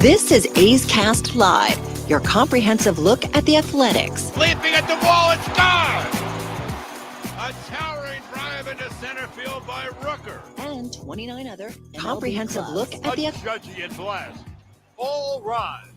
This is A's Cast Live, your comprehensive look at the Athletics. Leaping at the wall, it's gone! A towering drive into center field by Rooker. And 29 other comprehensive look at the judgy and blast. All right.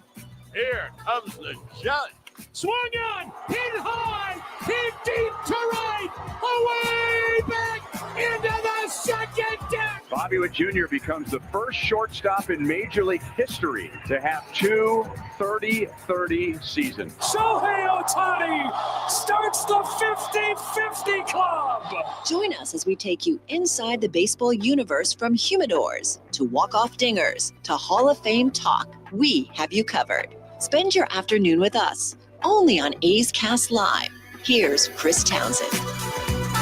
Here comes the judge. Swung on, hit high, hit deep to right, away back into the second deck. Babitt Jr. becomes the first shortstop in Major League history to have two 30-30 seasons. Shohei Ohtani starts the 50-50 club. Join us as we take you inside the baseball universe, from humidors to walk-off dingers to Hall of Fame talk. We have you covered. Spend your afternoon with us, only on A's Cast Live. Here's Chris Townsend.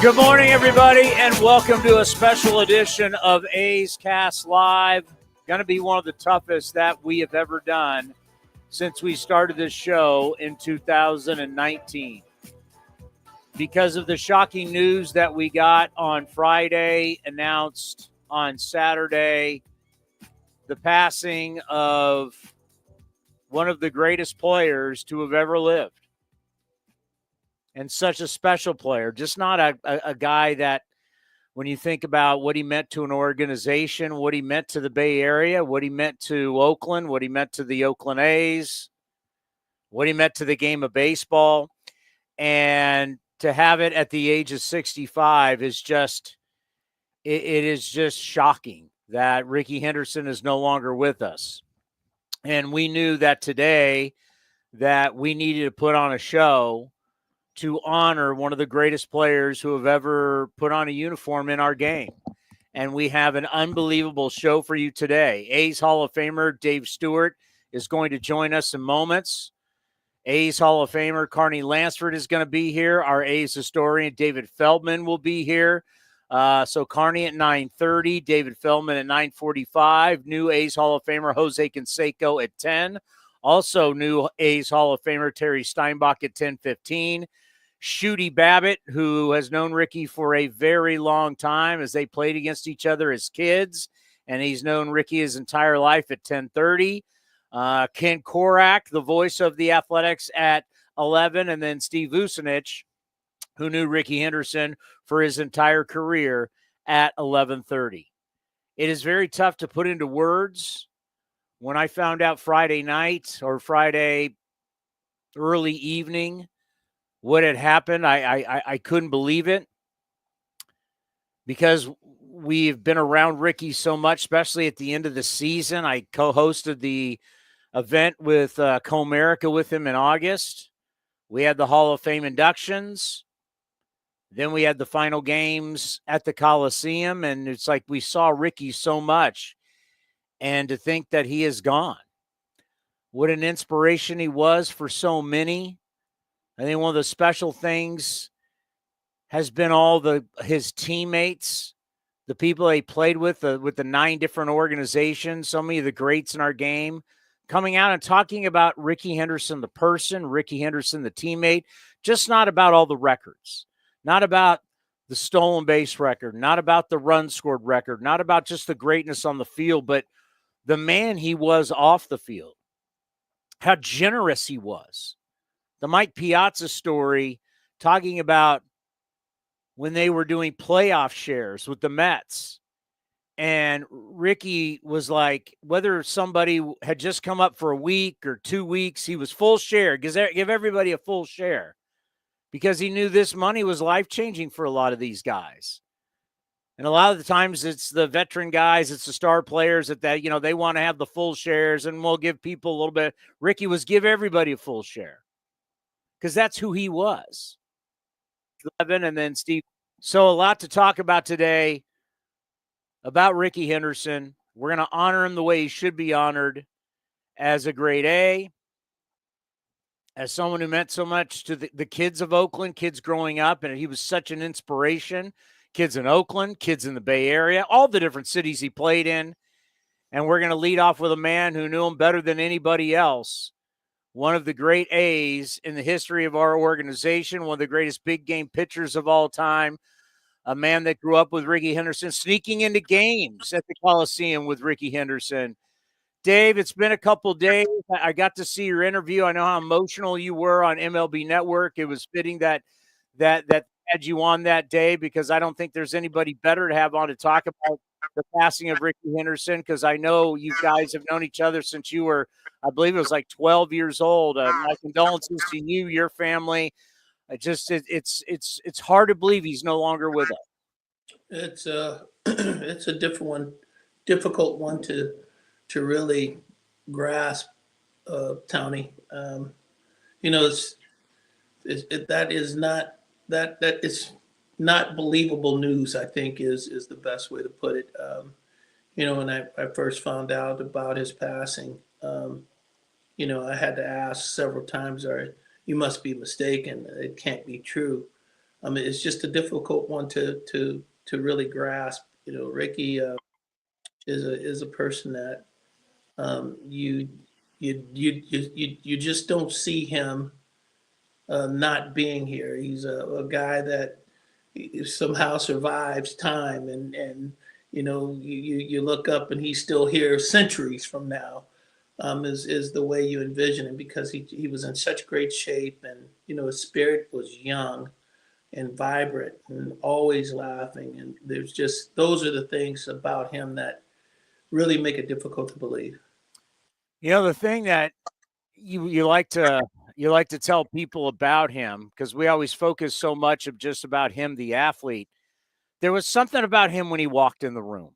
Good morning, everybody, and welcome to a special edition of A's Cast Live. Going to be one of the toughest that we have ever done since we started this show in 2019. Because of the shocking news that we got on Friday, announced on Saturday, the passing of one of the greatest players to have ever lived. And such a special player, just not a guy that, when you think about what he meant to an organization, what he meant to the Bay Area, what he meant to Oakland, what he meant to the Oakland A's, what he meant to the game of baseball. And to have it at the age of 65 is just, it is just shocking that Rickey Henderson is no longer with us. And we knew that today that we needed to put on a show to honor one of the greatest players who have ever put on a uniform in our game. And we have an unbelievable show for you today. A's Hall of Famer Dave Stewart is going to join us in moments. A's Hall of Famer Carney Lansford is going to be here. Our A's historian David Feldman will be here. So Carney at 9:30, David Feldman at 9:45. New A's Hall of Famer Jose Canseco at 10. Also new A's Hall of Famer Terry Steinbach at 10:15. Shooty Babitt, who has known Rickey for a very long time as they played against each other as kids, and he's known Rickey his entire life, at 10:30. Ken Korach, the voice of the Athletics, at 11, and then Steve Vucinich, who knew Rickey Henderson for his entire career, at 11:30. It is very tough to put into words. When I found out Friday night or Friday early evening what had happened, I couldn't believe it, because we've been around Rickey so much, especially at the end of the season. I co-hosted the event with Comerica with him in August. We had the Hall of Fame inductions. Then we had the final games at the Coliseum, and it's like we saw Rickey so much. And to think that he is gone, what an inspiration he was for so many. I think one of the special things has been all his teammates, the people he played with the 9 different organizations, so many of the greats in our game, coming out and talking about Rickey Henderson, the person, Rickey Henderson, the teammate, just not about all the records. Not about the stolen base record, not about the run scored record, not about just the greatness on the field, but the man he was off the field, how generous he was. The Mike Piazza story, talking about when they were doing playoff shares with the Mets, and Rickey was like, whether somebody had just come up for a week or 2 weeks, he was full share, give everybody a full share, because he knew this money was life-changing for a lot of these guys. And a lot of the times it's the veteran guys, it's the star players that they want to have the full shares, and we'll give people a little bit. Rickey was give everybody a full share, because that's who he was. 11, and then Steve. So a lot to talk about today about Rickey Henderson. We're going to honor him the way he should be honored, as a grade A, as someone who meant so much to the kids of Oakland, kids growing up, and he was such an inspiration. Kids in Oakland, kids in the Bay Area, all the different cities he played in. And we're going to lead off with a man who knew him better than anybody else. One of the great A's in the history of our organization, one of the greatest big game pitchers of all time, a man that grew up with Rickey Henderson, sneaking into games at the Coliseum with Rickey Henderson. Dave, it's been a couple days. I got to see your interview. I know how emotional you were on MLB Network. It was fitting that had you on that day, because I don't think there's anybody better to have on to talk about the passing of Rickey Henderson, because I know you guys have known each other since you were, I believe it was like 12 years old. My condolences to you, your family. It's hard to believe he's no longer with us. It's it's a difficult one to really grasp, Towny. That is not believable news, I think is the best way to put it. When I first found out about his passing, I had to ask several times, you must be mistaken. It can't be true. It's just a difficult one to really grasp. Rickey is a person that you just don't see him not being here. He's a guy that somehow survives time, and you look up and he's still here centuries from now. Is the way you envision him, because he was in such great shape, and his spirit was young and vibrant and always laughing, and those are the things about him that really make it difficult to believe. The thing that you like to tell people about him, because we always focus so much of just about him, the athlete. There was something about him when he walked in the room.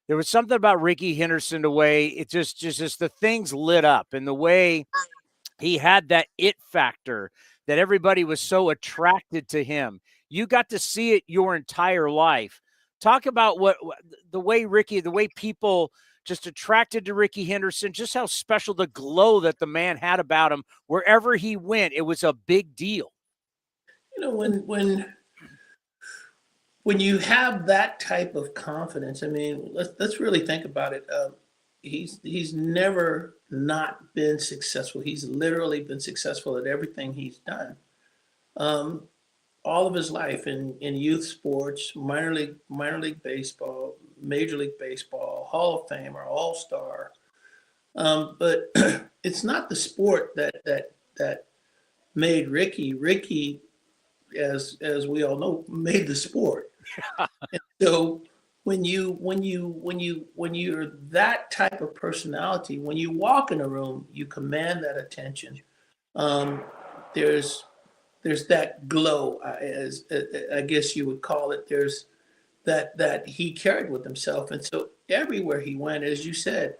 There was something about Rickey Henderson, the way it just the things lit up, and the way he had that it factor that everybody was so attracted to him. You got to see it your entire life. Talk about the way people just attracted to Rickey Henderson, just how special the glow that the man had about him. Wherever he went, it was a big deal. When you have that type of confidence, let's really think about it. He's never not been successful. He's literally been successful at everything he's done. All of his life in youth sports, minor league baseball, Major League Baseball, Hall of Famer, All-Star. But it's not the sport that made Rickey. Rickey, as we all know, made the sport. And so when you're that type of personality, when you walk in a room, you command that attention. There's that glow, as I guess you would call it. There's that he carried with himself, and so everywhere he went, as you said,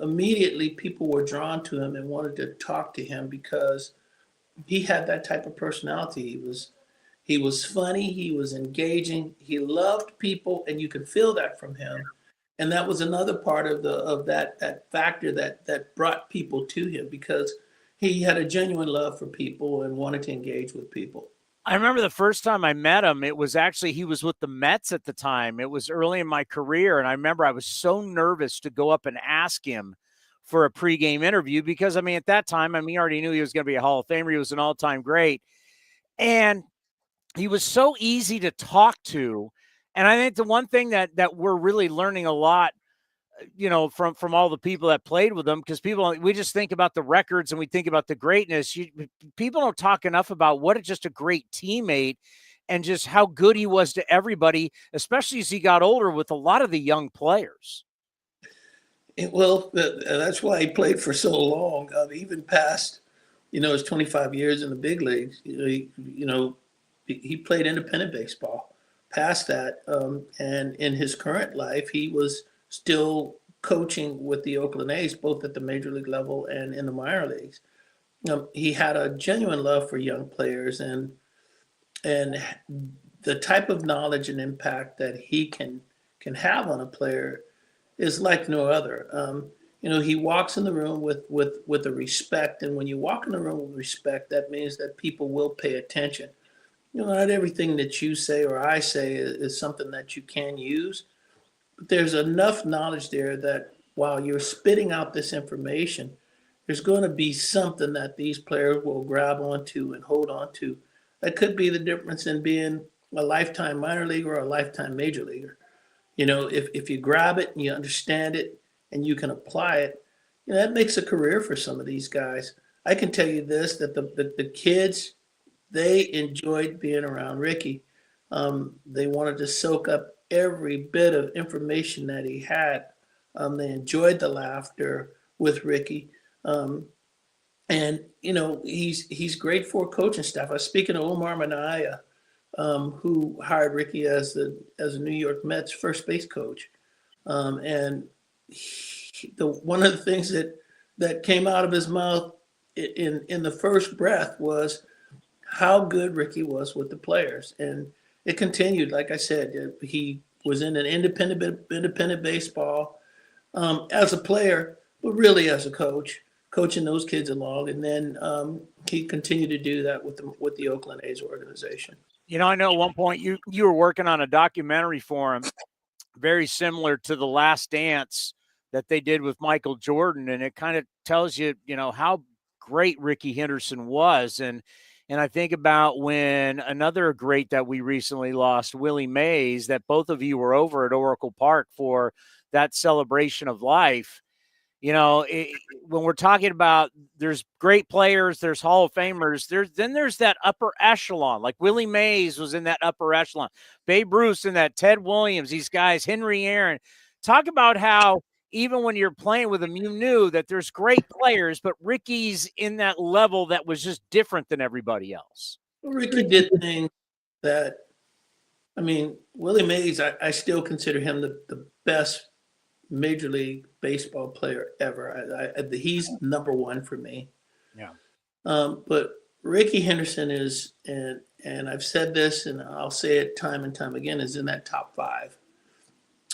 immediately people were drawn to him and wanted to talk to him, because he had that type of personality. He was funny, he was engaging, he loved people, and you could feel that from him. And that was another part of that factor that brought people to him, because he had a genuine love for people and wanted to engage with people. I remember the first time I met him, it was actually, he was with the Mets at the time. It was early in my career, and I remember I was so nervous to go up and ask him for a pregame interview, because, at that time, he already knew he was going to be a Hall of Famer. He was an all-time great. And he was so easy to talk to. And I think the one thing that we're really learning a lot, from all the people that played with him, because we just think about the records and we think about the greatness. People don't talk enough about what just a great teammate, and just how good he was to everybody, especially as he got older with a lot of the young players. Well, that's why he played for so long, even past, his 25 years in the big leagues. He played independent baseball past that. And in his current life, he was still coaching with the Oakland A's, both at the major league level and in the minor leagues. He had a genuine love for young players, and the type of knowledge and impact that he can have on a player is like no other. He walks in the room with a respect, and when you walk in the room with respect, that means that people will pay attention. Not everything that you say or I say is something that you can use, but there's enough knowledge there that while you're spitting out this information, there's going to be something that these players will grab onto and hold on to. That could be the difference in being a lifetime minor leaguer or a lifetime major leaguer. If you grab it and you understand it and you can apply it, that makes a career for some of these guys. I can tell you this, that the kids, they enjoyed being around Rickey. They wanted to soak up every bit of information that he had. They enjoyed the laughter with Rickey. And he's great for coaching staff. I was speaking to Omar Minaya, who hired Rickey as a New York Mets first base coach. And one of the things that came out of his mouth in the first breath was how good Rickey was with the players. And it continued. Like I said, he was in an independent baseball as a player, but really as a coach, coaching those kids along. And then he continued to do that with the Oakland A's organization. I know at one point you were working on a documentary for him, very similar to The Last Dance that they did with Michael Jordan. And it kind of tells you, how great Rickey Henderson was. And I think about when another great that we recently lost, Willie Mays, that both of you were over at Oracle Park for that celebration of life. When we're talking about there's great players, there's Hall of Famers, there's that upper echelon. Like Willie Mays was in that upper echelon. Babe Ruth in that, Ted Williams, these guys, Henry Aaron. Talk about how even when you're playing with them, you knew that there's great players, but Rickey's in that level that was just different than everybody else. Rickey did things that, Willie Mays, I still consider him the best Major League Baseball player ever. He's number one for me. Yeah. But Rickey Henderson is, and I've said this, and I'll say it time and time again, is in that top five.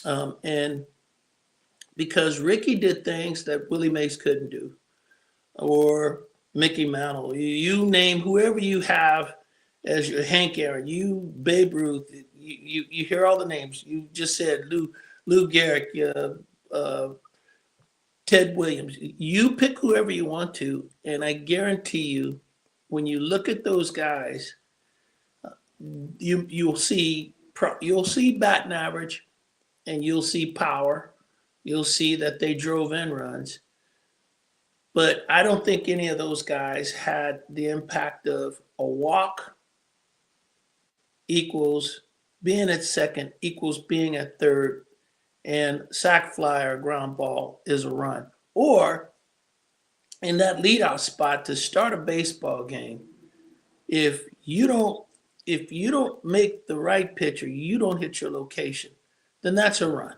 And because Rickey did things that Willie Mays couldn't do, or Mickey Mantle, you name whoever you have as your Hank Aaron, you Babe Ruth, you hear all the names. You just said Lou Gehrig, Ted Williams. You pick whoever you want to, and I guarantee you, when you look at those guys, you'll see batting average, and you'll see power. You'll see that they drove in runs. But I don't think any of those guys had the impact of a walk equals being at second equals being at third, and sac fly or ground ball is a run. Or in that leadoff spot to start a baseball game, if you don't make the right pitch or you don't hit your location, then that's a run.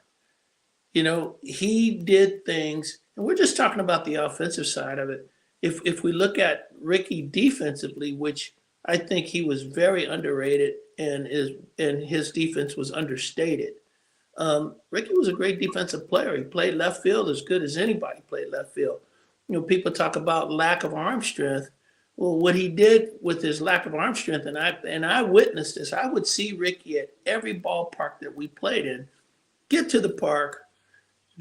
He did things, and we're just talking about the offensive side of it. If we look at Rickey defensively, which I think he was very underrated and his defense was understated. Rickey was a great defensive player. He played left field as good as anybody played left field. People talk about lack of arm strength. Well, what he did with his lack of arm strength, and I witnessed this. I would see Rickey at every ballpark that we played in, get to the park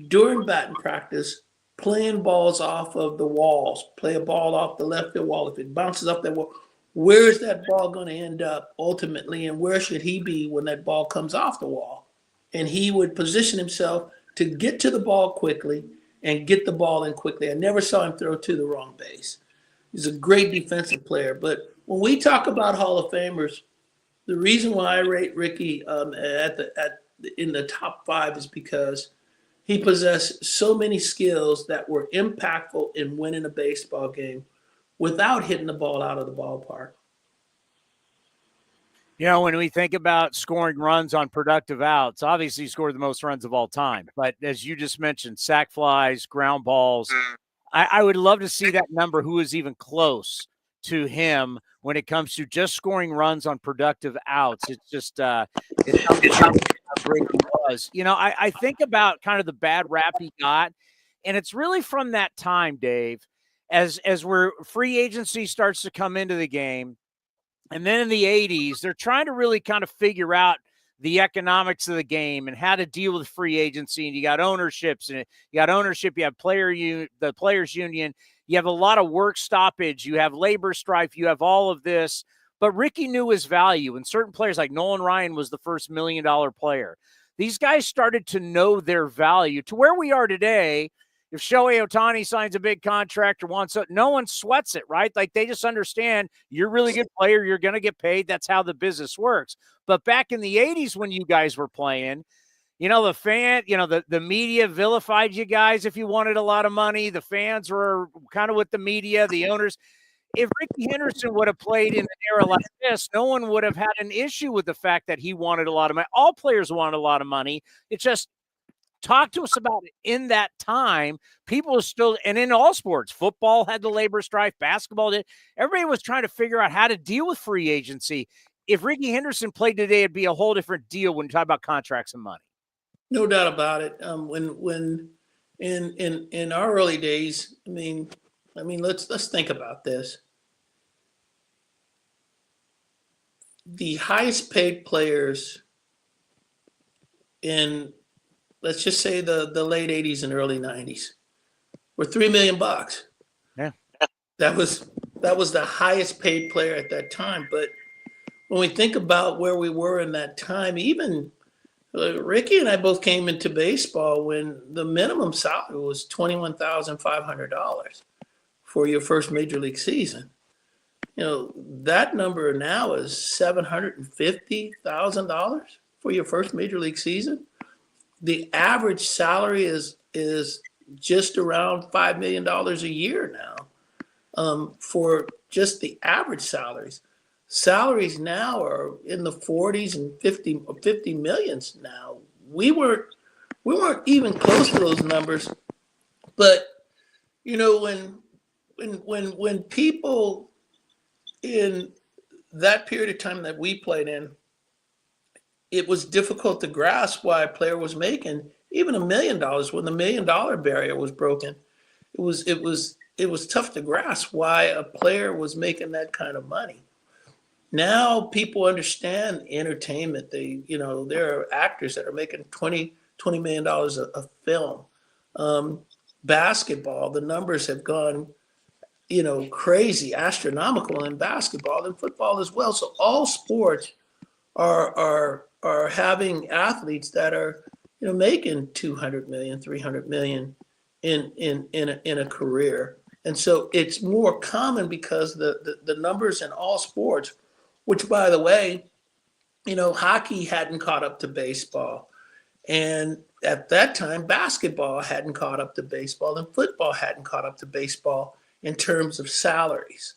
during batting practice, playing balls off of the walls, play a ball off the left field wall. If it bounces off that wall, where is that ball going to end up ultimately, and where should he be when that ball comes off the wall? And he would position himself to get to the ball quickly and get the ball in quickly. I never saw him throw to the wrong base. He's a great defensive player. But when we talk about Hall of Famers, the reason why I rate Rickey in the top five is because he possessed so many skills that were impactful in winning a baseball game without hitting the ball out of the ballpark. When we think about scoring runs on productive outs, obviously he scored the most runs of all time. But as you just mentioned, sac flies, ground balls, I would love to see that number, who is even close to him when it comes to just scoring runs on productive outs. It's just it's how great he was. I think about kind of the bad rap he got, and it's really from that time, Dave, as where free agency starts to come into the game. And then in the 80s, they're trying to really kind of figure out the economics of the game and how to deal with free agency. And you got ownerships, and you have the players union. You have a lot of work stoppage. You have labor strife. You have all of this. But Rickey knew his value. And certain players like Nolan Ryan was the first $1 million player. These guys started to know their value to where we are today. if Shohei Ohtani signs a big contract or wants it, no one sweats it, right? Like they just understand you're a really good player. You're going to get paid. That's how the business works. But back in the 80s when you guys were playing, the media vilified you guys if you wanted a lot of money. The fans were kind of with the media, the owners. If Rickey Henderson would have played in an era like this, no one would have had an issue with the fact that he wanted a lot of money. All players wanted a lot of money. It's just talk to us about it in that time. People are still, and in all sports, football had the labor strife, basketball did. Everybody was trying to figure out how to deal with free agency. If Rickey Henderson played today, it'd be a whole different deal when you talk about contracts and money. No doubt about it. When in our early days, I mean, let's think about this. The highest paid players in, let's just say the late 80s and early 90s were $3 million. Yeah. That was the highest paid player at that time. But when we think about where we were in that time, even Rickey and I both came into baseball when the minimum salary was $21,500 for your first major league season. That number now is $750,000 for your first major league season. The average salary is just around $5 million a year now for just the average salaries. Salaries now are in the 40s and 50 millions now. We weren't even close to those numbers. But when people in that period of time that we played in, it was difficult to grasp why a player was making even $1 million when the $1 million barrier was broken. It was tough to grasp why a player was making that kind of money. Now people understand entertainment. There are actors that are making $20 million a film. Basketball, the numbers have gone, crazy, astronomical in basketball and football as well. So all sports are having athletes that are, making $200 million, $300 million in a career. And so it's more common because the numbers in all sports, which, by the way, hockey hadn't caught up to baseball. And at that time, basketball hadn't caught up to baseball and football hadn't caught up to baseball in terms of salaries.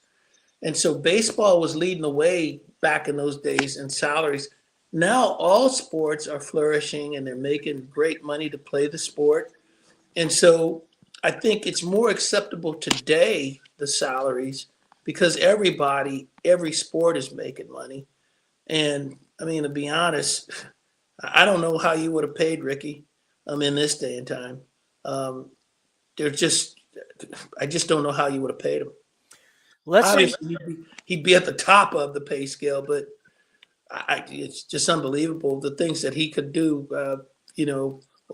And so baseball was leading the way back in those days in salaries. Now all sports are flourishing and they're making great money to play the sport. And so I think it's more acceptable today, the salaries, because every sport is making money. And to be honest, I don't know how you would have paid Rickey in this day and time. I just don't know how you would have paid him. Obviously, he'd be at the top of the pay scale, but it's just unbelievable the things that he could do.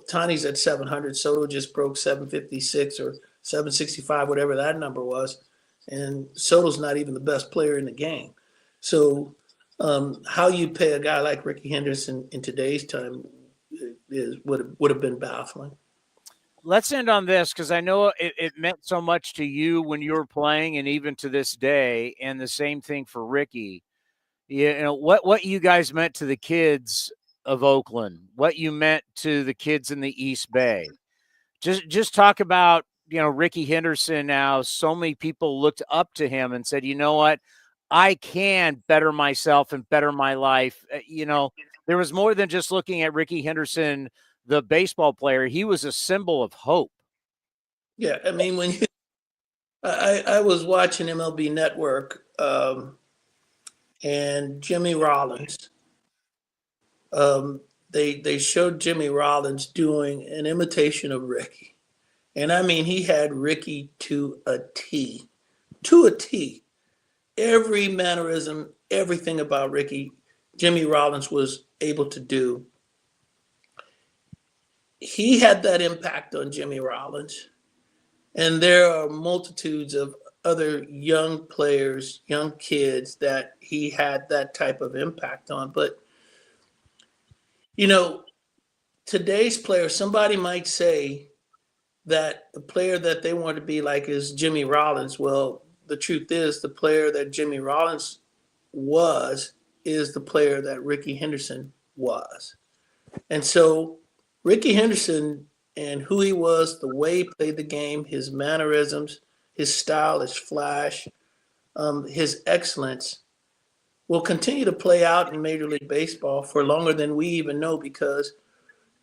Towny's at 700. Soto just broke 756 or 765, whatever that number was. And Soto's not even the best player in the game. So how you pay a guy like Rickey Henderson in today's time would have been baffling. Let's end on this because I know it meant so much to you when you were playing and even to this day, and the same thing for Rickey. What you guys meant to the kids of Oakland, what you meant to the kids in the East Bay. Just talk about, Rickey Henderson now. So many people looked up to him and said, you know what? I can better myself and better my life. There was more than just looking at Rickey Henderson, the baseball player. He was a symbol of hope. Yeah, when I was watching MLB Network and Jimmy Rollins, they showed Jimmy Rollins doing an imitation of Rickey. And he had Rickey to a T. Every mannerism, everything about Rickey, Jimmy Rollins was able to do. He had that impact on Jimmy Rollins. And there are multitudes of other young players, young kids that he had that type of impact on. But, today's players, somebody might say that the player that they want to be like is Jimmy Rollins. Well, the truth is the player that Jimmy Rollins was is the player that Rickey Henderson was. And so Rickey Henderson and who he was, the way he played the game, his mannerisms, his style, his flash, his excellence will continue to play out in Major League Baseball for longer than we even know, because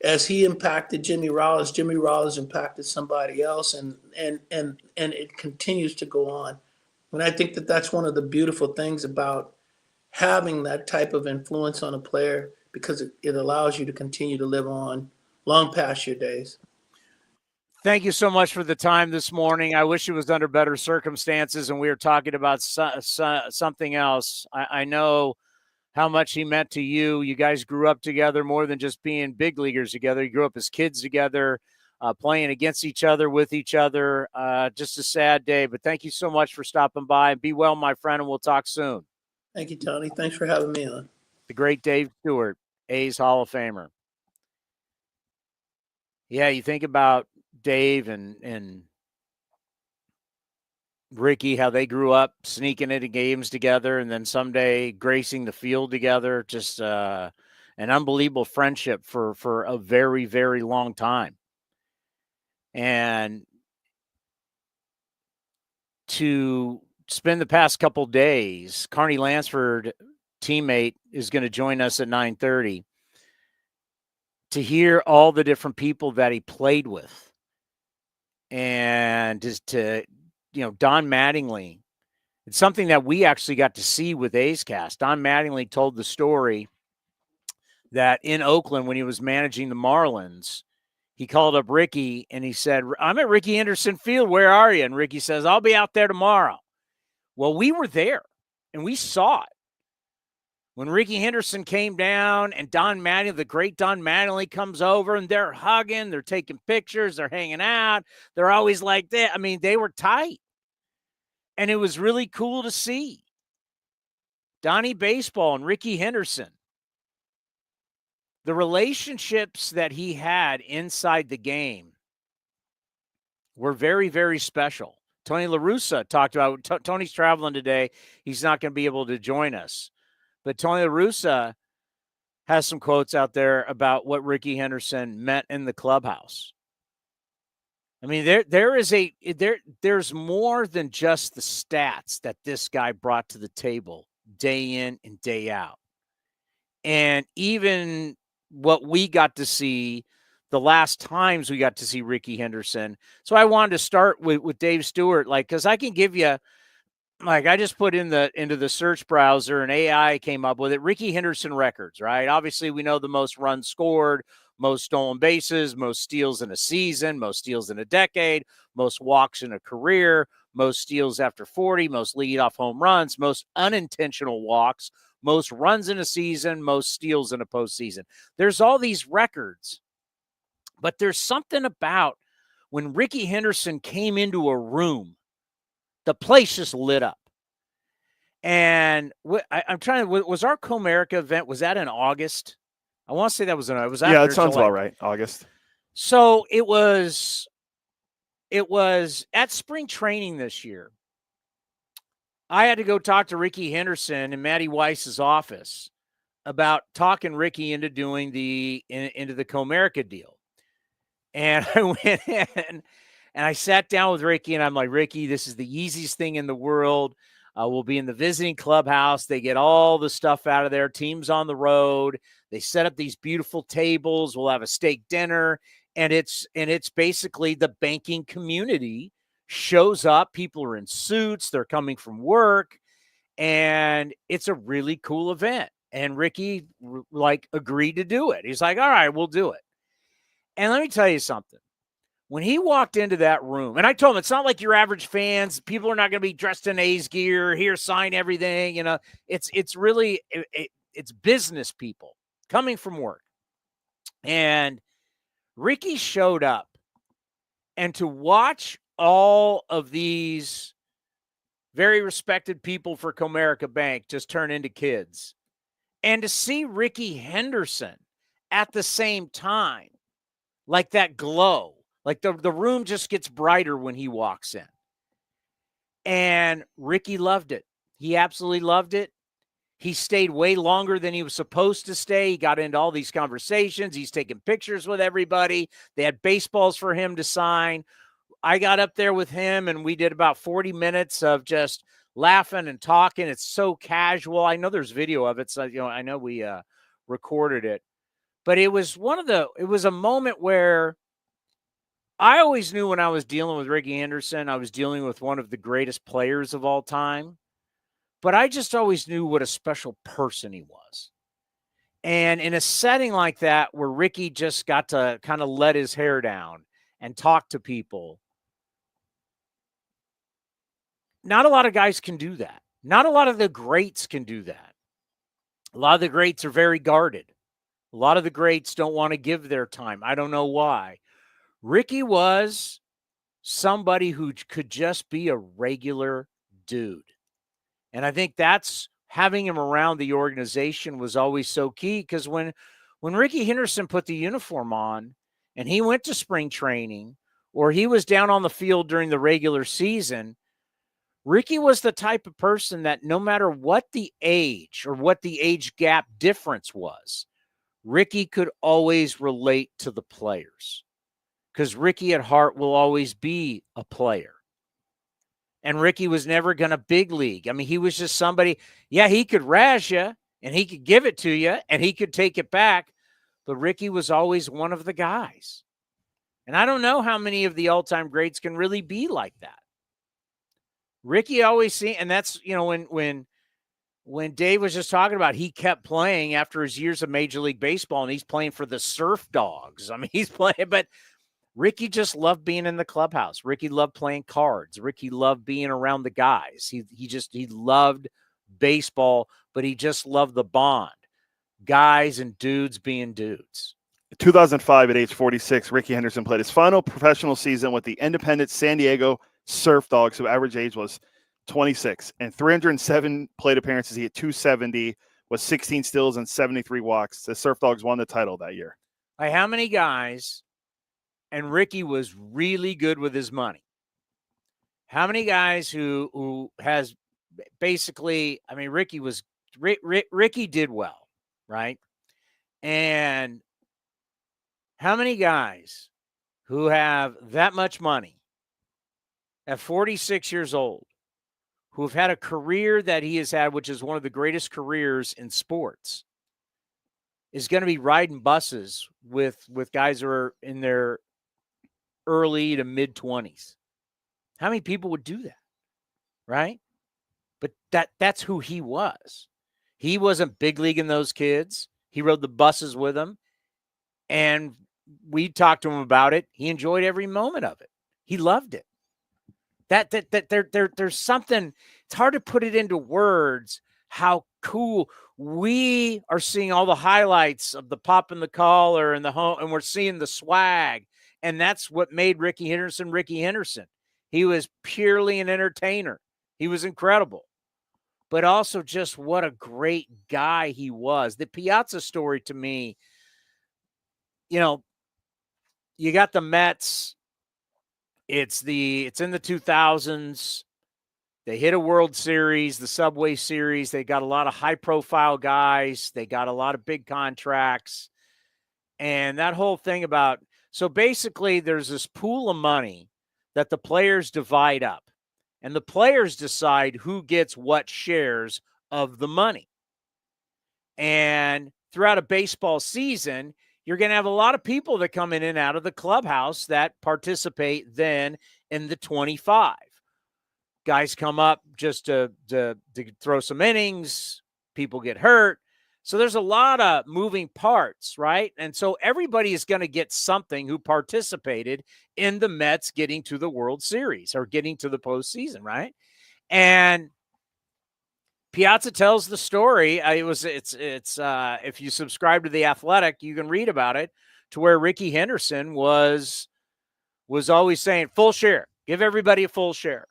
as he impacted Jimmy Rollins impacted somebody else, and it continues to go on. And I think that that's one of the beautiful things about having that type of influence on a player, because it allows you to continue to live on long past your days. Thank you so much for the time this morning. I wish it was under better circumstances and we were talking about something else. I know how much he meant to you. You guys grew up together more than just being big leaguers together. You grew up as kids together, playing against each other, with each other. Just a sad day, but thank you so much for stopping by. Be well, my friend, and we'll talk soon. Thank you, Tony. Thanks for having me on. The great Dave Stewart, A's Hall of Famer. Yeah, you think about Dave and Rickey, how they grew up sneaking into games together and then someday gracing the field together. Just an unbelievable friendship for a very, very long time. And to spend the past couple days, Carney Lansford, teammate, is going to join us at 9:30 to hear all the different people that he played with. And just to, Don Mattingly, it's something that we actually got to see with A's Cast. Don Mattingly told the story that in Oakland, when he was managing the Marlins, he called up Rickey and he said, "I'm at Rickey Henderson Field. Where are you?" And Rickey says, "I'll be out there tomorrow." Well, we were there and we saw it. When Rickey Henderson came down and Don Mattingly, the great Don Mattingly, comes over and they're hugging, they're taking pictures, they're hanging out. They're always like that. I mean, they were tight. And it was really cool to see. Donnie Baseball and Rickey Henderson, the relationships that he had inside the game were very, very special. Tony La Russa talked about, Tony's traveling today. He's not going to be able to join us. But Tony La Russa has some quotes out there about what Rickey Henderson meant in the clubhouse. I mean, there's more than just the stats that this guy brought to the table day in and day out. And even what we got to see the last times we got to see Rickey Henderson. So I wanted to start with Dave Stewart, because I can give you, I just put into the search browser and AI came up with it, Rickey Henderson records, right? Obviously, we know the most runs scored, most stolen bases, most steals in a season, most steals in a decade, most walks in a career, most steals after 40, most leadoff home runs, most unintentional walks, most runs in a season, most steals in a postseason. There's all these records, but there's something about when Rickey Henderson came into a room, the place just lit up. And I'm trying to, was our Comerica event, was that in August? I want to say that was yeah, that sounds about right. August. So it was at spring training this year. I had to go talk to Rickey Henderson in Matty Weiss's office about talking Rickey into doing into the Comerica deal. And I went in and I sat down with Rickey and I'm like, "Rickey, this is the easiest thing in the world. We'll be in the visiting clubhouse. They get all the stuff out of there. Teams on the road. They set up these beautiful tables. We'll have a steak dinner. And it's basically the banking community shows up. People are in suits. They're coming from work. And it's a really cool event." And Rickey agreed to do it. He's like, "All right, we'll do it." And let me tell you something. When he walked into that room, and I told him, it's not like your average fans. People are not going to be dressed in A's gear, here, sign everything. It's really, it's business people coming from work. And Rickey showed up. And to watch all of these very respected people for Comerica Bank just turn into kids, and to see Rickey Henderson at the same time, like that glow, Like the room just gets brighter when he walks in. And Rickey loved it. He absolutely loved it. He stayed way longer than he was supposed to stay. He got into all these conversations. He's taking pictures with everybody. They had baseballs for him to sign. I got up there with him, and we did about 40 minutes of just laughing and talking. It's so casual. I know there's video of it, so I know we recorded it. But it was it was a moment where I always knew when I was dealing with Rickey Henderson, I was dealing with one of the greatest players of all time. But I just always knew what a special person he was. And in a setting like that, where Rickey just got to kind of let his hair down and talk to people, not a lot of guys can do that. Not a lot of the greats can do that. A lot of the greats are very guarded. A lot of the greats don't want to give their time. I don't know why. Rickey was somebody who could just be a regular dude. And I think that's having him around the organization was always so key, because when Rickey Henderson put the uniform on and he went to spring training or he was down on the field during the regular season, Rickey was the type of person that no matter what the age or what the age gap difference was, Rickey could always relate to the players, because Rickey at heart will always be a player. And Rickey was never going to big league. I mean, he was just somebody, he could razz you and he could give it to you and he could take it back. But Rickey was always one of the guys. And I don't know how many of the all-time greats can really be like that. Rickey always seemed, and that's, when Dave was just talking about, he kept playing after his years of Major League Baseball, and he's playing for the Surf Dogs. I mean, he's playing, but Rickey just loved being in the clubhouse. Rickey loved playing cards. Rickey loved being around the guys. He loved baseball, but he just loved the bond. Guys and dudes being dudes. In 2005, at age 46, Rickey Henderson played his final professional season with the independent San Diego Surf Dogs, whose average age was 26. And 307 plate appearances, he had 270, with 16 steals and 73 walks. The Surf Dogs won the title that year. By how many guys? And Rickey was really good with his money. How many guys who has basically, I mean, Rickey did well, right? And how many guys who have that much money at 46 years old, who have had a career that he has had, which is one of the greatest careers in sports, is going to be riding buses with guys who are in their early to mid 20s. How many people would do that? Right? But that's who he was. He wasn't big leaguing those kids. He rode the buses with them. And we talked to him about it. He enjoyed every moment of it. He loved it. There's something, it's hard to put it into words how cool. We are seeing all the highlights of the pop in the collar and the home, and we're seeing the swag. And that's what made Rickey Henderson Rickey Henderson. He was purely an entertainer. He was incredible. But also just what a great guy he was. The Piazza story to me, you got the Mets. It's in the 2000s. They hit a World Series, the Subway Series. They got a lot of high-profile guys. They got a lot of big contracts. And that whole thing about, so basically there's this pool of money that the players divide up. And the players decide who gets what shares of the money. And throughout a baseball season, you're going to have a lot of people that come in and out of the clubhouse that participate then in the 25. Guys come up just to throw some innings. People get hurt. So there's a lot of moving parts, right? And so everybody is going to get something who participated in the Mets getting to the World Series or getting to the postseason, right? And Piazza tells the story. It's if you subscribe to The Athletic, you can read about it, to where Rickey Henderson was always saying full share, give everybody a full share.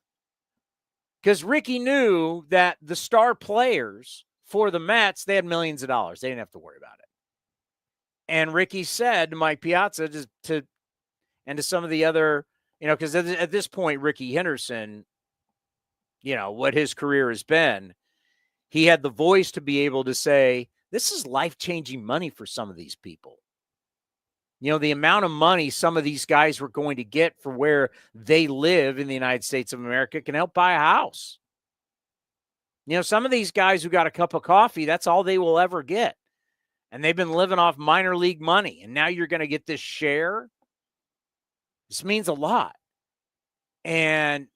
Because Rickey knew that the star players for the Mets, they had millions of dollars. They didn't have to worry about it. And Rickey said to Mike Piazza, and to some of the other, because at this point, Rickey Henderson, what his career has been, he had the voice to be able to say, this is life-changing money for some of these people. The amount of money some of these guys were going to get for where they live in the United States of America can help buy a house. Some of these guys who got a cup of coffee, that's all they will ever get. And they've been living off minor league money. And now you're going to get this share. This means a lot. And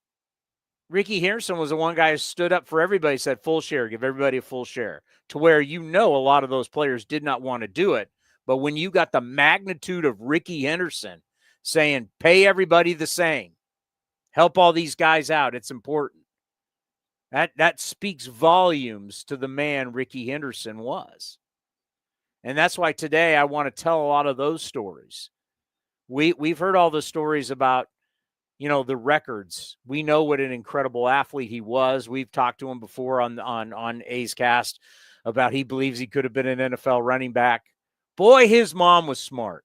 Rickey Henderson was the one guy who stood up for everybody, said full share, give everybody a full share, to where a lot of those players did not want to do it. But when you got the magnitude of Rickey Henderson saying, pay everybody the same, help all these guys out, it's important. That speaks volumes to the man Rickey Henderson was. And that's why today I want to tell a lot of those stories. We've heard all the stories about, the records. We know what an incredible athlete he was. We've talked to him before on A's Cast about he believes he could have been an NFL running back. Boy, his mom was smart.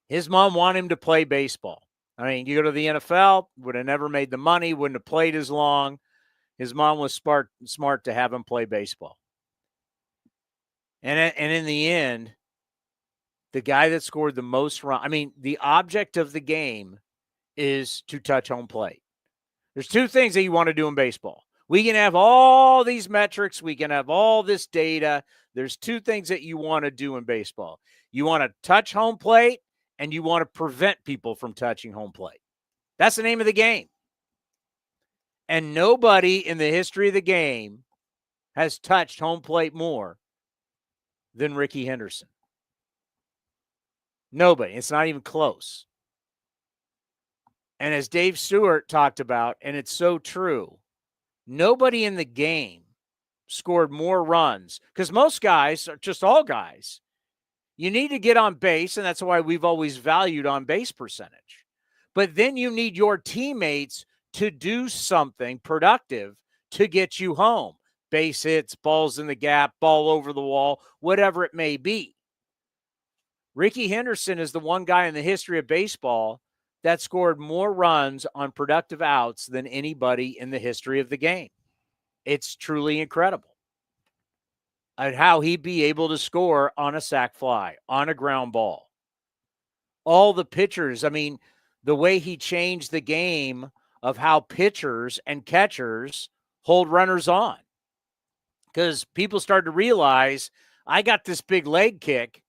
His mom wanted him to play baseball. I mean, you go to the NFL, would have never made the money, wouldn't have played as long. His mom was smart to have him play baseball. And in the end, the guy that scored the most runs, the object of the game is to touch home plate. There's two things that you want to do in baseball. We can have all these metrics. We can have all this data. There's two things that you want to do in baseball. You want to touch home plate, and you want to prevent people from touching home plate. That's the name of the game. And nobody in the history of the game has touched home plate more than Rickey Henderson. Nobody. It's not even close. And as Dave Stewart talked about, and it's so true, nobody in the game scored more runs, because most guys, just all guys, you need to get on base, and that's why we've always valued on base percentage. But then you need your teammates to do something productive to get you home. Base hits, balls in the gap, ball over the wall, whatever it may be. Rickey Henderson is the one guy in the history of baseball that scored more runs on productive outs than anybody in the history of the game. It's truly incredible at how he'd be able to score on a sac fly, on a ground ball. All the pitchers, the way he changed the game of how pitchers and catchers hold runners on. Because people started to realize, I got this big leg kick.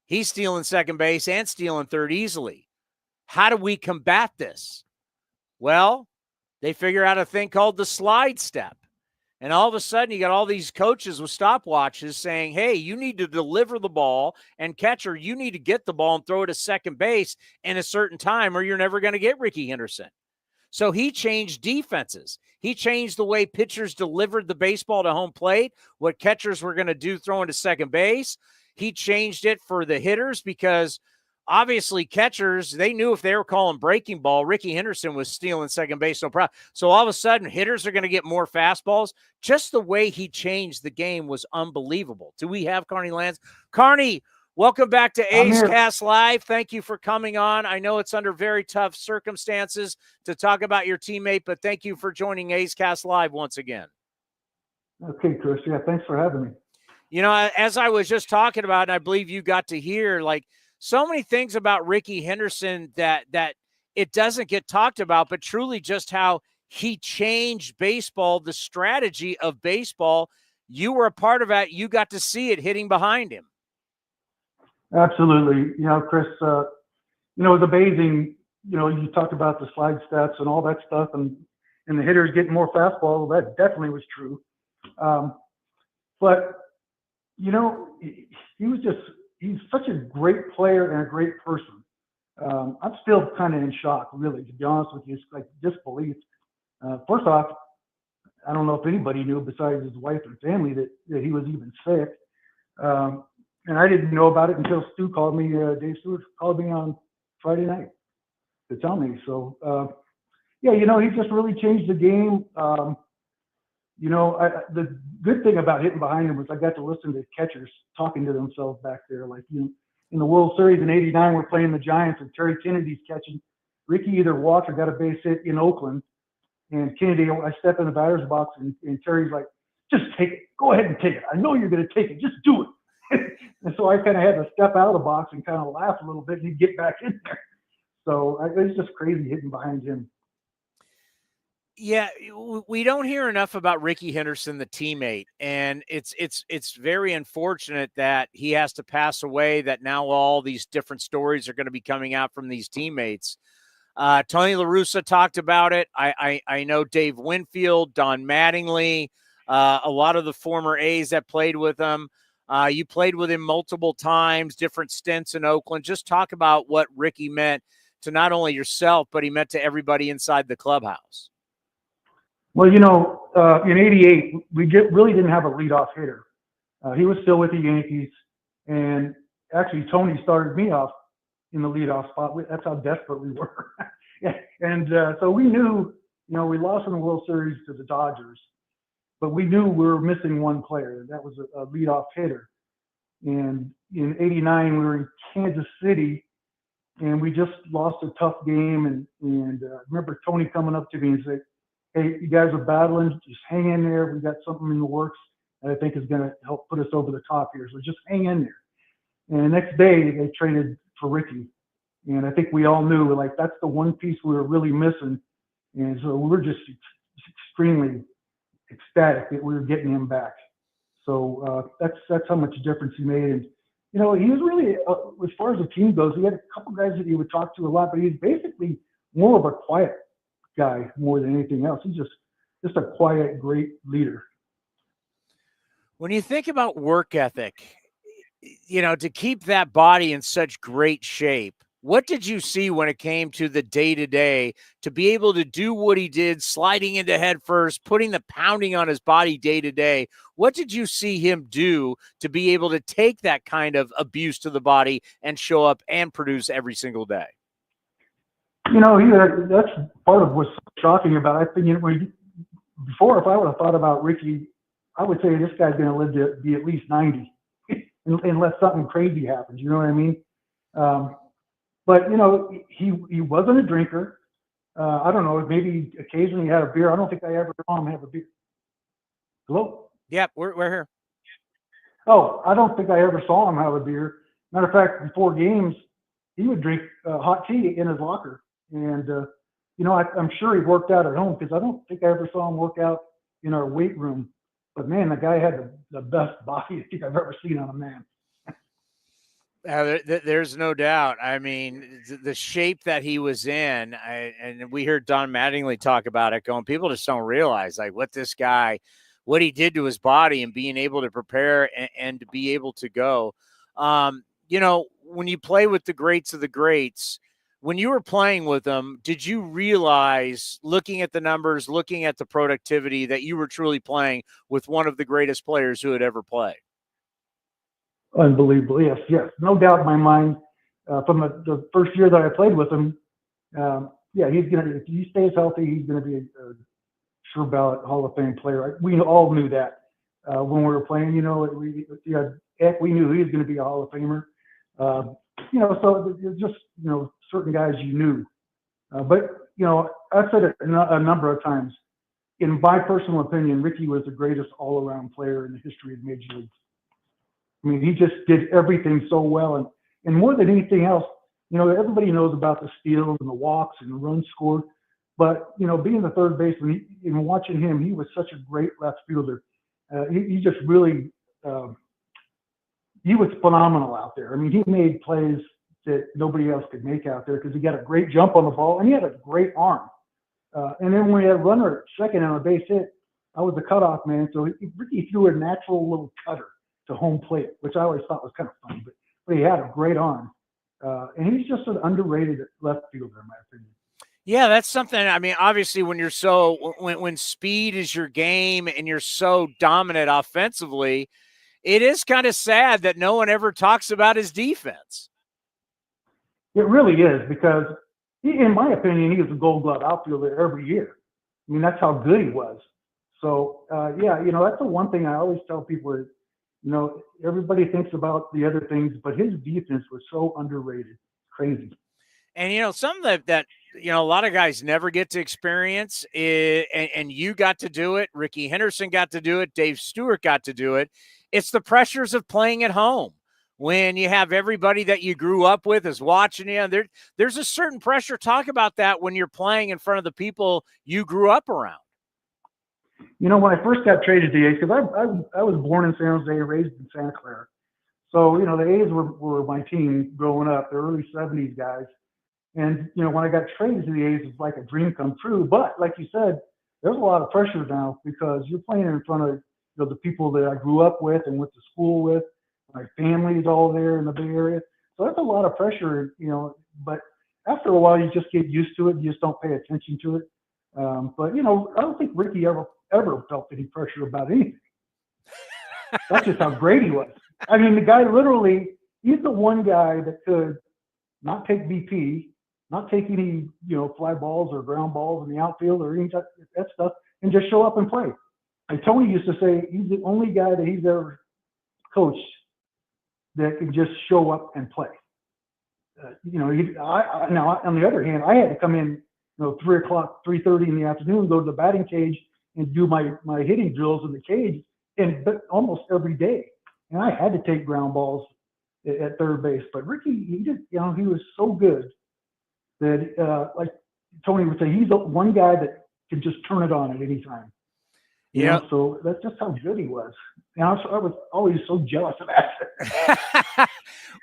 He's stealing second base and stealing third easily. How do we combat this? Well, they figure out a thing called the slide step. And all of a sudden, you got all these coaches with stopwatches saying, hey, you need to deliver the ball, and catcher, you need to get the ball and throw it to second base in a certain time, or you're never going to get Rickey Henderson. So he changed defenses. He changed the way pitchers delivered the baseball to home plate, what catchers were going to do throwing to second base. He changed it for the hitters because obviously catchers, they knew if they were calling breaking ball, Rickey Henderson was stealing second base. No problem. So all of a sudden, hitters are going to get more fastballs. Just the way he changed the game was unbelievable. Do we have Carney Lands? Carney, welcome back to A's Cast Live. Thank you for coming on. I know it's under very tough circumstances to talk about your teammate, but thank you for joining A's Cast Live once again. Okay, Chris. Yeah, thanks for having me. As I was just talking about, and I believe you got to hear, so many things about Rickey Henderson that it doesn't get talked about, but truly just how he changed baseball, the strategy of baseball. You were a part of that. You got to see it hitting behind him. Absolutely. Chris, it was amazing. You talked about the slide stats and all that stuff and the hitters getting more fastball. That definitely was true. But, he's such a great player and a great person. I'm still kind of in shock, really, to be honest with you. It's like disbelief. First off, I don't know if anybody knew besides his wife and family that he was even sick. And I didn't know about it until Stu called me, Dave Stewart called me on Friday night to tell me. So, he just really changed the game. The good thing about hitting behind him was I got to listen to catchers talking to themselves back there. in the World Series in '89, we're playing the Giants, and Terry Kennedy's catching. Rickey either walked or got a base hit in Oakland. And Kennedy, I step in the batter's box, and Terry's like, just take it. Go ahead and take it. I know you're going to take it. Just do it. And so I kind of had to step out of the box and kind of laugh a little bit, and he'd get back in there. So it was just crazy hitting behind him. Yeah, we don't hear enough about Rickey Henderson, the teammate, and it's very unfortunate that he has to pass away, that now all these different stories are going to be coming out from these teammates. Tony La Russa talked about it. I know Dave Winfield, Don Mattingly, a lot of the former A's that played with him. You played with him multiple times, different stints in Oakland. Just talk about what Rickey meant to not only yourself, but he meant to everybody inside the clubhouse. Well, in '88, we really didn't have a leadoff hitter. He was still with the Yankees, and actually Tony started me off in the leadoff spot. That's how desperate we were. And so we knew, we lost in the World Series to the Dodgers, but we knew we were missing one player. That was a leadoff hitter. And in '89, we were in Kansas City, and we just lost a tough game. And I remember Tony coming up to me and saying, "Hey, you guys are battling. Just hang in there. We got something in the works that I think is going to help put us over the top here. So just hang in there." And the next day, they traded for Rickey. And I think we all knew, that's the one piece we were really missing. And so we were just extremely ecstatic that we were getting him back. So that's how much difference he made. And, he was really, as far as the team goes, he had a couple guys that he would talk to a lot, but he's basically more of a quiet guy more than anything else. He's just a quiet, great leader. When you think about work ethic, to keep that body in such great shape, what did you see when it came to the day-to-day to be able to do what he did, sliding into head first, putting the pounding on his body day-to-day? What did you see him do to be able to take that kind of abuse to the body and show up and produce every single day? That's part of what's shocking about it. I think, before, if I would have thought about Rickey, I would say this guy's going to live to be at least 90 unless something crazy happens. You know what I mean? But, he wasn't a drinker. I don't know, maybe occasionally he had a beer. I don't think I ever saw him have a beer. Hello? Yep, we're here. Oh, I don't think I ever saw him have a beer. Matter of fact, before games, he would drink hot tea in his locker. And, I'm sure he worked out at home because I don't think I ever saw him work out in our weight room. But, man, the guy had the best body I think I've ever seen on a man. There's no doubt. I mean, the shape that he was in, and we heard Don Mattingly talk about it, going, people just don't realize, what he did to his body and being able to prepare and to be able to go. When you play with the greats of the greats, when you were playing with them, did you realize, looking at the numbers, looking at the productivity, that you were truly playing with one of the greatest players who had ever played? Unbelievable. Yes. No doubt in my mind. From the first year that I played with him, if he stays healthy, he's going to be a sure ballot Hall of Fame player. We all knew that when we were playing. We knew he was going to be a Hall of Famer. So there's just certain guys you knew. But I've said it a number of times. In my personal opinion, Rickey was the greatest all-around player in the history of Major League. I mean, he just did everything so well. And more than anything else, everybody knows about the steals and the walks and the runs scored. But, being the third baseman and watching him, he was such a great left fielder. He just really, he was phenomenal out there. I mean, he made plays that nobody else could make out there because he got a great jump on the ball and he had a great arm. And then when he had a runner at second on a base hit, I was the cutoff man. So Rickey threw a natural little cutter to home plate, which I always thought was kind of funny, but he had a great arm. And he's just an underrated left fielder, in my opinion. Yeah, that's something. I mean, obviously, when when speed is your game and you're so dominant offensively, it is kind of sad that no one ever talks about his defense. It really is, because in my opinion, he was a Gold Glove outfielder every year. I mean, that's how good he was. So, that's the one thing I always tell people is, You know, everybody thinks about the other things, but his defense was so underrated. Crazy. And, you know, something that you know, a lot of guys never get to experience and you got to do it. Rickey Henderson got to do it. Dave Stewart got to do it. It's the pressures of playing at home. When you have everybody that you grew up with is watching you, there's a certain pressure. Talk about that when you're playing in front of the people you grew up around. You know, when I first got traded to the A's, because I was born in San Jose, raised in Santa Clara. So, you know, the A's were my team growing up, the early 70s guys. And, you know, when I got traded to the A's, it's like a dream come true. But like you said, there's a lot of pressure now because you're playing in front of, you know, the people that I grew up with and went to school with. My family is all there in the Bay Area. So that's a lot of pressure, you know. But after a while, you just get used to it. You just don't pay attention to it. But, you know, I don't think Rickey ever felt any pressure about anything. That's just how great he was. I mean, the guy literally, he's the one guy that could not take BP, not take any, you know, fly balls or ground balls in the outfield or any of that stuff, and just show up and play. And Tony used to say he's the only guy that he's ever coached that can just show up and play. You know, now on the other hand, I had to come in, you know, 3:30 in the afternoon, go to the batting cage and do my hitting drills in the cage, but almost every day. And I had to take ground balls at third base. But Rickey, he was so good that, like Tony would say, he's the one guy that can just turn it on at any time. You know, so that's just how good he was. And I was always so jealous of that.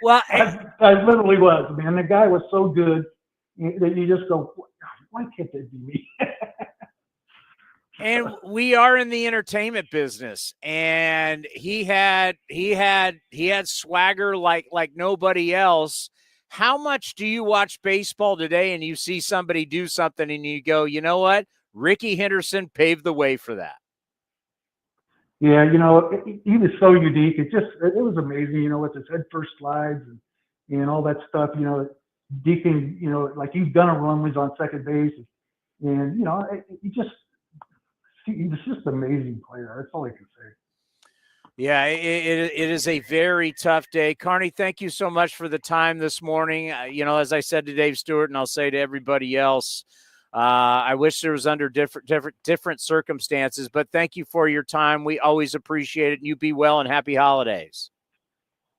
Well, I literally was, man. The guy was so good that you just go, why can't that be me? And we are in the entertainment business, and he had swagger like nobody else. How much do you watch baseball today and you see somebody do something and you go, you know what? Rickey Henderson paved the way for that. Yeah, you know, he was so unique. It was amazing, you know, with his head first slides and all that stuff, you know, Deacon, you know, like he's gonna run when he's on second base. And, you know, he was just an amazing player. That's all I can say. Yeah, it is a very tough day. Carney, thank you so much for the time this morning. You know, as I said to Dave Stewart, and I'll say to everybody else, I wish there was under different circumstances, but thank you for your time. We always appreciate it. And you be well and happy holidays.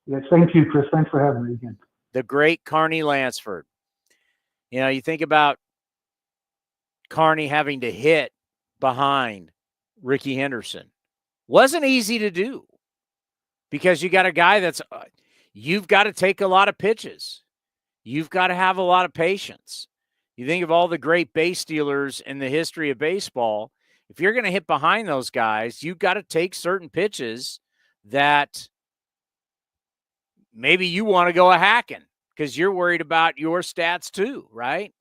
Yes, thank you, Chris. Thanks for having me again. The great Carney Lansford. You know, you think about Carney having to hit behind Rickey Henderson. Wasn't easy to do because you got a guy that's you've got to take a lot of pitches. You've got to have a lot of patience. You think of all the great base stealers in the history of baseball. If you're going to hit behind those guys, you've got to take certain pitches that maybe you want to go a hacking because you're worried about your stats too, right?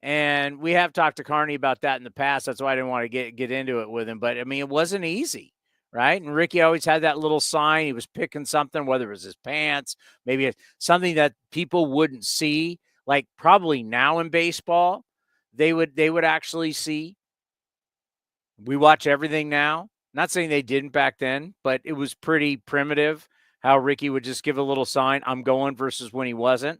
And we have talked to Carney about that in the past. That's why I didn't want to get into it with him. But, I mean, it wasn't easy, right? And Rickey always had that little sign. He was picking something, whether it was his pants, maybe something that people wouldn't see. Like probably now in baseball, they would actually see. We watch everything now. Not saying they didn't back then, but it was pretty primitive how Rickey would just give a little sign, I'm going, versus when he wasn't.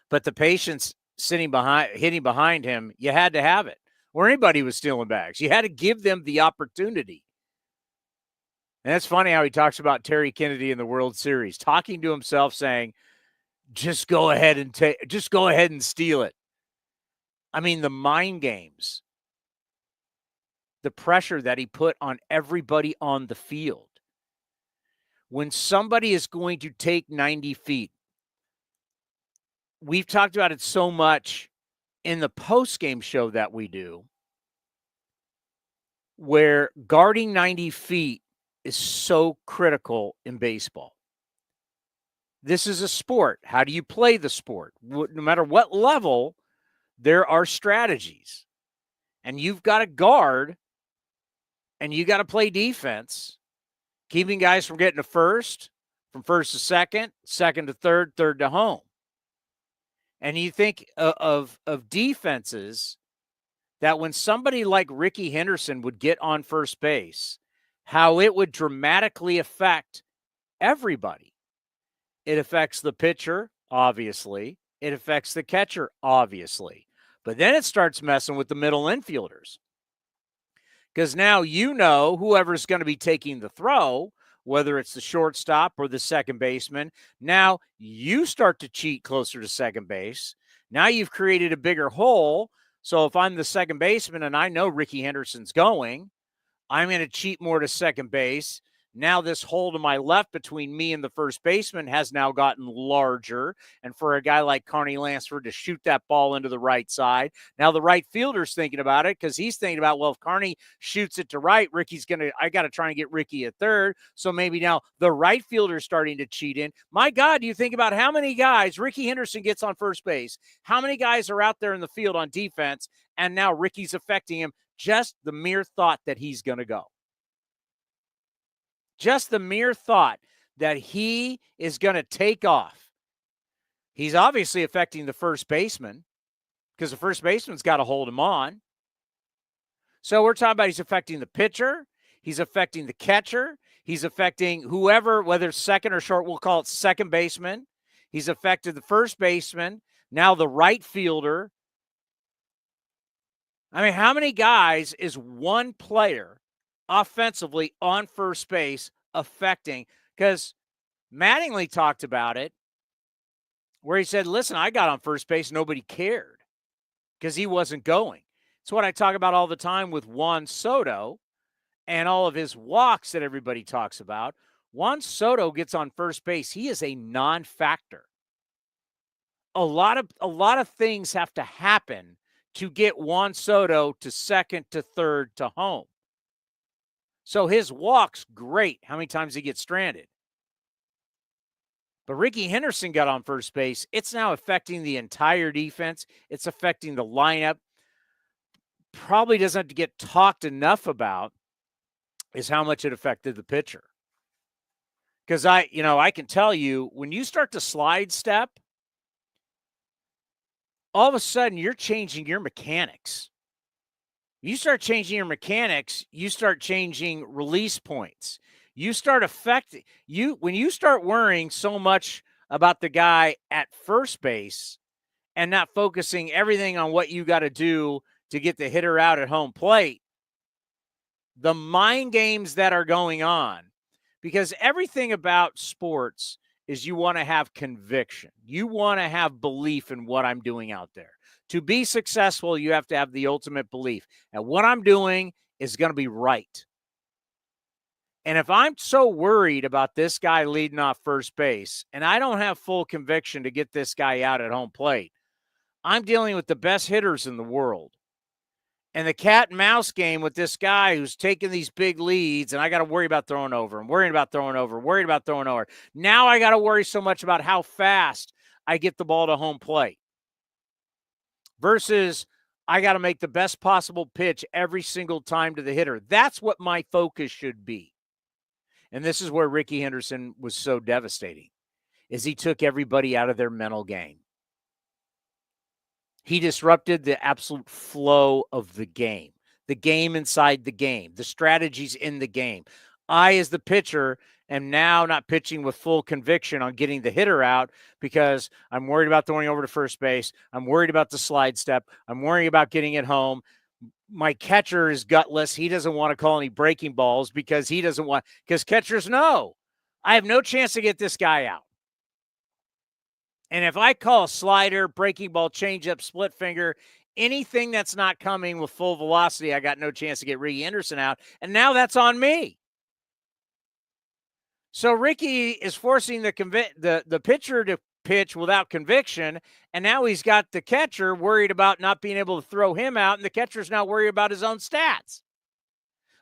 But the patience hitting behind him, you had to have it. Or anybody was stealing bags. You had to give them the opportunity. And it's funny how he talks about Terry Kennedy in the World Series, talking to himself saying, just go ahead and steal it. I mean, the mind games, the pressure that he put on everybody on the field. When somebody is going to take 90 feet, we've talked about it so much in the post-game show that we do, where guarding 90 feet is so critical in baseball. This is a sport. How do you play the sport? No matter what level, there are strategies. And you've got to guard, and you got to play defense, keeping guys from getting to first, from first to second, second to third, third to home. And you think of defenses that when somebody like Rickey Henderson would get on first base, how it would dramatically affect everybody. It affects the pitcher, obviously. It affects the catcher, obviously. But then it starts messing with the middle infielders. Because now you know whoever's going to be taking the throw, whether it's the shortstop or the second baseman, now you start to cheat closer to second base. Now you've created a bigger hole. So if I'm the second baseman and I know Rickey Henderson's going, I'm going to cheat more to second base. Now this hole to my left between me and the first baseman has now gotten larger. And for a guy like Carney Lansford to shoot that ball into the right side, now the right fielder's thinking about it because he's thinking about, well, if Carney shoots it to right, I got to try and get Rickey at third. So maybe now the right fielder's starting to cheat in. My God, you think about how many guys Rickey Henderson gets on first base, how many guys are out there in the field on defense, and now Rickey's affecting him. Just the mere thought that he's going to go. Just the mere thought that he is going to take off. He's obviously affecting the first baseman because the first baseman's got to hold him on. So we're talking about he's affecting the pitcher. He's affecting the catcher. He's affecting whoever, whether it's second or short, we'll call it second baseman. He's affected the first baseman. Now the right fielder. I mean, how many guys is one player offensively on first base affecting? Because Mattingly talked about it where he said, listen, I got on first base. Nobody cared because he wasn't going. It's what I talk about all the time with Juan Soto and all of his walks that everybody talks about. Juan Soto gets on first base. He is a non-factor. A lot of things have to happen to get Juan Soto to second, to third, to home. So his walk's great. How many times he gets stranded? But Rickey Henderson got on first base. It's now affecting the entire defense. It's affecting the lineup. Probably doesn't have to get talked enough about is how much it affected the pitcher. Because I can tell you, when you start to slide step, all of a sudden you're changing your mechanics. You start changing your mechanics, you start changing release points. You start affecting when you start worrying so much about the guy at first base and not focusing everything on what you got to do to get the hitter out at home plate. The mind games that are going on, because everything about sports is you want to have conviction. You want to have belief in what I'm doing out there. To be successful, you have to have the ultimate belief. And what I'm doing is going to be right. And if I'm so worried about this guy leading off first base, and I don't have full conviction to get this guy out at home plate, I'm dealing with the best hitters in the world. And the cat and mouse game with this guy who's taking these big leads, and I got to worry about throwing over. I'm worried about throwing over, worried about throwing over. Now I got to worry so much about how fast I get the ball to home plate versus I got to make the best possible pitch every single time to the hitter. That's what my focus should be. And this is where Rickey Henderson was so devastating, is he took everybody out of their mental game. He disrupted the absolute flow of the game inside the game, the strategies in the game. I, as the pitcher, am now not pitching with full conviction on getting the hitter out because I'm worried about throwing over to first base. I'm worried about the slide step. I'm worried about getting it home. My catcher is gutless. He doesn't want to call any breaking balls because catchers know I have no chance to get this guy out. And if I call a slider, breaking ball, changeup, split finger, anything that's not coming with full velocity, I got no chance to get Rickey Henderson out. And now that's on me. So Rickey is forcing the pitcher to pitch without conviction, and now he's got the catcher worried about not being able to throw him out, and the catcher's now worried about his own stats.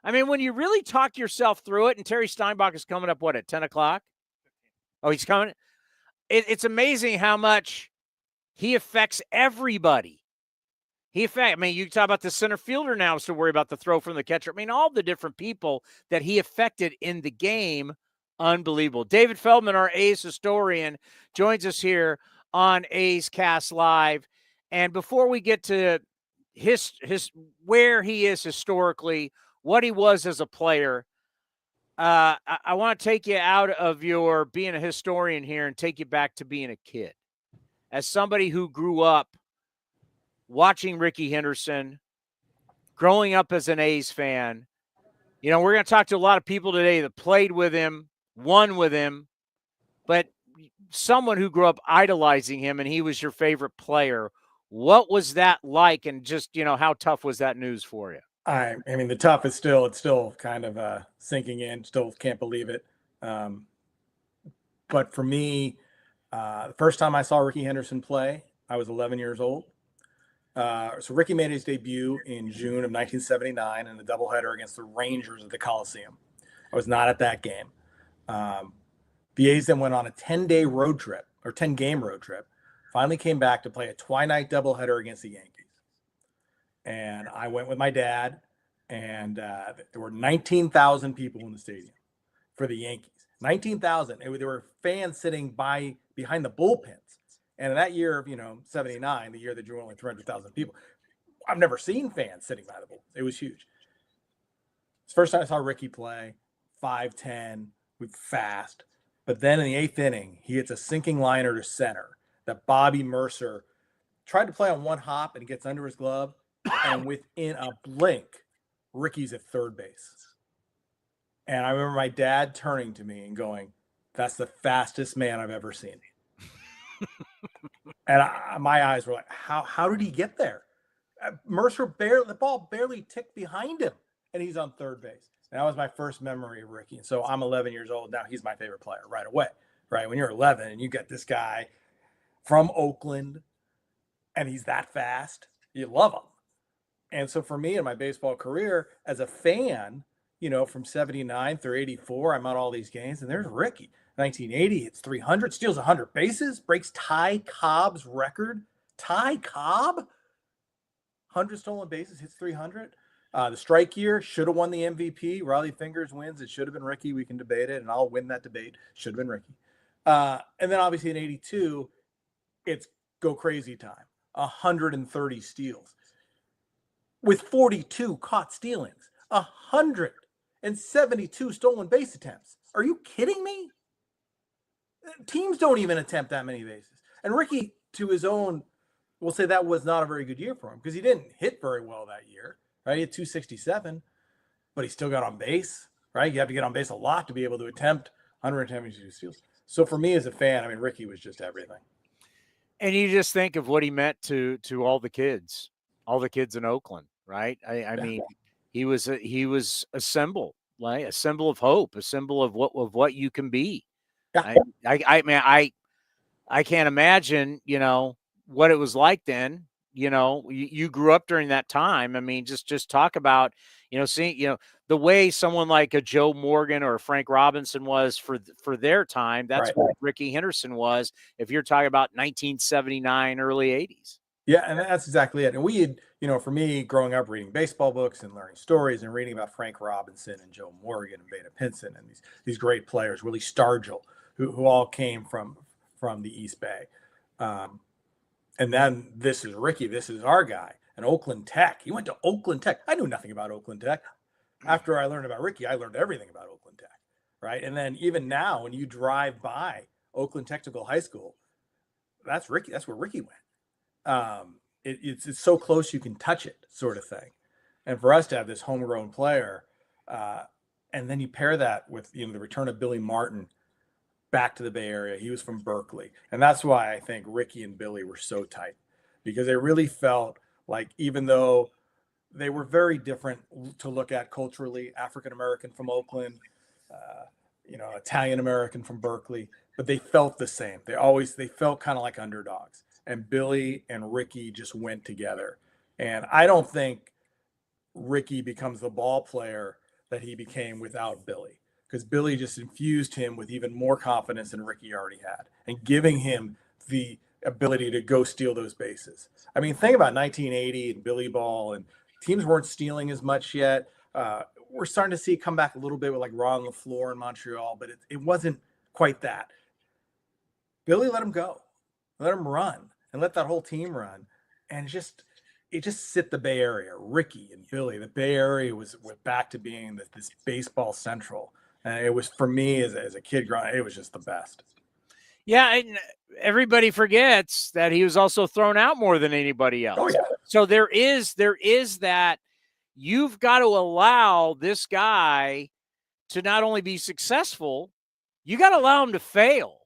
I mean, when you really talk yourself through it, and Terry Steinbach is coming up, at 10 o'clock? Oh, he's coming? It's amazing how much he affects everybody. You talk about the center fielder now is to worry about the throw from the catcher. I mean, all the different people that he affected in the game, unbelievable. David Feldman, our A's historian, joins us here on A's Cast Live. And before we get to his where he is historically, what he was as a player, I want to take you out of your being a historian here and take you back to being a kid. As somebody who grew up watching Rickey Henderson, growing up as an A's fan, you know, we're going to talk to a lot of people today that played with him, won with him, but someone who grew up idolizing him and he was your favorite player. What was that like? And just, you know, how tough was that news for you? I mean, the tough is it's still kind of sinking in, still can't believe it. But for me, the first time I saw Rickey Henderson play, I was 11 years old. So Rickey made his debut in June of 1979 in the doubleheader against the Rangers at the Coliseum. I was not at that game. The A's then went on a 10-game road trip, finally came back to play a twilight doubleheader against the Yankees. And I went with my dad, and there were 19,000 people in the stadium for the Yankees. 19,000. There were fans sitting behind the bullpens. And in that year of, 79, the year that drew only 300,000 people, I've never seen fans sitting by the bullpens. It was huge. It's the first time I saw Rickey play, 5'10", with fast. But then in the 8th inning, he hits a sinking liner to center that Bobby Mercer tried to play on one hop, and he gets under his glove. And within a blink, Rickey's at third base. And I remember my dad turning to me and going, "That's the fastest man I've ever seen." And my eyes were like, how did he get there? Mercer the ball barely ticked behind him, and he's on third base. And that was my first memory of Rickey. And so I'm 11 years old. Now he's my favorite player right away, right? When you're 11 and you get this guy from Oakland and he's that fast, you love him. And so for me in my baseball career as a fan, from 79 through 84, I'm on all these games, and there's Rickey. 1980, hits 300, steals 100 bases, breaks Ty Cobb's record. Ty Cobb, 100 stolen bases, hits 300. The strike year, should have won the MVP. Riley Fingers wins. It should have been Rickey. We can debate it, and I'll win that debate. Should have been Rickey. And then obviously in 82, it's go crazy time. 130 steals. With 42 caught stealings, 172 stolen base attempts. Are you kidding me? Teams don't even attempt that many bases. And Rickey, to his own, will say that was not a very good year for him because he didn't hit very well that year, right? He had 267, but he still got on base, right? You have to get on base a lot to be able to attempt 172 steals. So for me as a fan, I mean, Rickey was just everything. And you just think of what he meant to all the kids in Oakland, right? I mean, he was a symbol, like a symbol of hope, a symbol of what you can be. Yeah. I can't imagine, what it was like then. You grew up during that time. I mean, just talk about, seeing, the way someone like a Joe Morgan or Frank Robinson was for their time. That's right. What Rickey Henderson was. If you're talking about 1979, early 80s. Yeah, and that's exactly it. And we had, for me, growing up reading baseball books and learning stories and reading about Frank Robinson and Joe Morgan and Babitt Pinson and these great players, Willie Stargell, who all came from the East Bay. And then this is Rickey. This is our guy. And Oakland Tech. He went to Oakland Tech. I knew nothing about Oakland Tech. After I learned about Rickey, I learned everything about Oakland Tech, right? And then even now, when you drive by Oakland Technical High School, that's Rickey. That's where Rickey went. It's so close you can touch it, sort of thing. And for us to have this homegrown player, and then you pair that with the return of Billy Martin back to the Bay Area. He was from Berkeley, and that's why I think Rickey and Billy were so tight, because they really felt like, even though they were very different to look at culturally, African American from Oakland, Italian American from Berkeley, but they felt the same. They felt kind of like underdogs. And Billy and Rickey just went together. And I don't think Rickey becomes the ball player that he became without Billy, because Billy just infused him with even more confidence than Rickey already had, and giving him the ability to go steal those bases. I mean, think about 1980 and Billy Ball, and teams weren't stealing as much yet. We're starting to see it come back a little bit with like Ron LaFleur in Montreal, but it wasn't quite that. Billy let him go, let him run, and let that whole team run, and it just sit the Bay Area. Rickey and Billy, the Bay Area was back to being this baseball central, And it was, for me as a kid growing up, it was just the best. Yeah, and everybody forgets that he was also thrown out more than anybody else. Oh, yeah. So there is that you've got to allow this guy to not only be successful, you got to allow him to fail.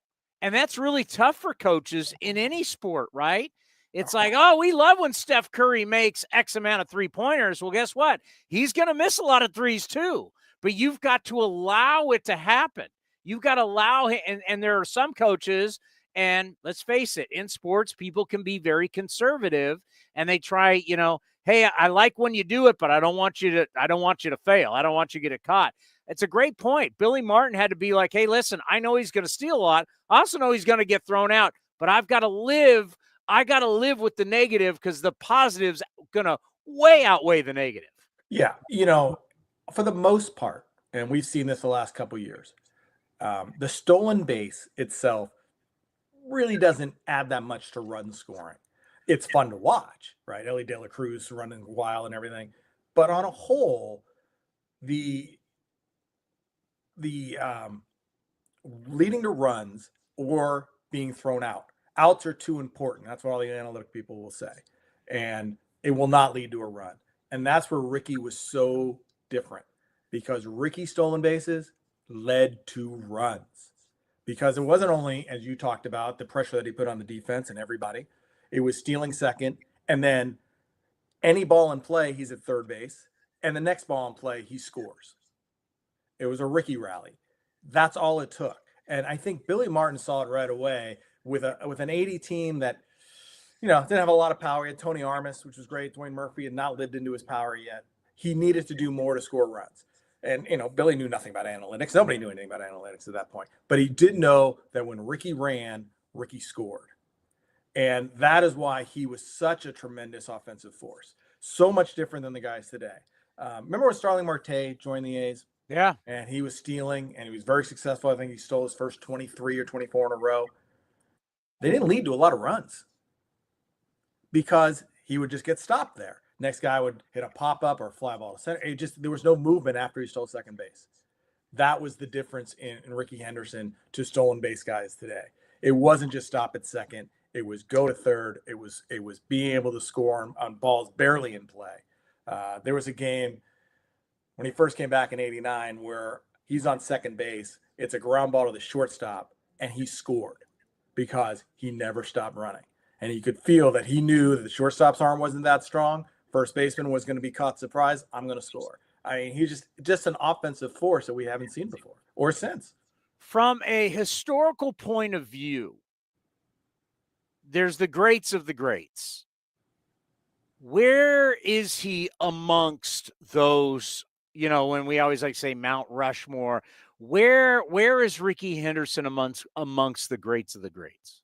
And that's really tough for coaches in any sport, right? It's like, oh, we love when Steph Curry makes X amount of three-pointers. Well, guess what? He's going to miss a lot of threes too. But you've got to allow it to happen. You've got to allow him. And there are some coaches, and let's face it, in sports, people can be very conservative, and they try, hey, I like when you do it, but I don't want you to fail. I don't want you to get caught. It's a great point. Billy Martin had to be like, hey, listen, I know he's going to steal a lot. I also know he's going to get thrown out, but I've got to live. I got to live with the negative because the positive's going to way outweigh the negative. Yeah. For the most part, and we've seen this the last couple of years, the stolen base itself really doesn't add that much to run scoring. It's fun to watch, right? Ellie De La Cruz running wild and everything. But on a whole, the leading to runs or being thrown out. Outs are too important. That's what all the analytic people will say. And it will not lead to a run. And that's where Rickey was so different, because Rickey stolen bases led to runs. Because it wasn't only, as you talked about, the pressure that he put on the defense and everybody. It was stealing second, and then any ball in play, he's at third base, and the next ball in play, he scores. It was a Rickey rally. That's all it took. And I think Billy Martin saw it right away with an 80 team that, didn't have a lot of power. He had Tony Armas, which was great. Dwayne Murphy had not lived into his power yet. He needed to do more to score runs. And, Billy knew nothing about analytics. Nobody knew anything about analytics at that point. But he did know that when Rickey ran, Rickey scored. And that is why he was such a tremendous offensive force. So much different than the guys today. Remember when Starling Marte joined the A's? Yeah. And he was stealing, and he was very successful. I think he stole his first 23 or 24 in a row. They didn't lead to a lot of runs because he would just get stopped there. Next guy would hit a pop-up or a fly ball to center. There was no movement after he stole second base. That was the difference in Rickey Henderson to stolen base guys today. It wasn't just stop at second. It was go to third. It was being able to score on balls barely in play. There was a game when he first came back in '89 where he's on second base. It's a ground ball to the shortstop, and he scored because he never stopped running. And you could feel that he knew that the shortstop's arm wasn't that strong. First baseman was going to be caught surprise. I'm going to score. I mean, he's just an offensive force that we haven't seen before or since. From a historical point of view, there's the greats of the greats. Where is he amongst those, when we always like say Mount Rushmore, where is Rickey Henderson amongst the greats of the greats?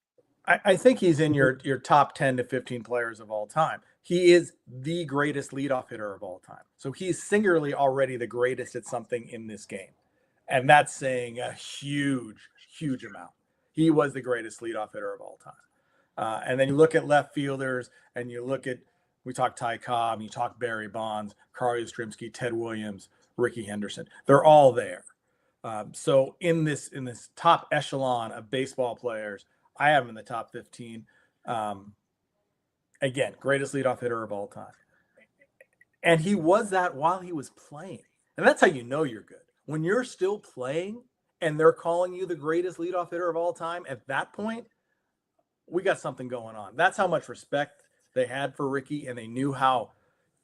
I think he's in your top 10 to 15 players of all time. He is the greatest leadoff hitter of all time. So he's singularly already the greatest at something in this game. And that's saying a huge, huge amount. He was the greatest leadoff hitter of all time. And then you look at left fielders, and you look at, we talk Ty Cobb, you talk Barry Bonds, Carl Yastrzemski, Ted Williams, Rickey Henderson. They're all there. So in this top echelon of baseball players, I have him in the top 15. Again, greatest leadoff hitter of all time. And he was that while he was playing. And that's how you know you're good. When you're still playing and they're calling you the greatest leadoff hitter of all time, at that point, we got something going on. That's how much respect they had for Rickey, and they knew how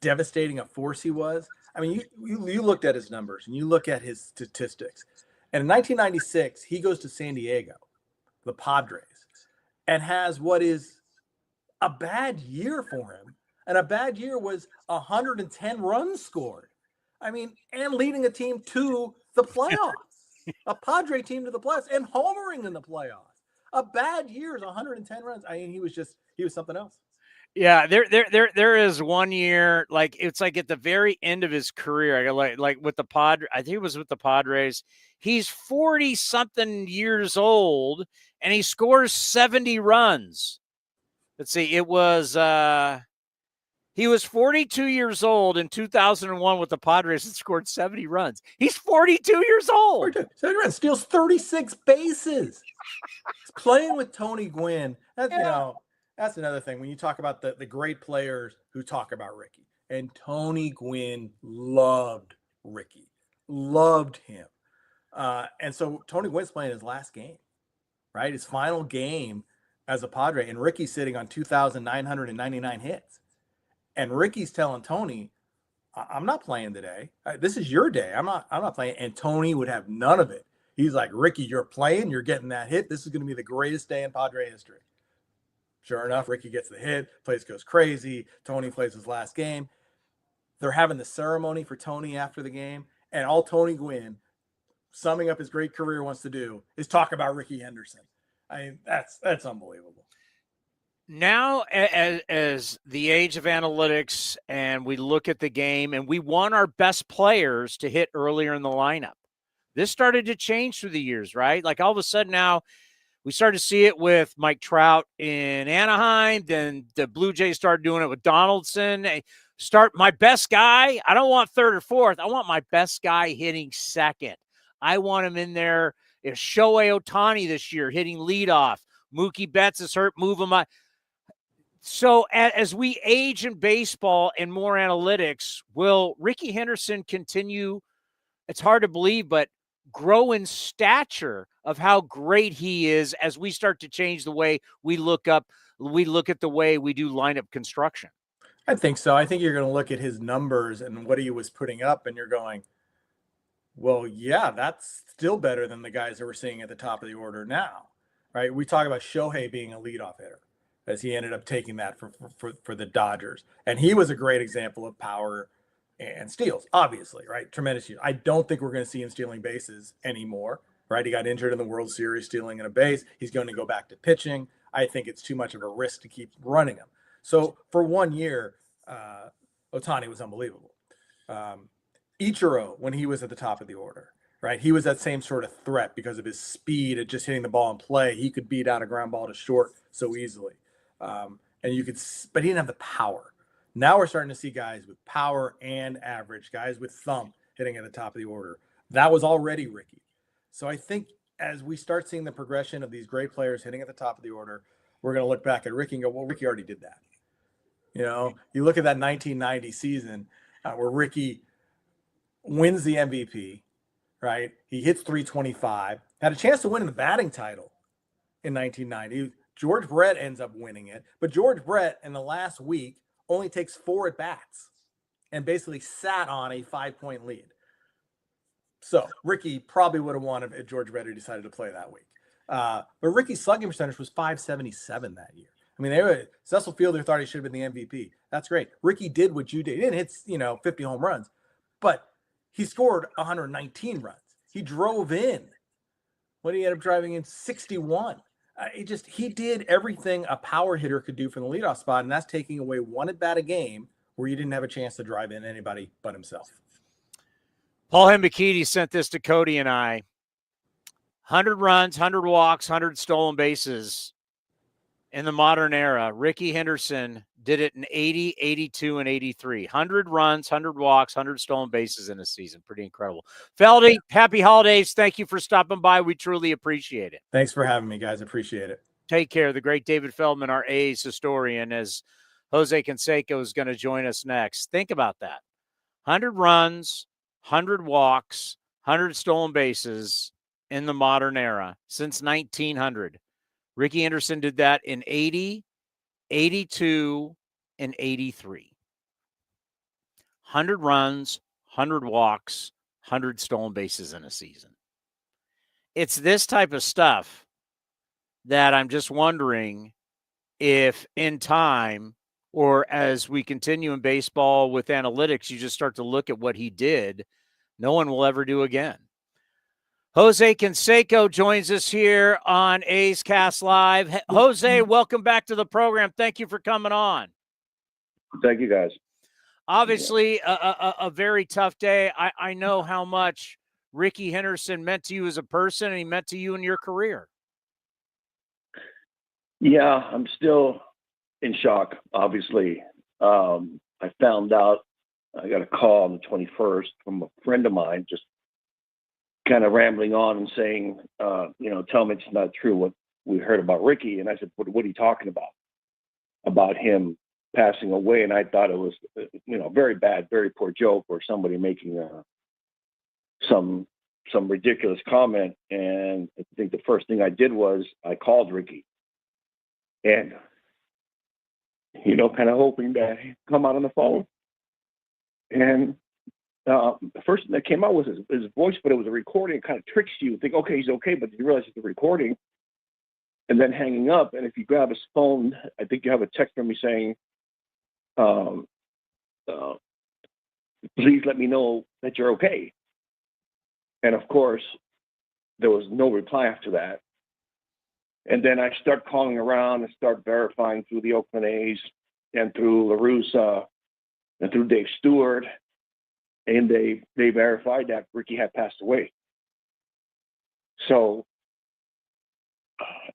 devastating a force he was. I mean, you looked at his numbers and you look at his statistics. And in 1996, he goes to San Diego, the Padres, and has what is a bad year for him. And a bad year was 110 runs scored. I mean, and leading a team to the playoffs, a Padre team to the playoffs, and homering in the playoffs. A bad year is 110 runs. I mean, he was something else. Yeah, there is one year, like it's like at the very end of his career, like with the Padres. I think it was with the Padres. He's 40-something years old, and he scores 70 runs. Let's see, it was He was 42 years old in 2001 with the Padres and scored 70 runs. He's 42 years old. 70 runs, steals 36 bases. He's playing with Tony Gwynn. That's, that's another thing. When you talk about the great players who talk about Rickey, and Tony Gwynn loved Rickey, loved him. And so Tony Gwynn's playing his last game, right? His final game as a Padre, and Rickey's sitting on 2,999 hits. And Rickey's telling Tony, I'm not playing today. This is your day. I'm not playing. And Tony would have none of it. He's like, Rickey, you're playing. You're getting that hit. This is going to be the greatest day in Padre history. Sure enough, Rickey gets the hit. Place goes crazy. Tony plays his last game. They're having the ceremony for Tony after the game. And all Tony Gwynn, summing up his great career, wants to do is talk about Rickey Henderson. I mean, that's unbelievable. Now, as the age of analytics, and we look at the game, and we want our best players to hit earlier in the lineup. This started to change through the years, right? Like all of a sudden now, we started to see it with Mike Trout in Anaheim. Then the Blue Jays started doing it with Donaldson. Start my best guy. I don't want third or fourth. I want my best guy hitting second. I want him in there. If Shohei Ohtani this year hitting leadoff, Mookie Betts is hurt, move him up. So as we age in baseball and more analytics, will Rickey Henderson continue? It's hard to believe, but grow in stature of how great he is as we start to change the way we look at the way we do lineup construction. I think so. I think you're going to look at his numbers and what he was putting up, and you're going, well, yeah, that's still better than the guys that we're seeing at the top of the order now, right? We talk about Shohei being a leadoff hitter, as he ended up taking that for the Dodgers. And he was a great example of power and steals, obviously, right? Tremendous. I don't think we're going to see him stealing bases anymore, right? He got injured in the World Series stealing in a base. He's going to go back to pitching. I think it's too much of a risk to keep running him. So for 1 year, Ohtani was unbelievable. Ichiro, when he was at the top of the order, right? He was that same sort of threat because of his speed at just hitting the ball in play. He could beat out a ground ball to short so easily. But he didn't have the power. Now we're starting to see guys with power and average, guys with thump hitting at the top of the order. That was already Rickey. So I think as we start seeing the progression of these great players hitting at the top of the order, we're going to look back at Rickey and go, well, Rickey already did that. You look at that 1990 season where Rickey wins the MVP, right? He hits 325, had a chance to win the batting title in 1990. George Brett ends up winning it, but George Brett in the last week only takes 4 at-bats and basically sat on a 5-point lead. So Rickey probably would have won if George Brett had decided to play that week. But Rickey's slugging percentage was .577 that year. I mean, Cecil Fielder thought he should have been the MVP. That's great. Rickey did what you did. He didn't hit, 50 home runs, but he scored 119 runs. He drove in. What did he end up driving in? 61. He did everything a power hitter could do from the leadoff spot, and that's taking away 1 at-bat a game where you didn't have a chance to drive in anybody but himself. Paul Hembakiti sent this to Cody and I. 100 runs, 100 walks, 100 stolen bases in the modern era. Rickey Henderson did it in 80, 82, and 83. 100 runs, 100 walks, 100 stolen bases in a season. Pretty incredible. Feldy, happy holidays. Thank you for stopping by. We truly appreciate it. Thanks for having me, guys. Appreciate it. Take care. The great David Feldman, our A's historian, as Jose Canseco is going to join us next. Think about that. 100 runs, 100 walks, 100 stolen bases in the modern era since 1900. Rickey Henderson did that in 80, 82, and 83. 100 runs, 100 walks, 100 stolen bases in a season. It's this type of stuff that I'm just wondering if in time, or as we continue in baseball with analytics, you just start to look at what he did, no one will ever do again. Jose Canseco joins us here on A's Cast Live. Jose, welcome back to the program. Thank you for coming on. Thank you, guys. Obviously, a very tough day. I know how much Rickey Henderson meant to you as a person, and he meant to you in your career. Yeah, I'm still in shock, obviously. I found out, I got a call on the 21st from a friend of mine, just kind of rambling on and saying, tell me it's not true what we heard about Rickey. And I said, what are you talking about? About him passing away. And I thought it was, very bad, very poor joke, or somebody making some ridiculous comment. And I think the first thing I did was I called Rickey, and, kind of hoping that he'd come out on the phone. And the first thing that came out was his voice, but it was a recording. It kind of tricks you. You think, okay, he's okay, but you realize it's a recording. And then hanging up, and if you grab his phone, I think you have a text from me saying, please let me know that you're okay. And of course, there was no reply after that. And then I start calling around and start verifying through the Oakland A's and through LaRussa and through Dave Stewart. And they verified that Rickey had passed away. So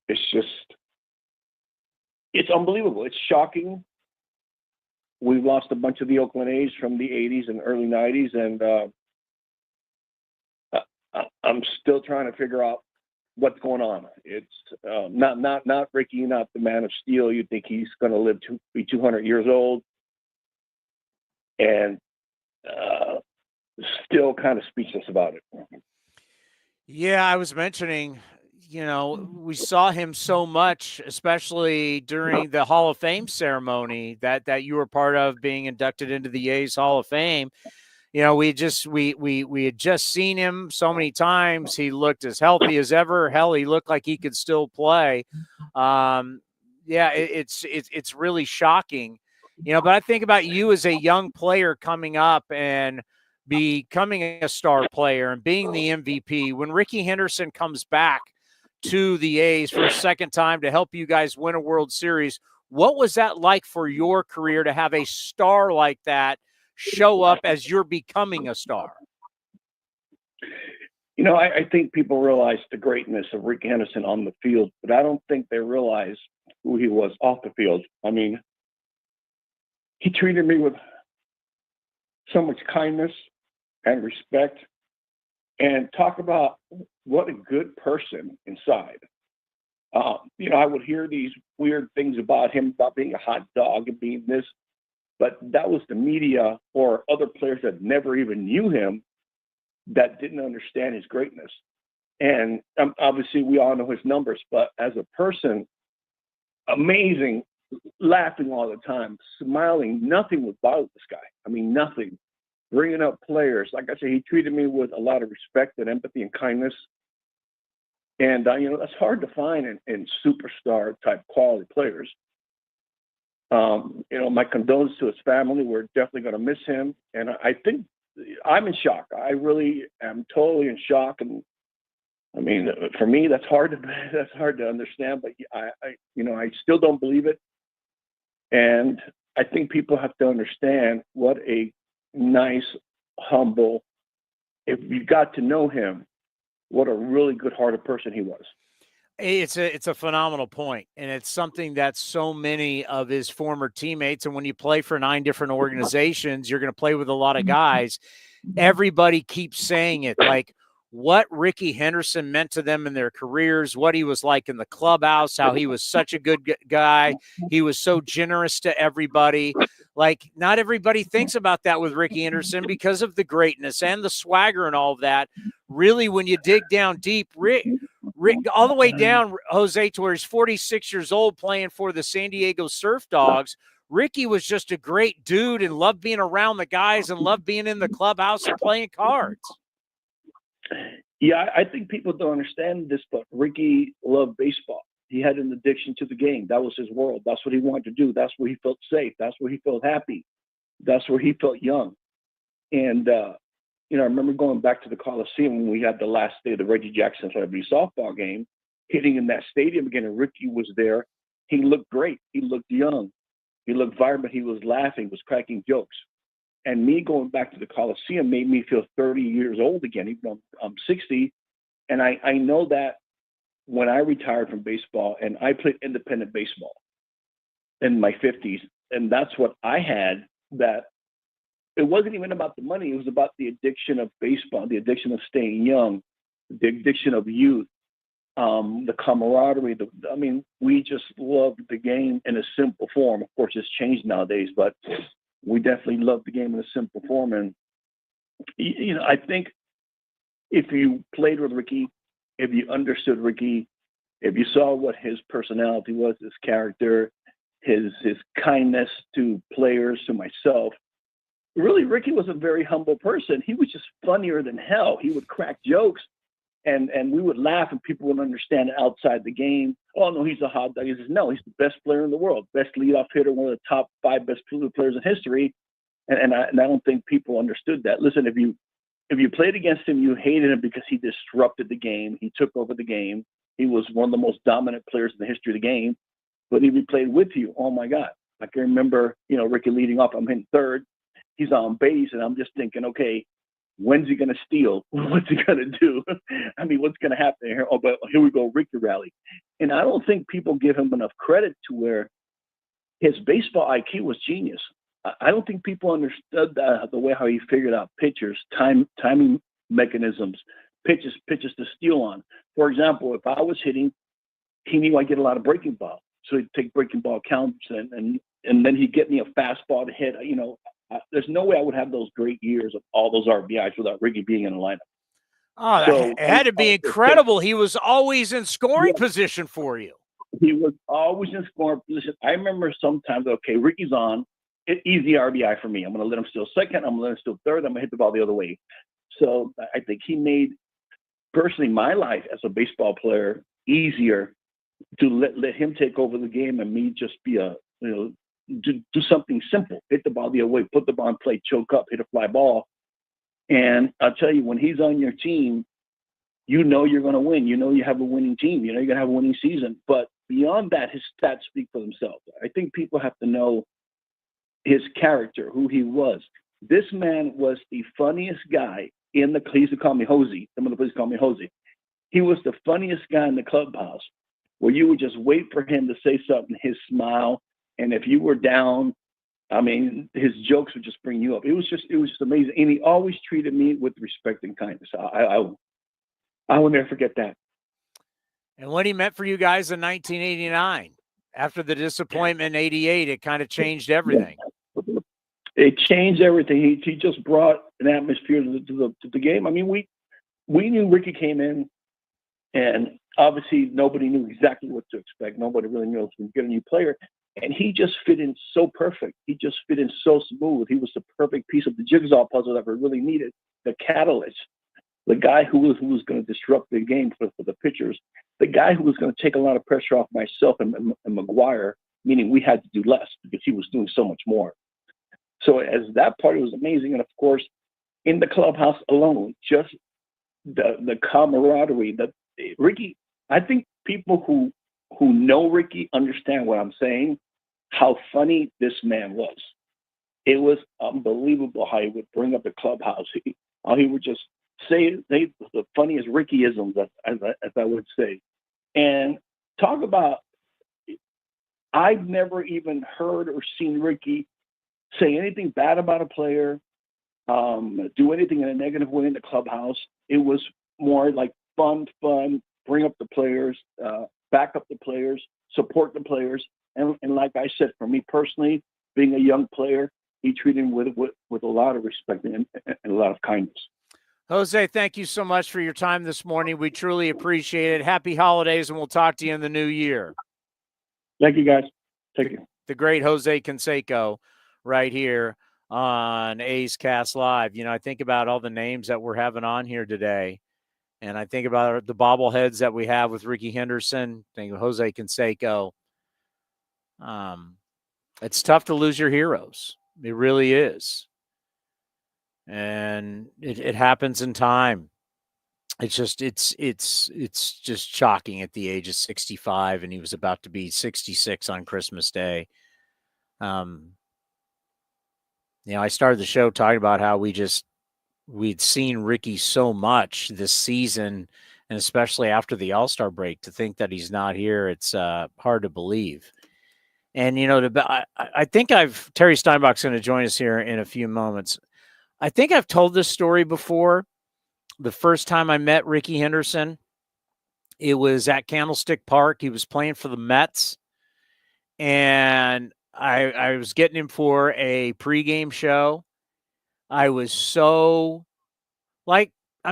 it's unbelievable. It's shocking. We've lost a bunch of the Oakland A's from the 80s and early 90s, and I'm still trying to figure out what's going on. It's not Rickey, not the man of steel. You think he's going to live to be 200 years old, and still kind of speechless about it. Yeah, I was mentioning, we saw him so much, especially during the Hall of Fame ceremony that you were part of, being inducted into the A's Hall of Fame. We had just seen him so many times. He looked as healthy as ever. Hell, he looked like he could still play. It's really shocking, but I think about you as a young player coming up and becoming a star player and being the MVP. When Rickey Henderson comes back to the A's for a second time to help you guys win a World Series, what was that like for your career to have a star like that show up as you're becoming a star? I think people realize the greatness of Rickey Henderson on the field, but I don't think they realize who he was off the field. I mean, he treated me with so much kindness and respect, and talk about what a good person inside. I would hear these weird things about him, about being a hot dog and being this, but that was the media or other players that never even knew him that didn't understand his greatness. And obviously we all know his numbers, but as a person, amazing, laughing all the time, smiling, nothing would bother this guy. I mean, nothing. Bringing up players. Like I said, he treated me with a lot of respect and empathy and kindness. And, that's hard to find in superstar type quality players. My condolences to his family. We're definitely going to miss him. And I think I'm in shock. I really am totally in shock. And I mean, for me, that's hard to understand, but I still don't believe it. And I think people have to understand what a nice, humble, if you got to know him, what a really good-hearted person he was. It's a phenomenal point, and it's something that so many of his former teammates, and when you play for 9 different organizations, you're going to play with a lot of guys. Everybody keeps saying it, like what Rickey Henderson meant to them in their careers, what he was like in the clubhouse, how he was such a good guy. He was so generous to everybody. Like, not everybody thinks about that with Rickey Henderson because of the greatness and the swagger and all of that. Really, when you dig down deep, Rick, all the way down, Jose, to where he's 46 years old playing for the San Diego Surf Dogs, Rickey was just a great dude and loved being around the guys and loved being in the clubhouse and playing cards. Yeah, I think people don't understand this, but Rickey loved baseball. He had an addiction to the game. That was his world. That's what he wanted to do. That's where he felt safe. That's where he felt happy. That's where he felt young. And, I remember going back to the Coliseum when we had the last day of the Reggie Jackson Celebrity Softball game, hitting in that stadium again, and Rickey was there. He looked great. He looked young. He looked vibrant. He was laughing, was cracking jokes. And me going back to the Coliseum made me feel 30 years old again, even though I'm 60. And I know that when I retired from baseball, and I played independent baseball in my 50s, and that's what I had that it wasn't even about the money. It was about the addiction of baseball, the addiction of staying young, the addiction of youth, the camaraderie. We just loved the game in a simple form. Of course, it's changed nowadays, but we definitely loved the game in a simple form. And, I think if you played with Rickey, if you understood Rickey, if you saw what his personality was, his character, his kindness to players, to myself, really, Rickey was a very humble person. He was just funnier than hell. He would crack jokes, and we would laugh, and people would understand outside the game. Oh, no, he's a hot dog. He says, no, he's the best player in the world, best leadoff hitter, one of the top 5 best players in history. And I don't think people understood that. Listen, if you played against him, you hated him because he disrupted the game. He took over the game. He was one of the most dominant players in the history of the game. But if he played with you, oh my God. I can remember, Rickey leading off. I'm hitting third. He's on base, and I'm just thinking, okay, when's he going to steal? What's he going to do? What's going to happen here? Oh, but here we go, Rickey rally. And I don't think people give him enough credit to where his baseball IQ was genius. I don't think people understood the way how he figured out pitchers, timing mechanisms, pitches to steal on. For example, if I was hitting, he knew I'd get a lot of breaking ball. So he'd take breaking ball counts, and then he'd get me a fastball to hit. There's no way I would have those great years of all those RBIs without Rickey being in the lineup. Oh, so, it had to be incredible. He was always in scoring position for you. He was always in scoring position. I remember sometimes, okay, Rickey's on. Easy RBI for me. I'm going to let him steal second. I'm going to let him steal third. I'm going to hit the ball the other way. So I think he made, personally, my life as a baseball player easier to let him take over the game and me just be do something simple. Hit the ball the other way, put the ball in play, choke up, hit a fly ball. And I'll tell you, when he's on your team, you're going to win. You have a winning team. You're going to have a winning season. But beyond that, his stats speak for themselves. I think people have to know his character, who he was. This man was the funniest guy in the. He used to call me Hosey. Some of the players call me Hosey. He was the funniest guy in the clubhouse, where you would just wait for him to say something. His smile, and if you were down, his jokes would just bring you up. It was just amazing. And he always treated me with respect and kindness. I will never forget that. And what he meant for you guys in 1989. After the disappointment in 88, it kind of changed everything. It changed everything. He just brought an atmosphere to the game. We knew Rickey came in, and obviously nobody knew exactly what to expect. Nobody really knew if we could get a new player. And he just fit in so perfect. He just fit in so smooth. He was the perfect piece of the jigsaw puzzle that we really needed, the catalyst, the guy who was going to disrupt the game for the pitchers. The guy who was going to take a lot of pressure off myself and McGuire, meaning we had to do less because he was doing so much more. So as that part, it was amazing. And of course, in the clubhouse alone, just the camaraderie that Rickey, I think people who know Rickey understand what I'm saying, how funny this man was. It was unbelievable how he would bring up the clubhouse. How he would just say the funniest Rickeyisms, as I would say. And talk about, I've never even heard or seen Rickey say anything bad about a player, do anything in a negative way in the clubhouse. It was more like fun, bring up the players, back up the players, support the players. And like I said, for me personally, being a young player, he treated him with a lot of respect and a lot of kindness. Jose, thank you so much for your time this morning. We truly appreciate it. Happy holidays, and we'll talk to you in the new year. Thank you, guys. Thank you. The great Jose Canseco right here on A's Cast Live. I think about all the names that we're having on here today, and I think about the bobbleheads that we have with Rickey Henderson, think of Jose Canseco. It's tough to lose your heroes. It really is. And it happens in time. It's just shocking at the age of 65, and he was about to be 66 on Christmas Day. I started the show talking about how we'd seen Rickey so much this season, and especially after the All-Star break. To think that he's not here, it's hard to believe. And, I think Terry Steinbach's going to join us here in a few moments. I think I've told this story before. The first time I met Rickey Henderson, it was at Candlestick Park. He was playing for the Mets. And I was getting him for a pregame show. I was so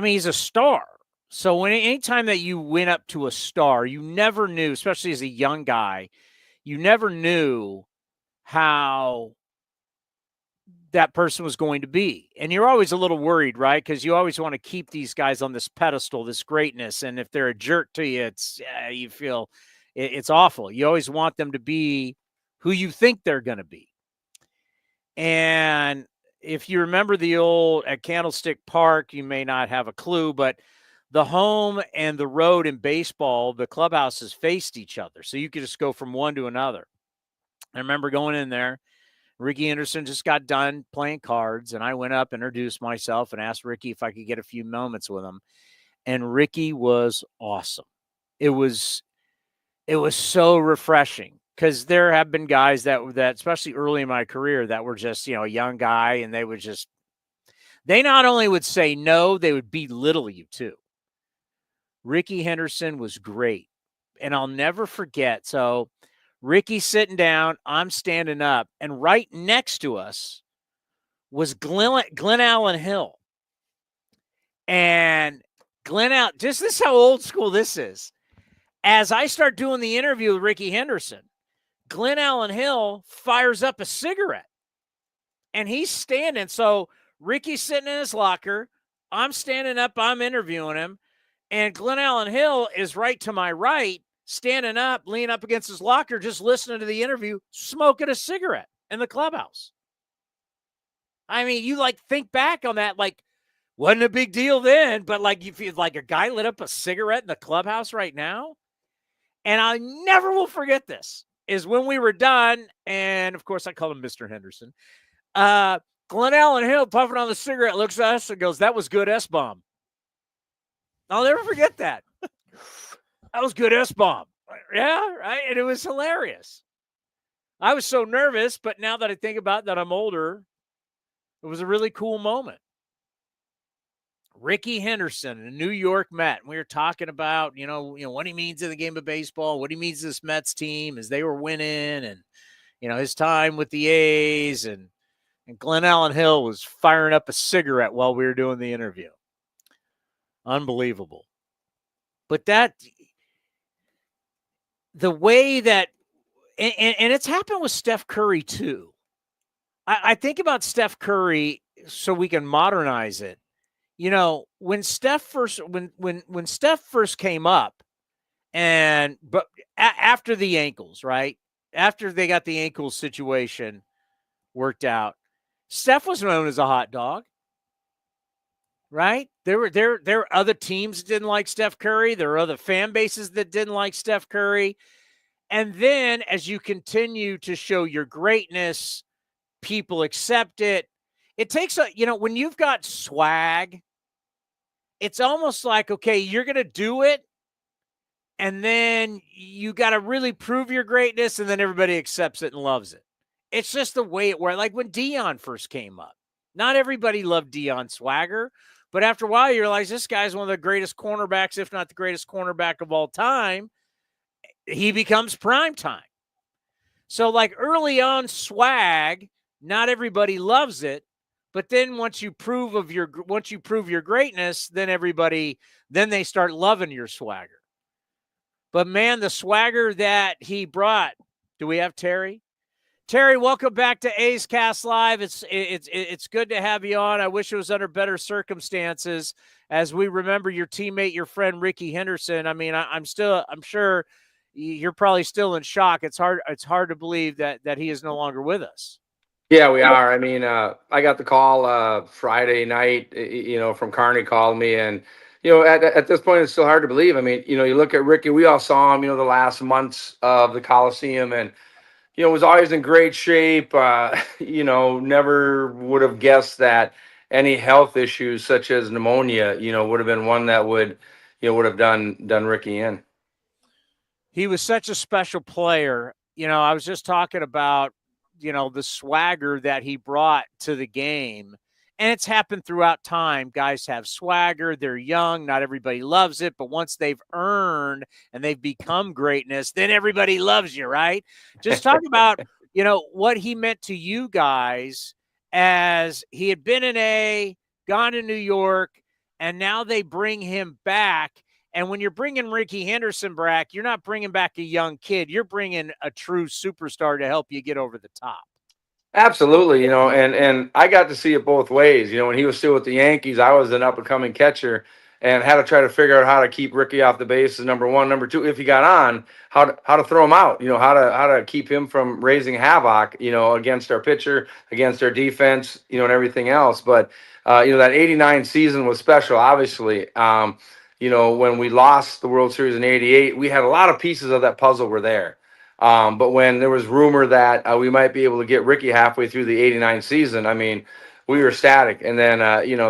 he's a star. So anytime that you went up to a star, you never knew, especially as a young guy, you never knew how that person was going to be. And you're always a little worried, right? Because you always want to keep these guys on this pedestal, this greatness. And if they're a jerk to you, you feel it's awful. You always want them to be who you think they're going to be. And if you remember the old at Candlestick Park, you may not have a clue, but the home and the road in baseball, the clubhouses faced each other. So you could just go from one to another. I remember going in there. Rickey Henderson just got done playing cards, and I went up, introduced myself, and asked Rickey if I could get a few moments with him. And Rickey was awesome. It was so refreshing, because there have been guys that especially early in my career that were just, a young guy, and they not only would say no, they would belittle you too. Rickey Henderson was great, and I'll never forget. So Rickey's sitting down, I'm standing up, and right next to us was Glenn Allen Hill. And this is how old school this is. As I start doing the interview with Rickey Henderson, Glenn Allen Hill fires up a cigarette, and he's standing. So Rickey's sitting in his locker. I'm standing up. I'm interviewing him. And Glenn Allen Hill is right to my right, standing up, leaning up against his locker, just listening to the interview, smoking a cigarette in the clubhouse. I mean, you think back on that, wasn't a big deal then, but you feel like a guy lit up a cigarette in the clubhouse right now. And I never will forget this, is when we were done, and of course I call him Mr. Henderson, Glenn Allen Hill puffing on the cigarette looks at us and goes, "That was good S-bomb." I'll never forget that. That was good S-bomb. Yeah, right? And it was hilarious. I was so nervous, but now that I think about that, I'm older. It was a really cool moment. Rickey Henderson, a New York Met. We were talking about, what he means in the game of baseball, what he means to this Mets team as they were winning, and, his time with the A's. And Glenn Allen Hill was firing up a cigarette while we were doing the interview. Unbelievable. But the way that, and it's happened with Steph Curry too. I think about Steph Curry so we can modernize it. When Steph first came up, after the ankles, right? After they got the ankle situation worked out, Steph was known as a hot dog. Right? There were other teams that didn't like Steph Curry. There were other fan bases that didn't like Steph Curry. And then as you continue to show your greatness, people accept it. It takes when you've got swag, it's almost like, okay, you're going to do it. And then you got to really prove your greatness, and then everybody accepts it and loves it. It's just the way it worked. Like when Deion first came up, not everybody loved Deion's swagger. But after a while, you realize this guy's one of the greatest cornerbacks, if not the greatest cornerback of all time. He becomes prime time. So early on swag, not everybody loves it. But then once you prove your greatness, then they start loving your swagger. But man, the swagger that he brought. Do we have Terry? Terry, welcome back to A's Cast Live. It's good to have you on. I wish it was under better circumstances as we remember your teammate, your friend Rickey Henderson. I mean, I'm sure you're probably still in shock. It's hard to believe that he is no longer with us. Yeah, we are. I mean, I got the call Friday night, from Carney calling me, and at this point, it's still hard to believe. I mean, you look at Rickey. We all saw him, the last months of the Coliseum, and was always in great shape. Never would have guessed that any health issues such as pneumonia, would have been one that would have done Rickey in. He was such a special player. I was just talking about, the swagger that he brought to the game. And it's happened throughout time. Guys have swagger. They're young. Not everybody loves it. But once they've earned and they've become greatness, then everybody loves you, right? Just talk about, what he meant to you guys as he had been in A, gone to New York, and now they bring him back. And when you're bringing Rickey Henderson back, you're not bringing back a young kid. You're bringing a true superstar to help you get over the top. Absolutely, and I got to see it both ways. When he was still with the Yankees, I was an up-and-coming catcher and had to try to figure out how to keep Rickey off the bases, number one. Number two, if he got on, how to throw him out, how to keep him from raising havoc, against our pitcher, against our defense, and everything else. But, that 89 season was special, obviously. When we lost the World Series in 88, we had a lot of pieces of that puzzle were there. But when there was rumor that we might be able to get Rickey halfway through the 89 season, I mean, we were ecstatic. And then,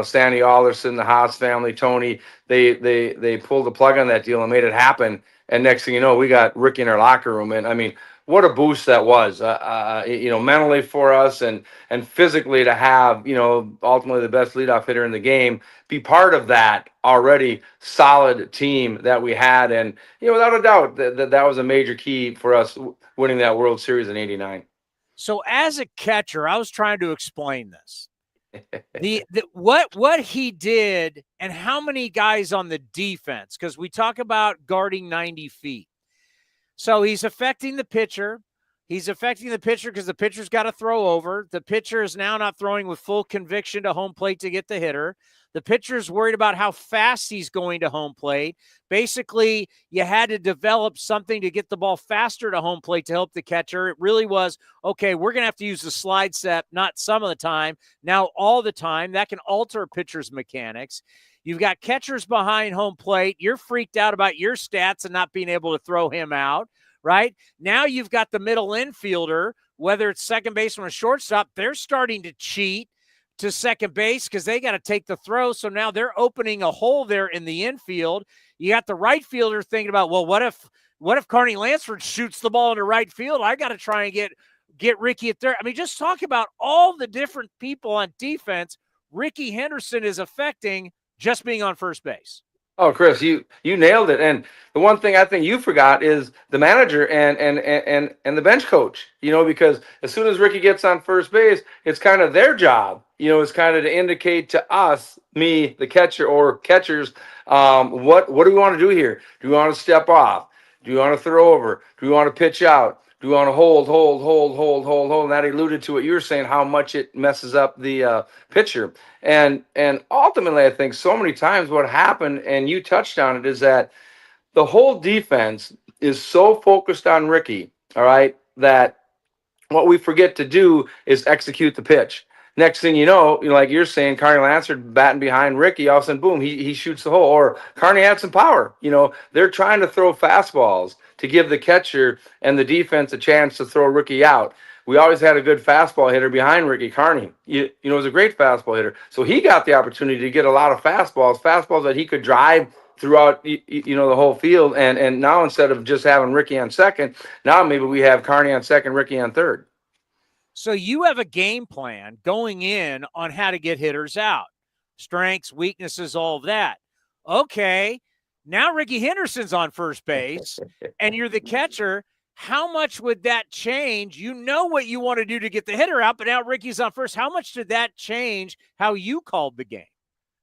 Sandy Alderson, the Haas family, Towny, they pulled the plug on that deal and made it happen. And next thing you know, we got Rickey in our locker room. And I mean, what a boost that was, mentally for us and physically to have, ultimately the best leadoff hitter in the game, be part of that already solid team that we had. And, without a doubt, that was a major key for us winning that World Series in 89. So as a catcher, I was trying to explain this. What he did and how many guys on the defense, because we talk about guarding 90 feet. So he's affecting the pitcher. He's affecting the pitcher because the pitcher's got to throw over. The pitcher is now not throwing with full conviction to home plate to get the hitter. The pitcher's worried about how fast he's going to home plate. Basically, you had to develop something to get the ball faster to home plate to help the catcher. It really was, okay, we're going to have to use the slide step, not some of the time, now all the time. That can alter a pitcher's mechanics. You've got catchers behind home plate. You're freaked out about your stats and not being able to throw him out, right? Now you've got the middle infielder, whether it's second baseman or shortstop, they're starting to cheat to second base because they got to take the throw. So now they're opening a hole there in the infield. You got the right fielder thinking about, well, what if Carney Lansford shoots the ball into right field? I got to try and get Rickey at third. I mean, just talk about all the different people on defense Rickey Henderson is affecting just being on first base. Oh, Chris, you nailed it. And the one thing I think you forgot is the manager and the bench coach, because as soon as Rickey gets on first base, it's kind of their job, it's kind of to indicate to us, me, the catcher or catchers, what do we want to do here? Do we want to step off? Do we want to throw over? Do we want to pitch out? Do we want to hold? And that alluded to what you were saying, how much it messes up the pitcher. And ultimately, I think so many times what happened, and you touched on it, is that the whole defense is so focused on Rickey, all right, that what we forget to do is execute the pitch. Next thing you know, like you're saying, Carney Lansford batting behind Rickey, all of a sudden, boom, he shoots the hole. Or Carney had some power. They're trying to throw fastballs to give the catcher and the defense a chance to throw Rickey out. We always had a good fastball hitter behind Rickey. Carney, was a great fastball hitter. So he got the opportunity to get a lot of fastballs that he could drive throughout, the whole field. And now instead of just having Rickey on second, now maybe we have Carney on second, Rickey on third. So you have a game plan going in on how to get hitters out, strengths, weaknesses, all of that. Okay, now Rickey Henderson's on first base and you're the catcher. How much would that change? You know what you want to do to get the hitter out, but now Rickey's on first. How much did that change how you called the game?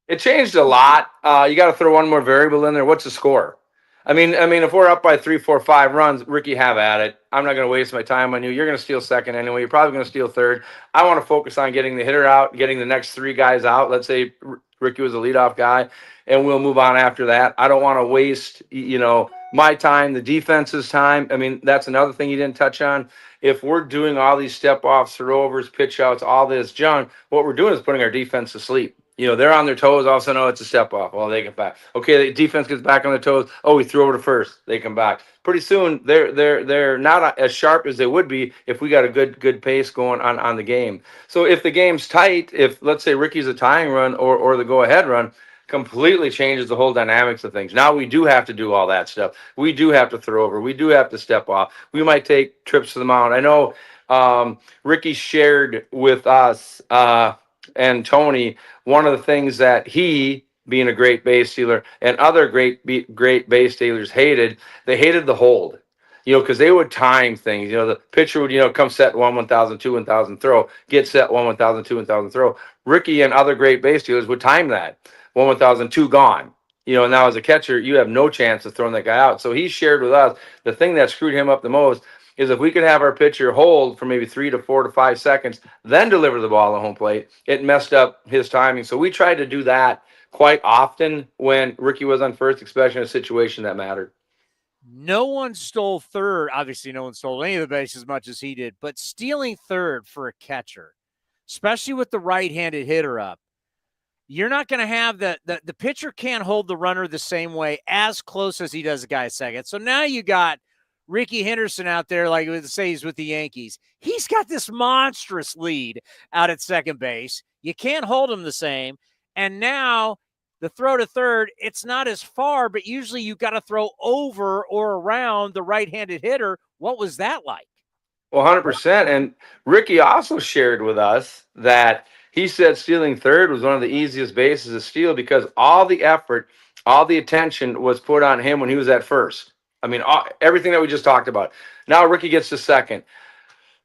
It changed a lot. You got to throw one more variable in there. What's the score? I mean, if we're up by 3, 4, 5 runs, Rickey, have at it. I'm not going to waste my time on you. You're going to steal second anyway. You're probably going to steal third. I want to focus on getting the hitter out, getting the next 3 guys out. Let's say Rickey was a leadoff guy, and we'll move on after that. I don't want to waste, my time, the defense's time. I mean, that's another thing you didn't touch on. If we're doing all these step-offs, throwovers, pitch-outs, all this junk, what we're doing is putting our defense to sleep. They're on their toes. All of a sudden, it's a step off. Well, they get back. Okay, the defense gets back on their toes. Oh, we threw over to first. They come back. Pretty soon, they're not as sharp as they would be if we got a good pace going on the game. So if the game's tight, if let's say Rickey's a tying run or the go-ahead run, completely changes the whole dynamics of things. Now we do have to do all that stuff. We do have to throw over. We do have to step off. We might take trips to the mound. I know Rickey shared with us and Towny one of the things that he, being a great base stealer, and other great base stealers hated. They hated the hold. Because they would time things. The pitcher would, come set 1,000, 2, 1,000, throw, get set 1,000, 2, 1,000, throw. Rickey and other great base stealers would time that 1,000, 2 gone. Now as a catcher, you have no chance of throwing that guy out. So he shared with us the thing that screwed him up the most is if we could have our pitcher hold for maybe 3 to 4 to 5 seconds, then deliver the ball at home plate, it messed up his timing. So we tried to do that quite often when Rickey was on first, especially in a situation that mattered. No one stole third. Obviously, no one stole any of the base as much as he did, but stealing third for a catcher, especially with the right-handed hitter up, you're not going to have the pitcher can't hold the runner the same way as close as he does the guy second. So now you got Rickey Henderson out there, like we say he's with the Yankees. He's got this monstrous lead out at second base. You can't hold him the same. And now the throw to third, it's not as far, but usually you got to throw over or around the right-handed hitter. What was that like? Well, 100%. And Rickey also shared with us that he said stealing third was one of the easiest bases to steal because all the effort, all the attention was put on him when he was at first. I mean, everything that we just talked about. Now Rickey gets to second.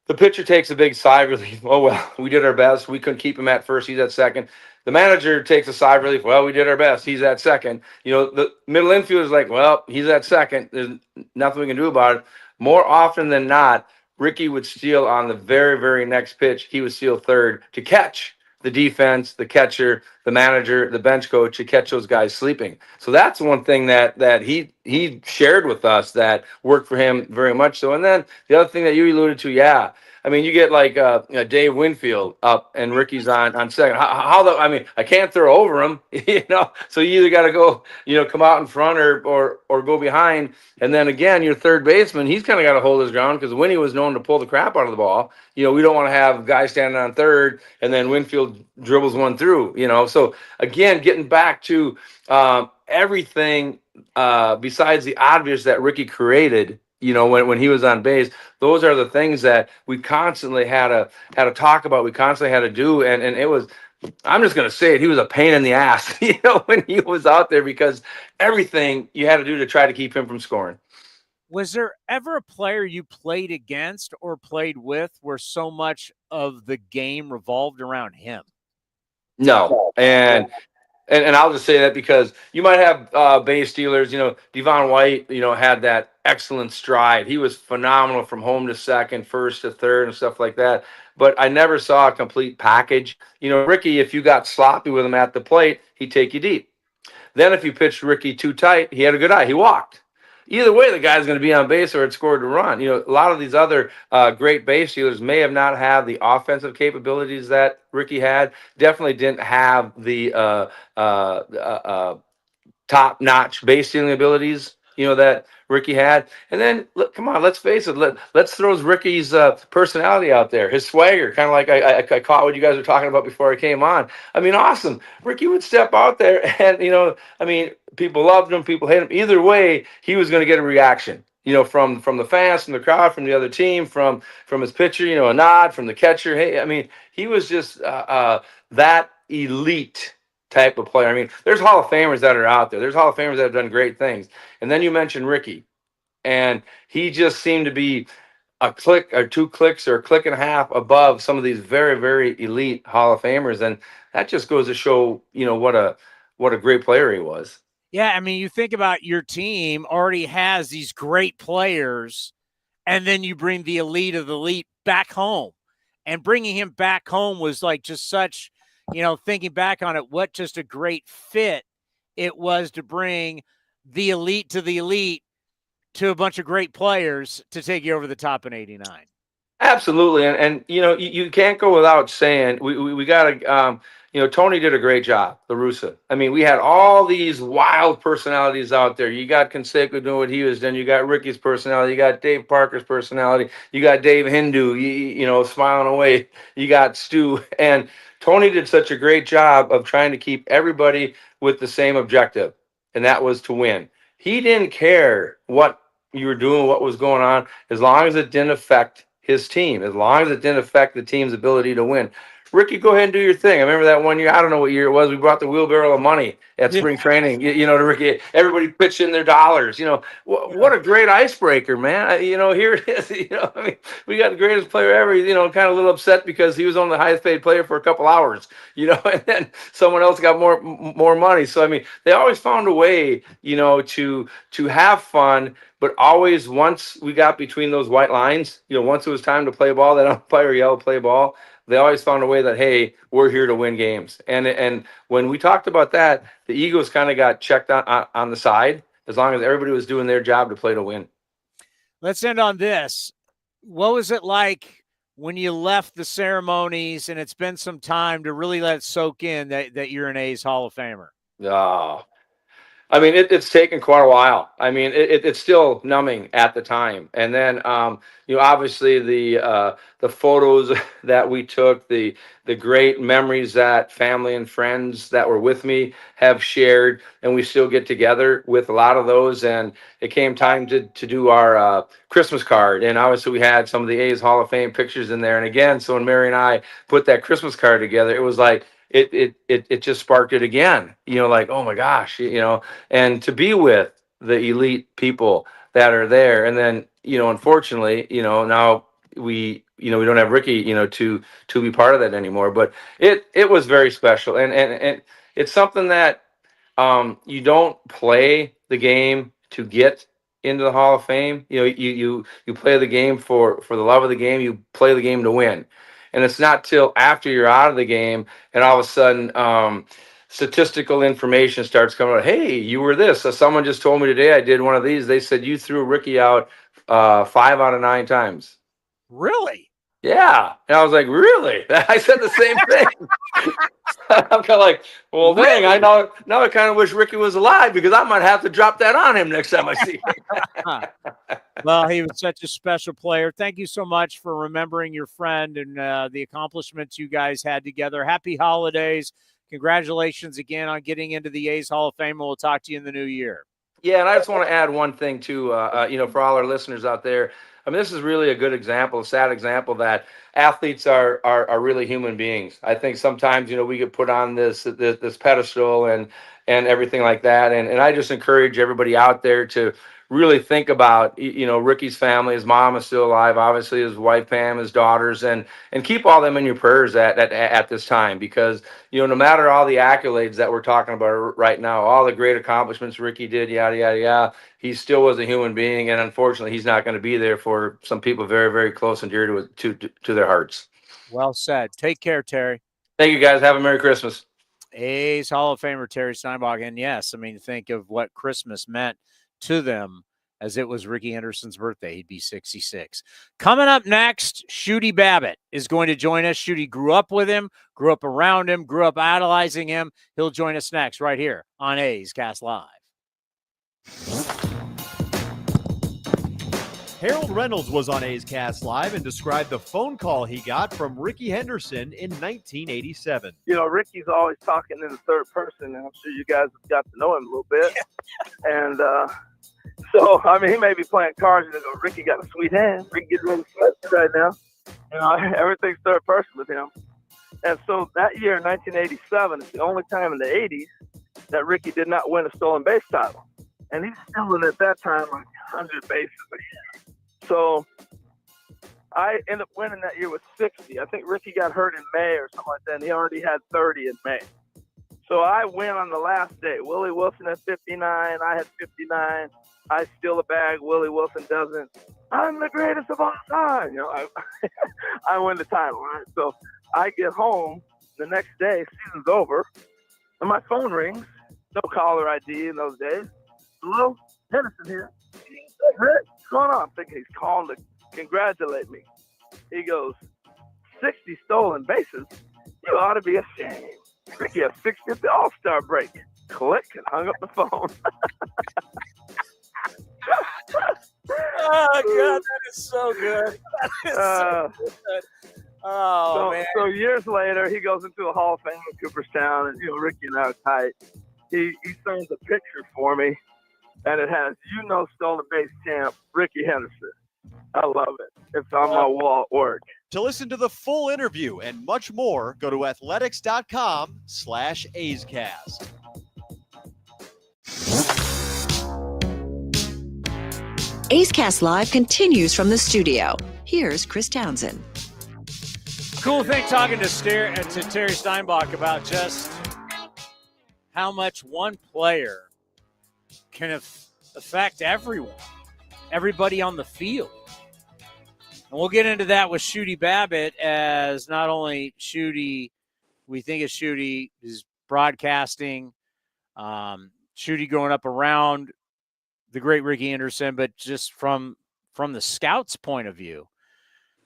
The pitcher takes a big sigh of relief. Oh, well, we did our best. We couldn't keep him at first. He's at second. The manager takes a sigh of relief. Well, we did our best. He's at second. The middle infielder is like, well, he's at second. There's nothing we can do about it. More often than not, Rickey would steal on the very, very next pitch. He would steal third to catch the defense, the catcher, the manager, the bench coach, to catch those guys sleeping. So that's one thing that he shared with us that worked for him very much so. And then the other thing that you alluded to, yeah, I mean, you get like Dave Winfield up and Rickey's on second. I can't throw over him, So you either got to go, come out in front or go behind. And then again, your third baseman, he's kind of got to hold his ground because Winnie was known to pull the crap out of the ball. We don't want to have guys standing on third and then Winfield dribbles one through. So again, getting back to everything besides the obvious that Rickey created. When he was on base, those are the things that we constantly had to talk about. We constantly had to do, and it was. I'm just going to say it. He was a pain in the ass, when he was out there because everything you had to do to try to keep him from scoring. Was there ever a player you played against or played with where so much of the game revolved around him? No, and I'll just say that because you might have base stealers, Devon White, had that excellent stride. He was phenomenal from home to second, first to third and stuff like that. But I never saw a complete package. Rickey, if you got sloppy with him at the plate, he'd take you deep. Then if you pitched Rickey too tight, he had a good eye. He walked. Either way, the guy's going to be on base or it scored a run. A lot of these other great base stealers may have not had the offensive capabilities that Rickey had. Definitely didn't have the top-notch base stealing abilities, that Rickey had. And then, look, come on, let's face it. Let's throw Rickey's personality out there, his swagger, kind of like I caught what you guys were talking about before I came on. I mean, awesome. Rickey would step out there and, people loved him, people hated him. Either way, he was going to get a reaction, from the fans, from the crowd, from the other team, from his pitcher, a nod, from the catcher. Hey, he was just that elite type of player. There's Hall of Famers that are out there. There's Hall of Famers that have done great things. And then you mentioned Rickey, and he just seemed to be a click or 2 clicks or a click and a half above some of these very, very elite Hall of Famers. And that just goes to show, what a great player he was. Yeah, you think about your team already has these great players, and then you bring the elite of the elite back home. And bringing him back home was like just such, thinking back on it, what just a great fit it was to bring the elite to a bunch of great players to take you over the top in '89. Absolutely, and you can't go without saying we got to Tony did a great job, La Russa. I mean, we had all these wild personalities out there. You got Canseco doing what he was doing. You got Ricky's personality. You got Dave Parker's personality. You got Dave Hindu, smiling away. You got Stu, and Tony did such a great job of trying to keep everybody with the same objective, and that was to win. He didn't care what you were doing, what was going on, as long as it didn't affect his team, as long as it didn't affect the team's ability to win. Ricky, go ahead and do your thing. I remember that one year, I don't know what year it was, we brought the wheelbarrow of money at spring training, to Ricky. Everybody pitched in their dollars. What a great icebreaker, man. Here it is. I mean, we got the greatest player ever, kind of a little upset because he was only the highest paid player for a couple hours, and then someone else got more money. So, I mean, they always found a way, to have fun. But always, once we got between those white lines, once it was time to play ball, that umpire yelled play ball. They always found a way that, hey, we're here to win games. And when we talked about that, the egos kind of got checked on the side, as long as everybody was doing their job to play to win. Let's end on this. What was it like when you left the ceremonies and it's been some time to really let it soak in that you're an A's Hall of Famer? Oh, I mean, it's taken quite a while. I mean, it's still numbing at the time. And then, obviously the photos that we took, the great memories that family and friends that were with me have shared, and we still get together with a lot of those. And it came time to do our Christmas card. And obviously we had some of the A's Hall of Fame pictures in there. And again, so when Mary and I put that Christmas card together, it was like, it just sparked it again, like, oh my gosh, and to be with the elite people that are there. And then, unfortunately, now we don't have Ricky, to be part of that anymore, but it was very special. And it's something that, you don't play the game to get into the Hall of Fame. You play the game for the love of the game. You play the game to win. And it's not till after you're out of the game and all of a sudden statistical information starts coming out. Hey, you were this. So someone just told me today, I did one of these. They said you threw Ricky out 5 out of 9 times. Really? Yeah. And I was like, really? I said the same thing. I'm kind of like, well, dang, I know. Now I kind of wish Ricky was alive because I might have to drop that on him next time I see him. Well, he was such a special player. Thank you so much for remembering your friend and the accomplishments you guys had together. Happy holidays. Congratulations again on getting into the A's Hall of Fame. And we'll talk to you in the new year. Yeah, and I just want to add one thing too, for all our listeners out there. I mean, this is really a good example, a sad example that athletes are really human beings. I think sometimes, we get put on this pedestal and everything like that. And I just encourage everybody out there to really think about, Ricky's family. His mom is still alive, obviously his wife, Pam, his daughters, and keep all them in your prayers at this time, because, no matter all the accolades that we're talking about right now, all the great accomplishments Ricky did, yada, yada, yada, he still was a human being. And unfortunately, he's not going to be there for some people very, very close and dear to their hearts. Well said. Take care, Terry. Thank you, guys. Have a Merry Christmas. A's Hall of Famer Terry Steinbach. And yes, I mean, think of what Christmas meant to them, as it was Rickey Henderson's birthday. He'd be 66. Coming up next, Shooty Babitt is going to join us. Shooty grew up with him, grew up around him, grew up idolizing him. He'll join us next right here on A's Cast Live. Harold Reynolds was on A's Cast Live and described the phone call he got from Rickey Henderson in 1987. Ricky's always talking in the third person, and I'm sure you guys have got to know him a little bit. And so, I mean, he may be playing cards and go, Ricky got a sweet hand. Ricky getting really sweaty right now. Everything's third person with him. And so that year, 1987, is the only time in the 80s that Ricky did not win a stolen base title. And he's stealing at that time like 100 bases a year. So I ended up winning that year with 60. I think Ricky got hurt in May or something like that, and he already had 30 in May. So I win on the last day. Willie Wilson had 59. I had 59. I steal a bag. Willie Wilson doesn't. I'm the greatest of all time. I win the title, right? So I get home the next day, season's over, and my phone rings. No caller ID in those days. Hello? Henderson here. Hey, Rick, what's going on? I'm thinking he's calling to congratulate me. He goes, 60 stolen bases? You ought to be ashamed. Rickey has 60 at the All-Star break. Click, and hung up the phone. Oh, God, that is so good. That is so good. Oh, man. So years later, he goes into a Hall of Fame in Cooperstown, and, Rickey and I are tight. He signs a picture for me, and it has, stolen base champ, Rickey Henderson. I love it. It's on my wall at work. To listen to the full interview and much more, go to athletics.com/A'sCast. A's Cast Live continues from the studio. Here's Chris Townsend. Cool thing talking to Terry Steinbach about just how much one player can affect everybody on the field. And we'll get into that with Shooty Babitt, as not only Shooty, we think of Shooty is broadcasting, Shooty growing up around the great Rickey Henderson, but just from the scouts' point of view.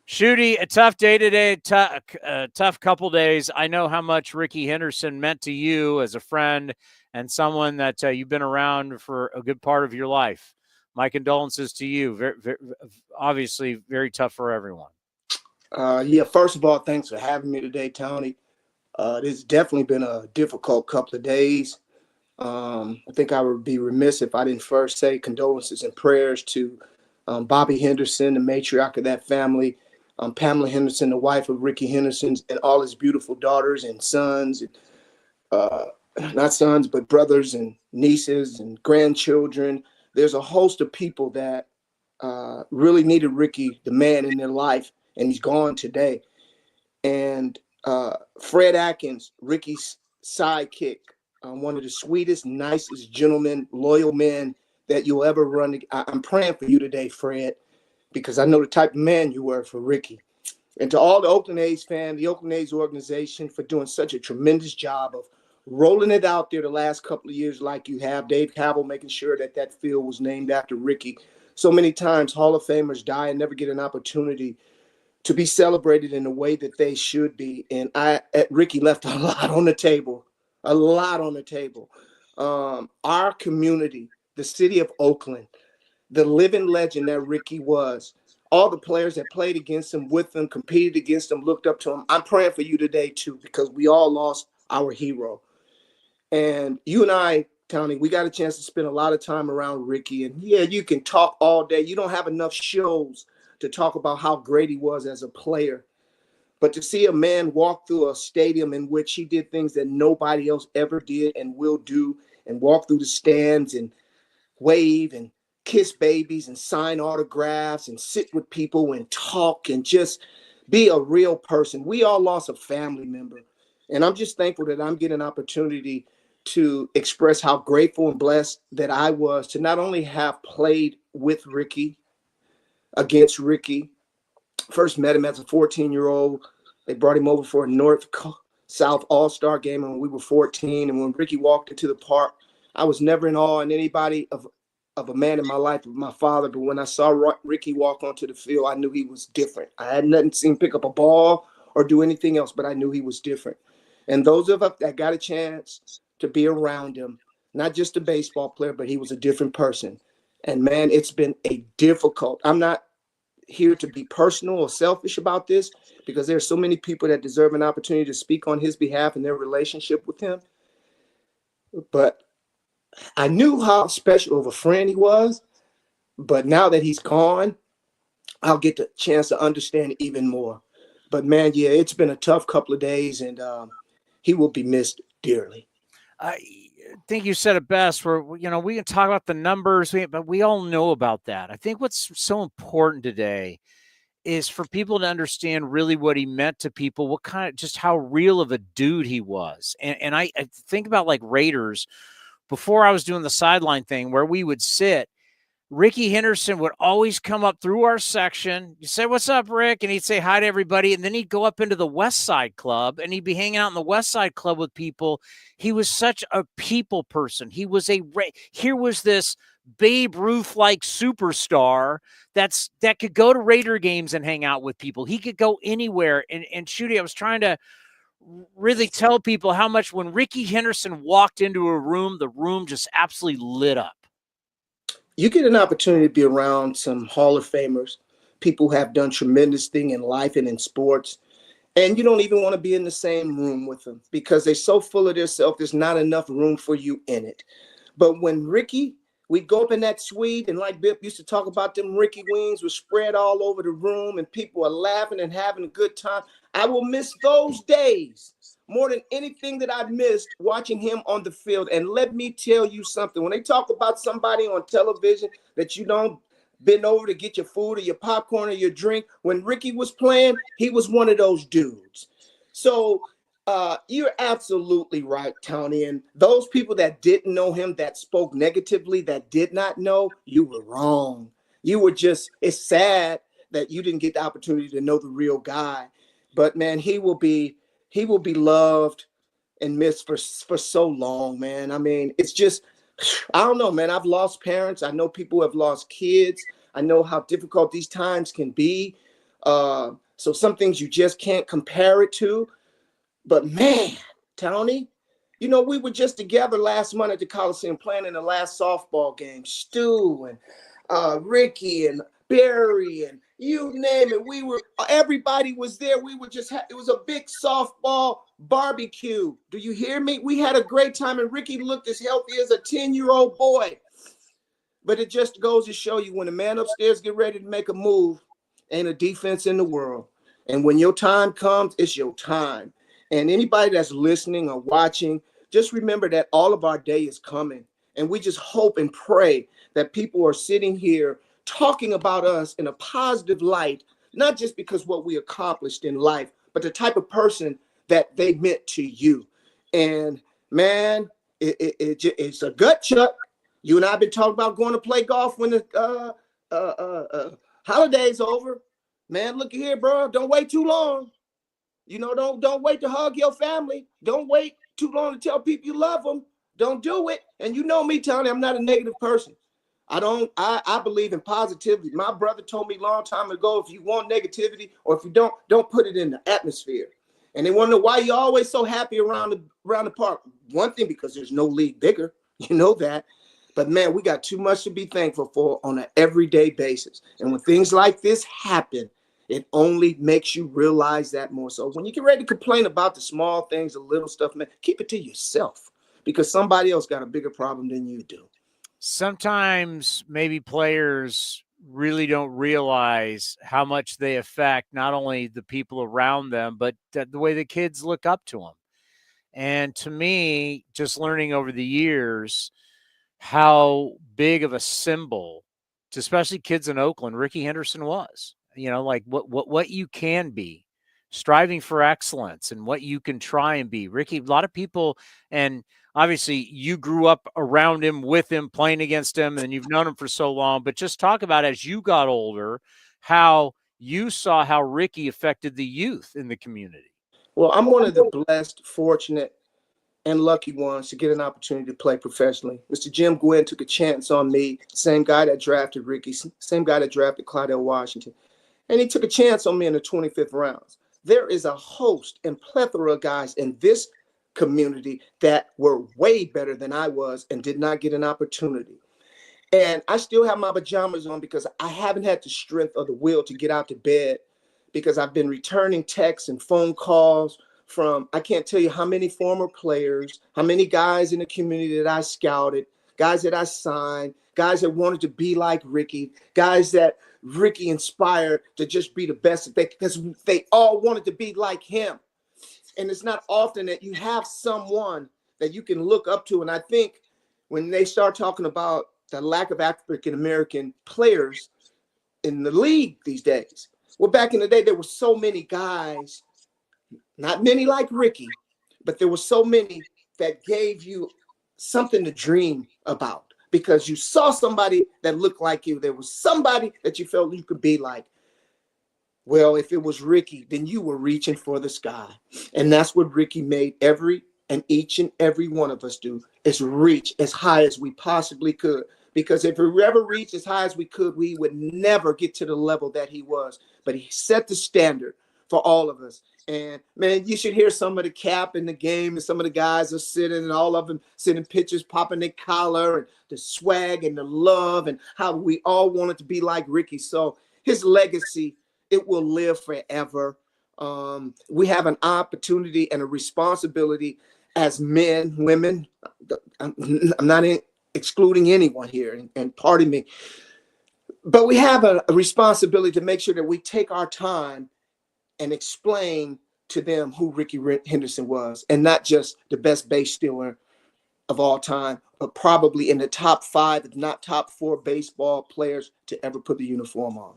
Shooty, a tough day today, tough couple days. I know how much Rickey Henderson meant to you as a friend and someone that you've been around for a good part of your life. My condolences to you. Very, very, obviously, very tough for everyone. First of all, thanks for having me today, Towny. It's definitely been a difficult couple of days. I think I would be remiss if I didn't first say condolences and prayers to Bobby Henderson, the matriarch of that family, Pamela Henderson, the wife of Rickey Henderson, and all his beautiful daughters and sons, and not sons, but brothers and nieces and grandchildren. There's a host of people that really needed Rickey, the man, in their life, and he's gone today. And Fred Atkins, Rickey's sidekick, one of the sweetest, nicest gentlemen, loyal men that you'll ever run. I'm praying for you today, Fred, because I know the type of man you were for Rickey. And to all the Oakland A's fans, the Oakland A's organization, for doing such a tremendous job of rolling it out there the last couple of years like you have. Dave Cavill making sure that that field was named after Rickey. So many times Hall of Famers die and never get an opportunity to be celebrated in the way that they should be. And Rickey left a lot on the table, Our community, the city of Oakland, the living legend that Rickey was, all the players that played against him, with him, competed against him, looked up to him. I'm praying for you today, too, because we all lost our hero. And you and I, Towny, we got a chance to spend a lot of time around Rickey. And, yeah, you can talk all day. You don't have enough shows to talk about how great he was as a player. But to see a man walk through a stadium in which he did things that nobody else ever did and will do, and walk through the stands and wave and kiss babies and sign autographs and sit with people and talk and just be a real person. We all lost a family member. And I'm just thankful that I'm getting an opportunity to express how grateful and blessed that I was to not only have played with Rickey, against Rickey. First met him as a 14-year-old. They brought him over for a North-South All-Star game when we were 14. And when Rickey walked into the park, I was never in awe of anybody of a man in my life, of my father. But when I saw Rickey walk onto the field, I knew he was different. I had nothing seen him pick up a ball or do anything else, but I knew he was different. And those of us that got a chance to be around him, not just a baseball player, but he was a different person. And, man, it's been a difficult – I'm not here to be personal or selfish about this, because there's so many people that deserve an opportunity to speak on his behalf and their relationship with him. But I knew how special of a friend he was, but now that he's gone, I'll get the chance to understand even more. But, man, yeah, it's been a tough couple of days, and he will be missed dearly. I think you said it best. Where we can talk about the numbers, but we all know about that. I think what's so important today is for people to understand really what he meant to people, just how real of a dude he was. And I think about like Raiders. Before I was doing the sideline thing where we would sit, Rickey Henderson would always come up through our section. You say, "What's up, Rick?" And he'd say hi to everybody. And then he'd go up into the West Side Club and he'd be hanging out in the West Side Club with people. He was such a people person. He was here was this Babe Ruth-like superstar that could go to Raider games and hang out with people. He could go anywhere. And Shooty, I was trying to really tell people how much when Rickey Henderson walked into a room, the room just absolutely lit up. You get an opportunity to be around some Hall of Famers, people who have done tremendous things in life and in sports, and you don't even want to be in the same room with them because they're so full of themselves, there's not enough room for you in it. But when Rickey, we'd go up in that suite, and like Bip used to talk about, them Rickey wings were spread all over the room, and people are laughing and having a good time. I will miss those days more than anything that I've missed watching him on the field. And let me tell you something. When they talk about somebody on television that you don't bend over to get your food or your popcorn or your drink, when Rickey was playing, he was one of those dudes. So you're absolutely right, Towny. And those people that didn't know him, that spoke negatively, that did not know, you were wrong. You were just, it's sad that you didn't get the opportunity to know the real guy. But man, he will be loved and missed for so long, man. I mean, it's just, I don't know, man. I've lost parents. I know people have lost kids. I know how difficult these times can be. So some things you just can't compare it to. But man, Towny, you know, we were just together last month at the Coliseum playing in the last softball game. Stu and Rickey and Barry and you name it. Everybody was there. We were just, it was a big softball barbecue. Do you hear me? We had a great time, and Rickey looked as healthy as a 10-year-old boy. But it just goes to show you, when a man upstairs get ready to make a move, ain't a defense in the world. And when your time comes, it's your time. And anybody that's listening or watching, just remember that all of our day is coming. And we just hope and pray that people are sitting here talking about us in a positive light, not just because what we accomplished in life, but the type of person that they meant to you. And man, it's a gut chuck. You and I have been talking about going to play golf when the holiday's over. Man, look here, bro. Don't wait too long. You know, don't wait to hug your family. Don't wait too long to tell people you love them. Don't do it. And you know me, Towny, I'm not a negative person. I believe in positivity. My brother told me a long time ago, if you want negativity or if you don't put it in the atmosphere. And they want to know why you're always so happy around the park. One thing, because there's no league bigger. You know that. But man, we got too much to be thankful for on an everyday basis. And when things like this happen, it only makes you realize that more. So when you get ready to complain about the small things, the little stuff, man, keep it to yourself, because somebody else got a bigger problem than you do. Sometimes maybe players really don't realize how much they affect not only the people around them, but the way the kids look up to them. And to me, just learning over the years how big of a symbol to especially kids in Oakland Rickey Henderson was, you know, like what you can be, striving for excellence and what you can try and be. Rickey, a lot of people, and obviously you grew up around him, with him, playing against him, and you've known him for so long, but just talk about, as you got older, how you saw how Rickey affected the youth in the community. Well, I'm one of the blessed, fortunate, and lucky ones to get an opportunity to play professionally. Mr. Jim Gwynn took a chance on me, same guy that drafted Rickey, same guy that drafted Clydell Washington. And he took a chance on me in the 25th rounds. There is a host and plethora of guys in this community that were way better than I was and did not get an opportunity. And I still have my pajamas on because I haven't had the strength or the will to get out to bed, because I've been returning texts and phone calls from, I can't tell you how many former players, how many guys in the community that I scouted, guys that I signed, guys that wanted to be like Rickey, guys that Rickey inspired to just be the best, because they all wanted to be like him. And it's not often that you have someone that you can look up to. And I think when they start talking about the lack of African-American players in the league these days, well, back in the day, there were so many guys, not many like Rickey, but there were so many that gave you something to dream about, because you saw somebody that looked like you. There was somebody that you felt you could be like. Well, if it was Rickey, then you were reaching for the sky. And that's what Rickey made each and every one of us do, is reach as high as we possibly could. because if we ever reached as high as we could, we would never get to the level that he was. But he set the standard for all of us. And, man, you should hear some of the cap in the game, and some of the guys are sitting, and all of them sitting pictures, popping their collar, and the swag and the love, and how we all wanted to be like Rickey. So his legacy, it will live forever. We have an opportunity and a responsibility as men, women. I'm not excluding anyone here, and pardon me, but we have a responsibility to make sure that we take our time and explain to them who Rickey Henderson was, and not just the best base stealer of all time, but probably in the top 5, if not top 4 baseball players to ever put the uniform on.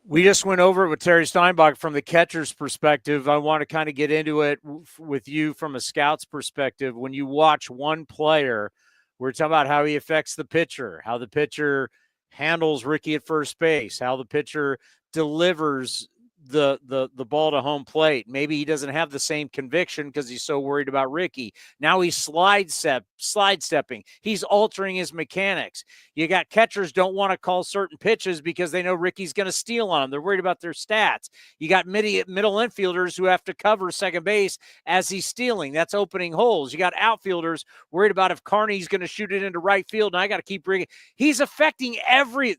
We just went over it with Terry Steinbach from the catcher's perspective. I want to kind of get into it with you from a scout's perspective. When you watch one player, we're talking about how he affects the pitcher, how the pitcher handles Rickey at first base, how the pitcher delivers the ball to home plate. Maybe he doesn't have the same conviction because he's so worried about Rickey. Now he's slide stepping. He's altering his mechanics. You got catchers don't want to call certain pitches because they know Rickey's going to steal on them. They're worried about their stats. You got middle infielders who have to cover second base as he's stealing. That's opening holes. You got outfielders worried about if Carney's going to shoot it into right field, and I got to keep bringing. He's affecting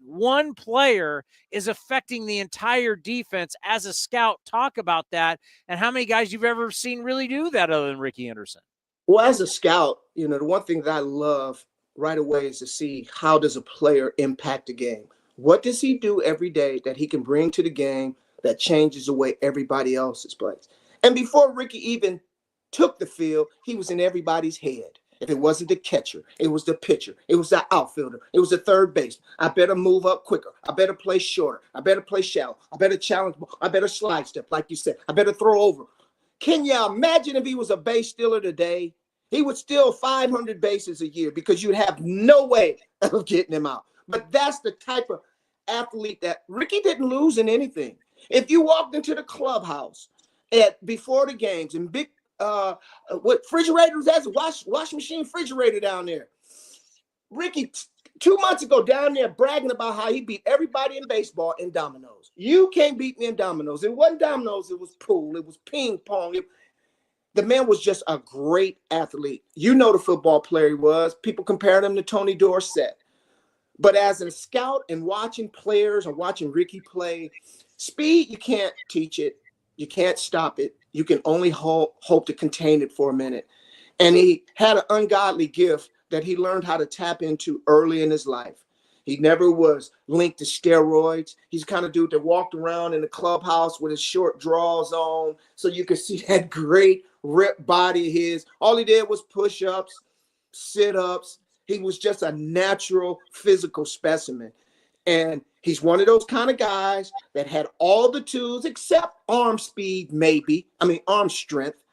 one player is affecting the entire defense. As a scout, talk about that and how many guys you've ever seen really do that other than Rickey Henderson. Well, as a scout, the one thing that I love right away is to see how does a player impact the game. What does he do every day that he can bring to the game that changes the way everybody else plays? And before Rickey even took the field, he was in everybody's head. If it wasn't the catcher, it was the pitcher, it was the outfielder, it was the third base. I better move up quicker. I better play shorter. I better play shallow. I better challenge. I better slide step, like you said. I better throw over. Can you imagine if he was a base stealer today? He would steal 500 bases a year because you'd have no way of getting him out. But that's the type of athlete that Rickey didn't lose in anything. If you walked into the clubhouse before the games and big what refrigerators, that's a wash machine refrigerator down there. Rickey 2 months ago down there bragging about how he beat everybody in baseball in dominoes. You can't beat me in dominoes. It wasn't dominoes, it was pool, it was ping pong. The man was just a great athlete. You know the football player he was. People compared him to Tony Dorsett. But as a scout and watching players and watching Rickey play, speed, you can't teach it. You can't stop it. You can only hope to contain it for a minute. And he had an ungodly gift that he learned how to tap into early in his life. He never was linked to steroids. He's the kind of dude that walked around in the clubhouse with his short drawers on so you could see that great ripped body of his. All he did was push-ups, sit-ups. He was just a natural physical specimen. And he's one of those kind of guys that had all the tools except arm speed, arm strength.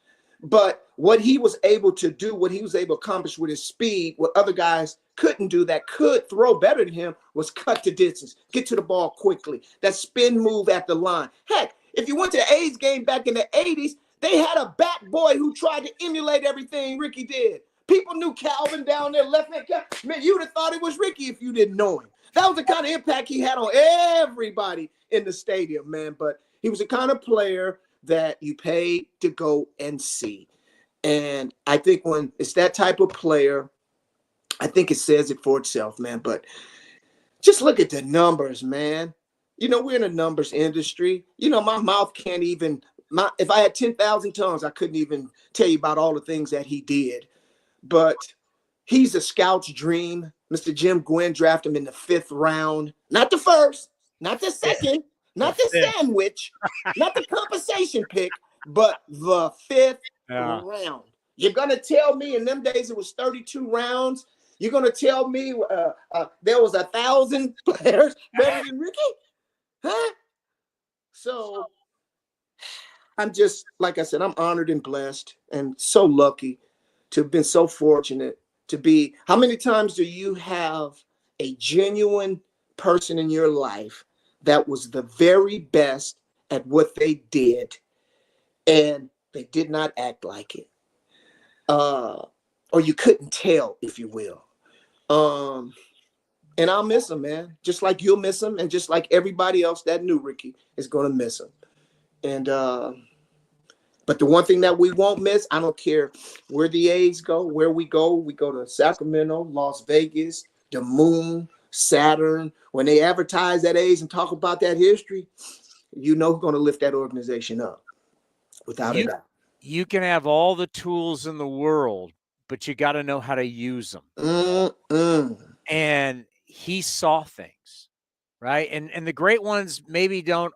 But what he was able to do, what he was able to accomplish with his speed, what other guys couldn't do that could throw better than him, was cut the distance, get to the ball quickly, that spin move at the line. Heck, if you went to the A's game back in the 80s, they had a bat boy who tried to emulate everything Rickey did. People knew Calvin down there, left hand. Man, you'd have thought it was Rickey if you didn't know him. That was the kind of impact he had on everybody in the stadium, man. But he was the kind of player that you paid to go and see. And I think when it's that type of player, I think it says it for itself, man. But just look at the numbers, man. We're in a numbers industry. My mouth can't even, if I had 10,000 tongues, I couldn't even tell you about all the things that he did. But he's a scout's dream. Mr. Jim Gwynn drafted him in the 5th round. Not the first, not the second, not the sandwich, not the compensation pick, but the 5th round. You're going to tell me in them days it was 32 rounds? You're going to tell me there was 1,000 players better than Rickey? Huh? So I'm just, like I said, I'm honored and blessed and so lucky to have been so fortunate to be. How many times do you have a genuine person in your life that was the very best at what they did and they did not act like it? Or you couldn't tell, if you will. And I'll miss him, man. Just like you'll miss him, and just like everybody else that knew Rickey is going to miss him. And but the one thing that we won't miss, I don't care where the A's go, where we go to Sacramento, Las Vegas, the moon, Saturn. When they advertise that A's and talk about that history, you know who's going to lift that organization up, without a doubt. You can have all the tools in the world, but you got to know how to use them. And he saw things, right? And the great ones maybe they're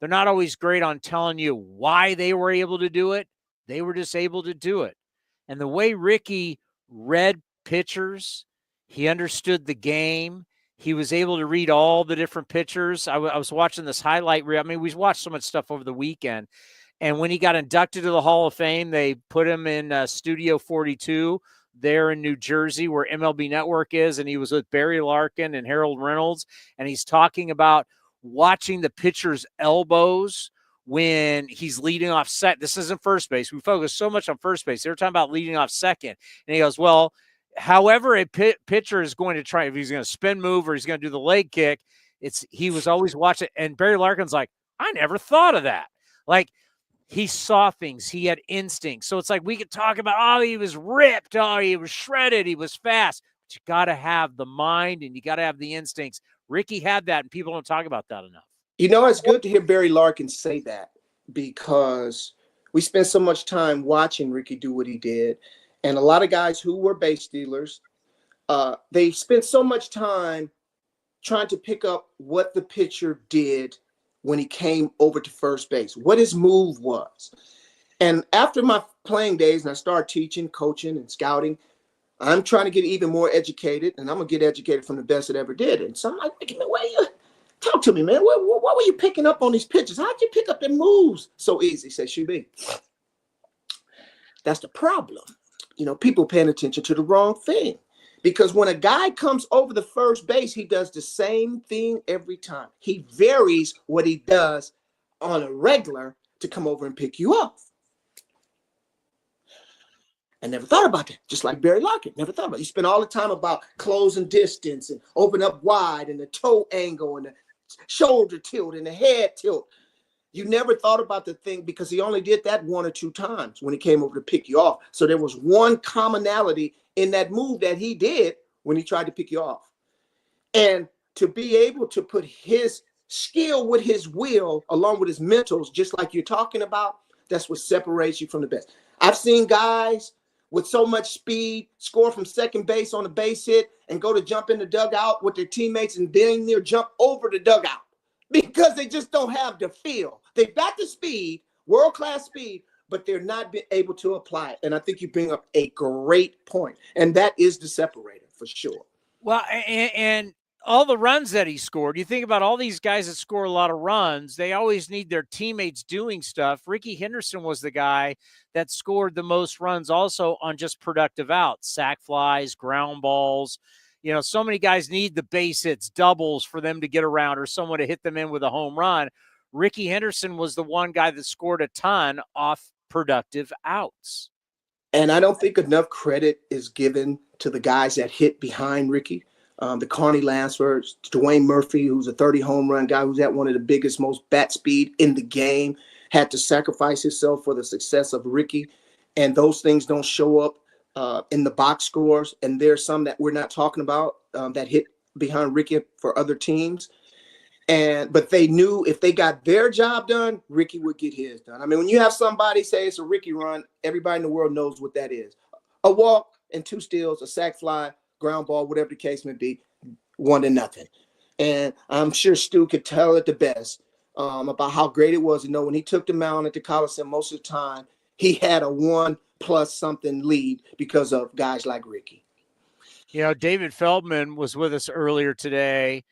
not always great on telling you why they were able to do it. They were just able to do it. And the way Rickey read pitchers, he understood the game. He was able to read all the different pitchers. I was watching this highlight reel. I mean, we watched so much stuff over the weekend. And when he got inducted to the Hall of Fame, they put him in Studio 42 there in New Jersey where MLB Network is. And he was with Barry Larkin and Harold Reynolds. And he's talking about watching the pitcher's elbows when he's leading off second. This isn't first base. We focus so much on first base. They were talking about leading off second. And he goes, well, however a pitcher is going to try, if he's going to spin move or he's going to do the leg kick, he was always watching. And Barry Larkin's like, I never thought of that. Like, he saw things. He had instincts. So it's like we could talk about, oh, he was ripped. Oh, he was shredded. He was fast. But you got to have the mind and you got to have the instincts. Rickey had that, and people don't talk about that enough. You know, it's good to hear Barry Larkin say that because we spent so much time watching Rickey do what he did. And a lot of guys who were base stealers, they spent so much time trying to pick up what the pitcher did when he came over to first base, what his move was. And after my playing days and I started teaching, coaching, and scouting, I'm trying to get even more educated, and I'm going to get educated from the best that ever did. And so I'm like, talk to me, man. What were you picking up on these pitches? How'd you pick up the moves so easy? Says Shooty. That's the problem. You know, people paying attention to the wrong thing. Because when a guy comes over the first base, he does the same thing every time. He varies what he does on a regular to come over and pick you up. I never thought about that, just like Barry Larkin. Never thought about it. You spend all the time about closing distance and open up wide and the toe angle and the shoulder tilt and the head tilt. You never thought about the thing because he only did that one or two times when he came over to pick you off. So there was one commonality in that move that he did when he tried to pick you off. And to be able to put his skill with his will along with his mentals, just like you're talking about, that's what separates you from the best. I've seen guys with so much speed score from second base on a base hit and go to jump in the dugout with their teammates and then near jump over the dugout because they just don't have the feel. They've got the speed, world-class speed, but they're not able to apply it. And I think you bring up a great point, and that is the separator for sure. Well, and all the runs that he scored, you think about all these guys that score a lot of runs, they always need their teammates doing stuff. Rickey Henderson was the guy that scored the most runs also on just productive outs, sac flies, ground balls. You know, so many guys need the base hits, doubles for them to get around or someone to hit them in with a home run. Rickey Henderson was the one guy that scored a ton off productive outs. And I don't think enough credit is given to the guys that hit behind Rickey. The Carney, Lansford, Dwayne Murphy, who's a 30 home run guy, who's at one of the biggest, most bat speed in the game, had to sacrifice himself for the success of Rickey. And those things don't show up in the box scores. And there's some that we're not talking about that hit behind Rickey for other teams. But they knew if they got their job done, Rickey would get his done. I mean, when you have somebody say it's a Rickey run, everybody in the world knows what that is. A walk and 2 steals, a sac fly, ground ball, whatever the case may be, 1-0. And I'm sure Stu could tell it the best about how great it was to know when he took the mound at the Coliseum most of the time, he had a 1+ lead because of guys like Rickey. You know, David Feldman was with us earlier today,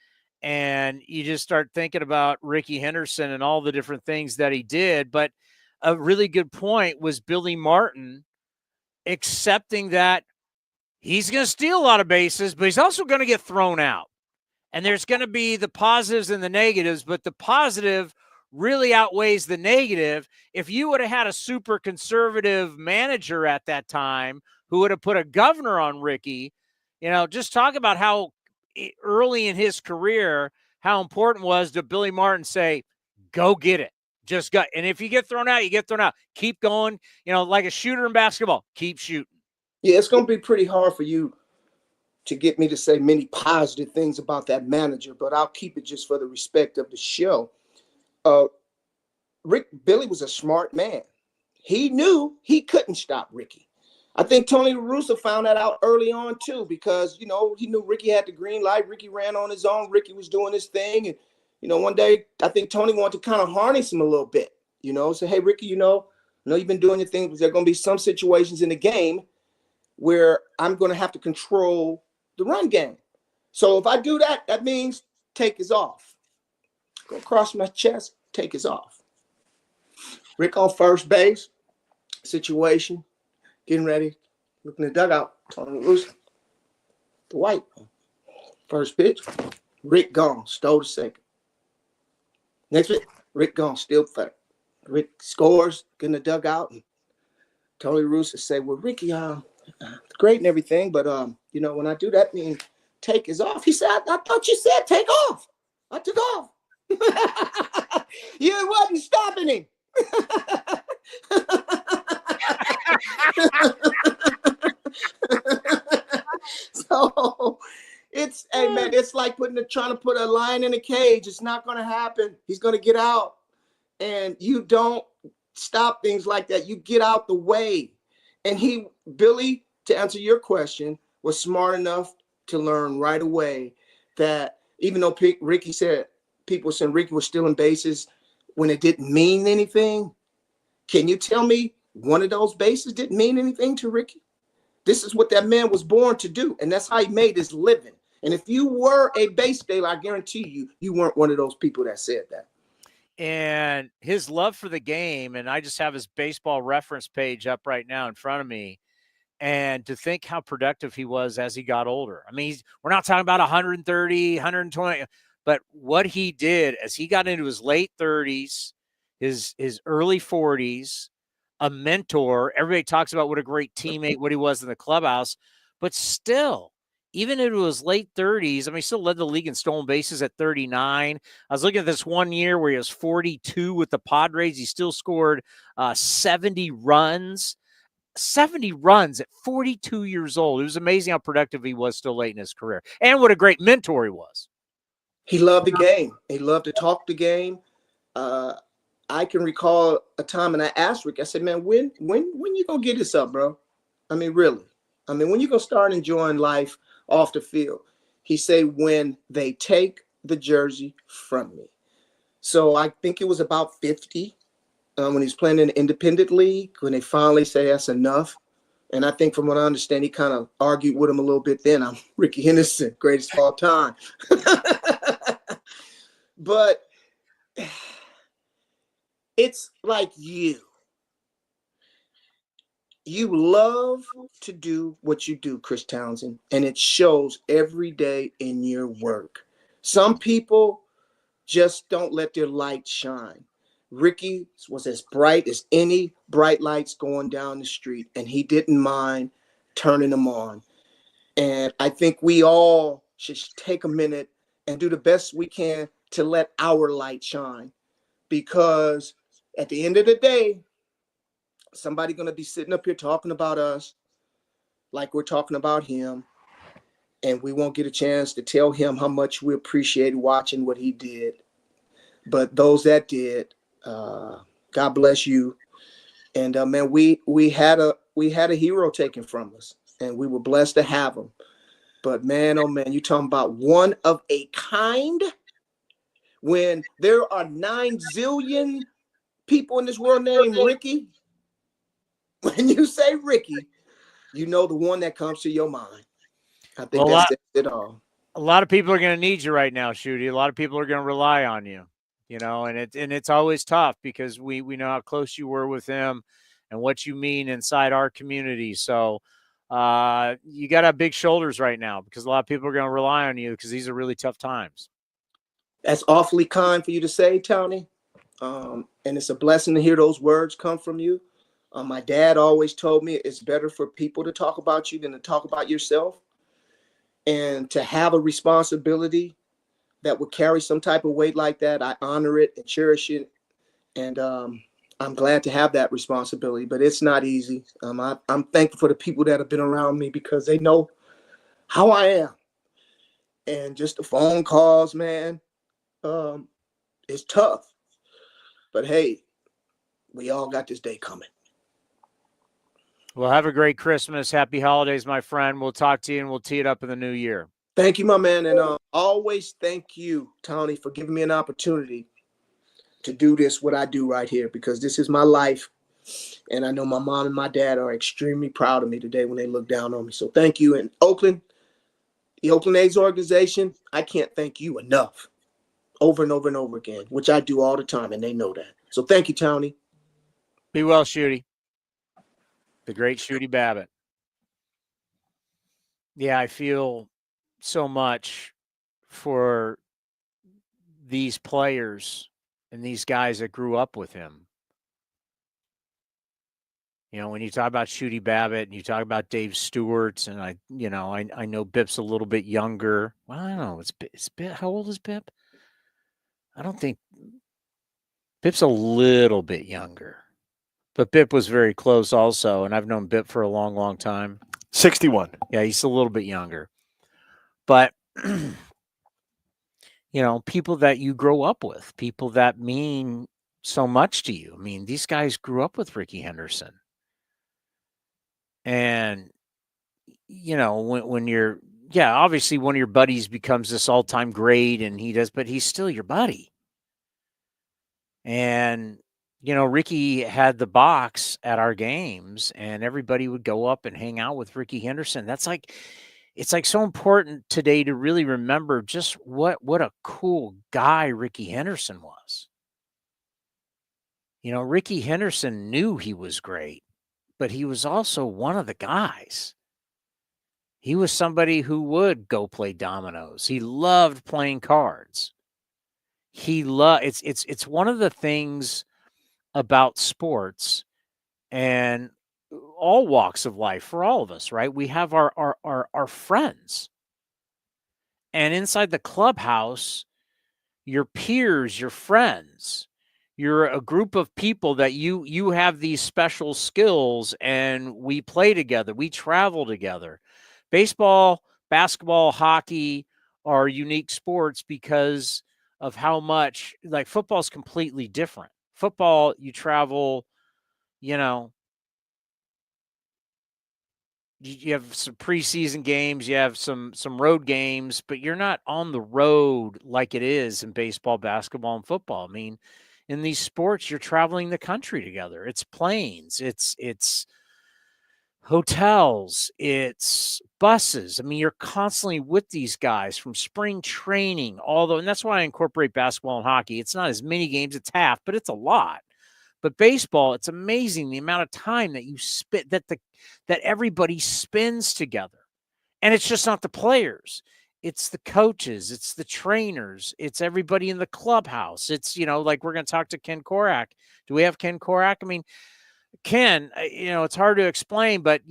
and you just start thinking about Rickey Henderson and all the different things that he did. But a really good point was Billy Martin accepting that he's going to steal a lot of bases, but he's also going to get thrown out. And there's going to be the positives and the negatives, but the positive really outweighs the negative. If you would have had a super conservative manager at that time who would have put a governor on Rickey, you know, just talk about how early in his career how important it was to Billy Martin say, go get it. Just go. And if you get thrown out, you get thrown out. Keep going. Like a shooter in basketball, keep shooting. Yeah, it's going to be pretty hard for you to get me to say many positive things about that manager, but I'll keep it just for the respect of the show. Billy was a smart man. He knew he couldn't stop Rickey. I think Tony La Russa found that out early on too, because, he knew Rickey had the green light. Rickey ran on his own. Rickey was doing his thing. And, one day I think Tony wanted to kind of harness him a little bit, say, hey, Rickey, I know you've been doing your thing, but there are going to be some situations in the game where I'm going to have to control the run game. So if I do that, that means take is off. Go across my chest, take is off. Rick on first base, situation, getting ready, looking at the dugout, Tony La Russa, the white. First pitch, Rick gone, stole the second. Next pitch, Rick gone, still third. Rick scores, getting the dugout, and Tony La Russa say, well, Rickey, great and everything, but when I do that, mean take is off. He said, I thought you said take off. I took off. You wasn't stopping him. So it's like trying to put a lion in a cage. It's not going to happen. He's going to get out, and you don't stop things like that. You get out the way. And Billy, to answer your question, was smart enough to learn right away that even though Rickey said people saying Rickey was stealing bases when it didn't mean anything, can you tell me one of those bases didn't mean anything to Rickey? This is what that man was born to do, and that's how he made his living. And if you were a base stealer, I guarantee you weren't one of those people that said that. And his love for the game, and I just have his baseball reference page up right now in front of me, and to think how productive he was as he got older. I mean, we're not talking about 130, 120, but what he did as he got into his late 30s, his early 40s, a mentor. Everybody talks about what a great teammate, what he was in the clubhouse, but still, even into his late 30s, I mean, he still led the league in stolen bases at 39. I was looking at this one year where he was 42 with the Padres. He still scored 70 runs. 70 runs at 42 years old. It was amazing how productive he was still late in his career. And what a great mentor he was. He loved the game. He loved to talk the game. I can recall a time, and I asked Rick, I said, man, when you going to get this up, bro? I mean, really? I mean, when you going to start enjoying life off the field? He said, when they take the jersey from me. So I think it was about 50 when he's playing in the independent league, when they finally say that's enough. And I think from what I understand, he kind of argued with him a little bit then. I'm Rickey Henderson, greatest of all time. But it's like you love to do what you do, Chris Townsend, and it shows every day in your work. Some people just don't let their light shine. Rickey was as bright as any bright lights going down the street, and he didn't mind turning them on. And I think we all should take a minute and do the best we can to let our light shine, because at the end of the day, somebody's going to be sitting up here talking about us like we're talking about him, and we won't get a chance to tell him how much we appreciate watching what he did. But those that did, God bless you. And man, we had a hero taken from us, and we were blessed to have him. But man, oh man, you talking about one of a kind? When there are 9 zillion people in this world named Rickey, when you say Rickey, you know the one that comes to your mind. I think that's it all. A lot of people are going to need you right now, Shooty. A lot of people are going to rely on you. You know, and it's always tough because we know how close you were with him and what you mean inside our community. So you got to have big shoulders right now, because a lot of people are going to rely on you, because these are really tough times. That's awfully kind for you to say, Towny. And it's a blessing to hear those words come from you. My dad always told me it's better for people to talk about you than to talk about yourself. And to have a responsibility that would carry some type of weight like that, I honor it and cherish it. And I'm glad to have that responsibility, but it's not easy. I'm thankful for the people that have been around me because they know how I am. And just the phone calls, man, it's tough. But hey, we all got this day coming. Well, have a great Christmas. Happy holidays, my friend. We'll talk to you and we'll tee it up in the new year. Thank you, my man. And always thank you, Towny, for giving me an opportunity to do this, what I do right here, because this is my life. And I know my mom and my dad are extremely proud of me today when they look down on me. So thank you. And Oakland, the Oakland A's organization, I can't thank you enough over and over and over again, which I do all the time, and they know that. So thank you, Towny. Be well, Shooty. The great Shooty Babitt. Yeah, I feel so much for these players and these guys that grew up with him. You know, when you talk about Shooty Babitt and you talk about Dave Stewart, and I know Bip's a little bit younger. Well, I don't know. It's Bip. How old is Bip? I don't think Bip's a little bit younger. But Bip was very close also, and I've known Bip for a long, long time. 61. Yeah, he's a little bit younger. But, people that you grow up with, people that mean so much to you. I mean, these guys grew up with Rickey Henderson. And, when you're, obviously one of your buddies becomes this all-time great, and but he's still your buddy. And, Rickey had the box at our games, and everybody would go up and hang out with Rickey Henderson. It's so important today to really remember just what a cool guy Rickey Henderson was. Rickey Henderson knew he was great, but he was also one of the guys. He was somebody who would go play dominoes. He loved playing cards. It's one of the things about sports and all walks of life for all of us, right? We have our friends. And inside the clubhouse, your peers, your friends, you're a group of people that you have these special skills, and we play together. We travel together. Baseball, basketball, hockey are unique sports because of how much, like, football is completely different. Football, you travel, you have some preseason games, you have some road games, but you're not on the road like it is in baseball, basketball, and football. I mean, in these sports, you're traveling the country together. It's planes, it's hotels, it's buses. I mean, you're constantly with these guys from spring training, and that's why I incorporate basketball and hockey. It's not as many games, it's half, but it's a lot. But baseball, it's amazing the amount of time that you spend, that everybody spends together. And it's just not the players. It's the coaches. It's the trainers. It's everybody in the clubhouse. It's, like we're going to talk to Ken Korach. Do we have Ken Korach? I mean, Ken, it's hard to explain, but,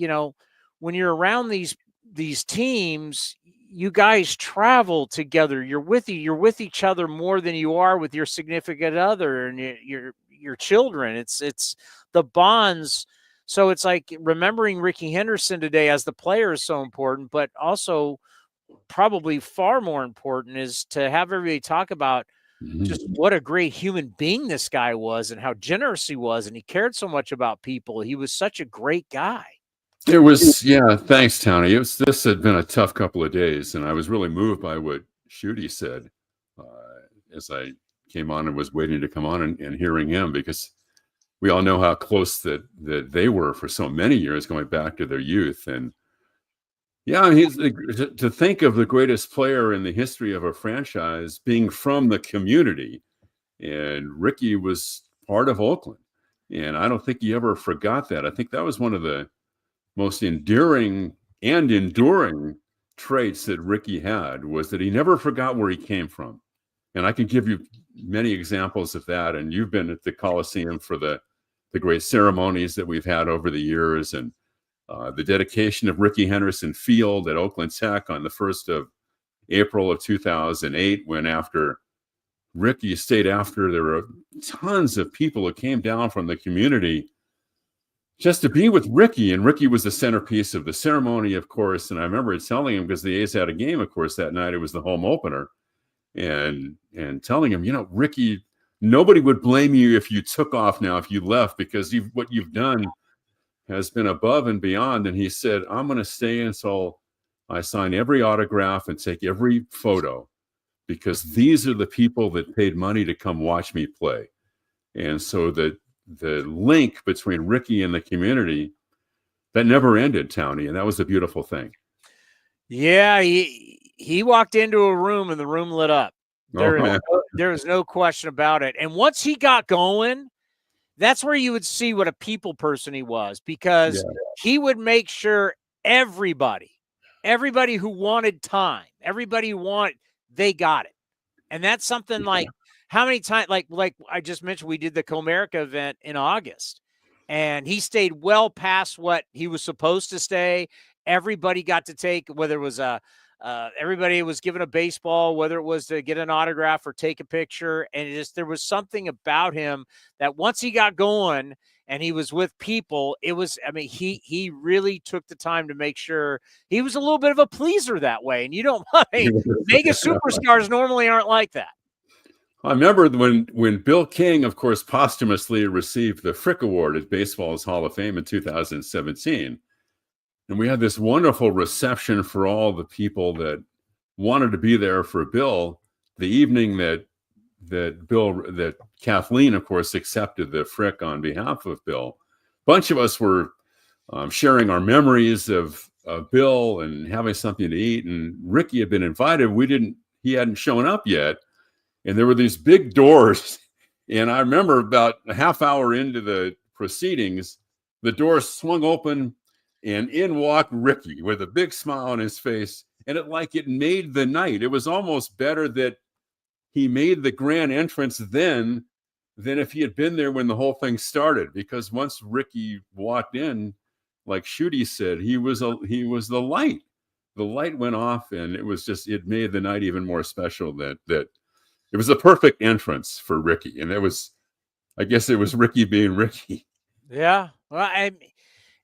when you're around these teams, you guys travel together. You're with each other more than you are with your significant other and your children. It's the bonds. So it's like remembering Rickey Henderson today as the player is so important, but also probably far more important is to have everybody talk about just what a great human being this guy was and how generous he was. And he cared so much about people. He was such a great guy. It was, thanks, Towny. This had been a tough couple of days, and I was really moved by what Shooty said as I came on and was waiting to come on and hearing him, because we all know how close that they were for so many years, going back to their youth. And to think of the greatest player in the history of a franchise being from the community, and Rickey was part of Oakland, and I don't think he ever forgot that. I think that was one of the most endearing and enduring traits that Rickey had, was that he never forgot where he came from. And I can give you many examples of that. And you've been at the Coliseum for the great ceremonies that we've had over the years. And the dedication of Rickey Henderson Field at Oakland Tech on the 1st of April of 2008, when after Rickey stayed after, there were tons of people who came down from the community just to be with Rickey. And Rickey was the centerpiece of the ceremony, of course. And I remember telling him, because the A's had a game, of course, that night. It was the home opener. And telling him, Rickey, nobody would blame you if you took off now, if you left, because what you've done has been above and beyond. And he said, I'm going to stay until I sign every autograph and take every photo, because these are the people that paid money to come watch me play. And so the link between Rickey and the community, that never ended, Towny, and that was a beautiful thing. Yeah, he walked into a room and the room lit up. There was no question about it. And once he got going, that's where you would see what a people person he was, because he would make sure everybody who wanted time, they got it. And that's something like, how many times, like I just mentioned, we did the Comerica event in August, and he stayed well past what he was supposed to stay. Everybody got to take, whether it was everybody was given a baseball, whether it was to get an autograph or take a picture. And there was something about him that once he got going and he was with people, he really took the time to make sure he was a little bit of a pleaser that way. And mega superstars normally aren't like that. I remember when Bill King, of course, posthumously received the Frick Award at Baseball's Hall of Fame in 2017. And we had this wonderful reception for all the people that wanted to be there for Bill. The evening that Kathleen, of course, accepted the Frick on behalf of Bill. A bunch of us were sharing our memories of Bill and having something to eat. And Rickey had been invited. He hadn't shown up yet. And there were these big doors. And I remember about a half hour into the proceedings, the doors swung open and in walked Rickey with a big smile on his face. And it made the night. It was almost better that he made the grand entrance then than if he had been there when the whole thing started. Because once Rickey walked in, like Shooty said, he was the light. The light went off, and it made the night even more special that it was a perfect entrance for Rickey. And I guess it was Rickey being Rickey. Yeah. Well,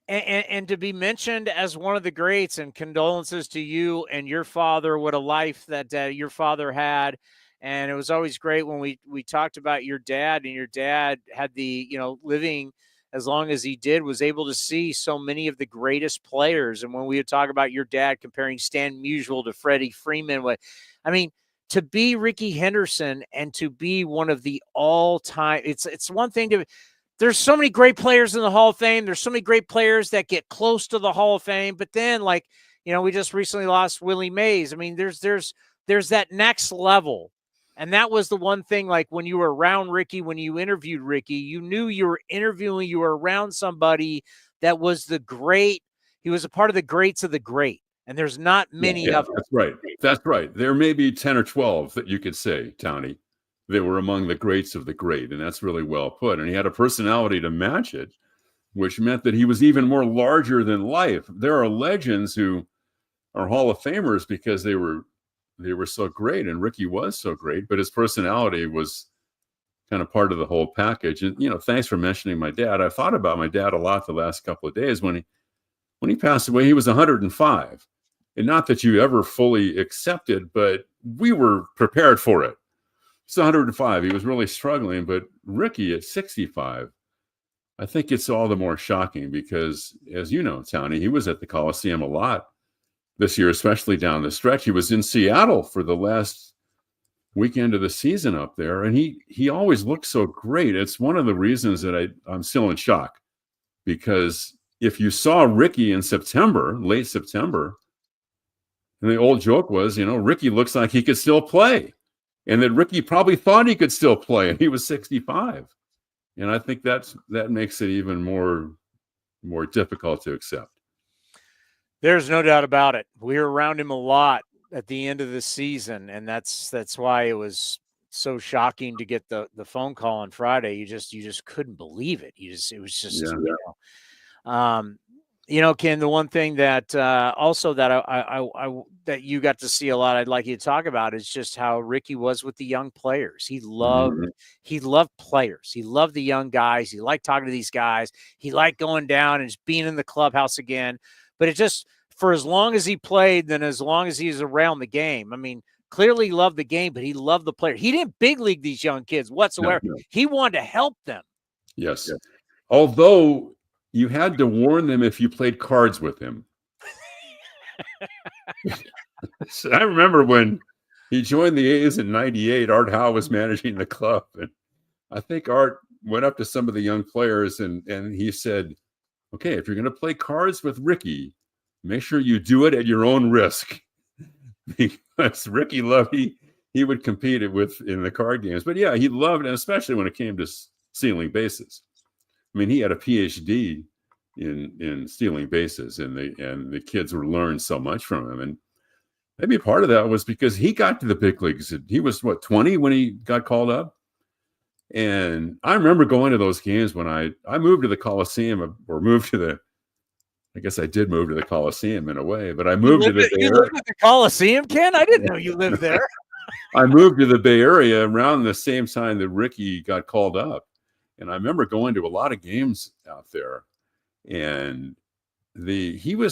and to be mentioned as one of the greats, and condolences to you and your father. What a life that your father had. And it was always great when we talked about your dad, and your dad had living as long as he did, was able to see so many of the greatest players. And when we would talk about your dad comparing Stan Musial to Freddie Freeman, to be Rickey Henderson and to be one of the all-time, it's one thing there's so many great players in the Hall of Fame. There's so many great players that get close to the Hall of Fame, but then we just recently lost Willie Mays. There's that next level. And that was the one thing, like when you were around Rickey, when you interviewed Rickey, you knew you were around somebody that was the great. He was a part of the greats of the great. And there's not many of them. That's right. There may be 10 or 12 that you could say, Towny, that were among the greats of the great. And that's really well put. And he had a personality to match it, which meant that he was even more larger than life. There are legends who are Hall of Famers because they were so great. And Rickey was so great, but his personality was kind of part of the whole package. And, thanks for mentioning my dad. I thought about my dad a lot the last couple of days. When he passed away, he was 105. And not that you ever fully accepted, but we were prepared for it. He's 105. He was really struggling. But Rickey at 65, I think it's all the more shocking because, as you know, Towny, he was at the Coliseum a lot this year, especially down the stretch. He was in Seattle for the last weekend of the season up there, and he always looked so great. It's one of the reasons that I'm still in shock, because if you saw Rickey in September, late September, and the old joke was, Rickey looks like he could still play, and that Rickey probably thought he could still play, and he was 65. And I think that makes it even more difficult to accept. There's no doubt about it. We were around him a lot at the end of the season, and that's why it was so shocking to get the phone call on Friday. You just couldn't believe it. It was just You know, Ken, the one thing that also that that you got to see a lot, I'd like you to talk about is just how Rickey was with the young players. He loved players. He loved the young guys. He liked talking to these guys. He liked going down and just being in the clubhouse again. But it just, for as long as he played, then as long as he was around the game, I mean, clearly he loved the game, but he loved the player. He didn't big league these young kids whatsoever. No. He wanted to help them. Yes. Although you had to warn them if you played cards with him. So I remember when he joined the A's in '98, Art Howe was managing the club. And I think Art went up to some of the young players and he said, okay, if you're going to play cards with Rickey, make sure you do it at your own risk. Because Rickey loved, he would compete in the card games. But yeah, he loved it, especially when it came to stealing bases. I mean, he had a PhD in stealing bases, and the kids were learning so much from him. And maybe part of that was because he got to the big leagues. He was 20 when he got called up. And I remember going to those games when I moved to the Coliseum, or moved to the, I guess I did move to the Coliseum in a way, but I moved to the Bay Area. You lived at the Coliseum, Ken? I didn't know you lived there. I moved to the Bay Area around the same time that Rickey got called up. And I remember going to a lot of games out there, and I'm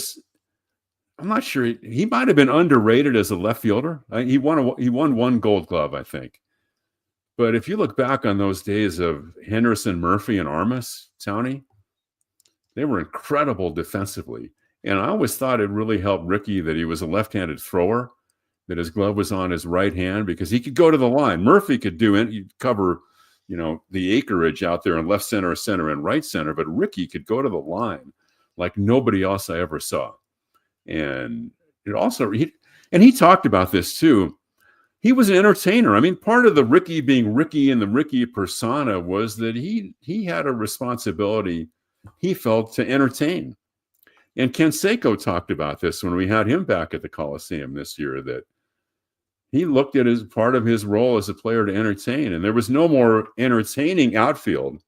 not sure, he might have been underrated as a left fielder. He won one Gold Glove, I think. But if you look back on those days of Henderson, Murphy, and Armas, Towny, they were incredible defensively. And I always thought it really helped Rickey that he was a left-handed thrower, that his glove was on his right hand, because he could go to the line. Murphy could do it. He'd cover, the acreage out there in left center, and right center, but Rickey could go to the line like nobody else I ever saw. And it also, he talked about this too. He was an entertainer. I mean, part of the Rickey being Rickey and the Rickey persona was that he had a responsibility, he felt, to entertain. And Canseco talked about this when we had him back at the Coliseum this year, that he looked at as part of his role as a player to entertain, and there was no more entertaining outfield.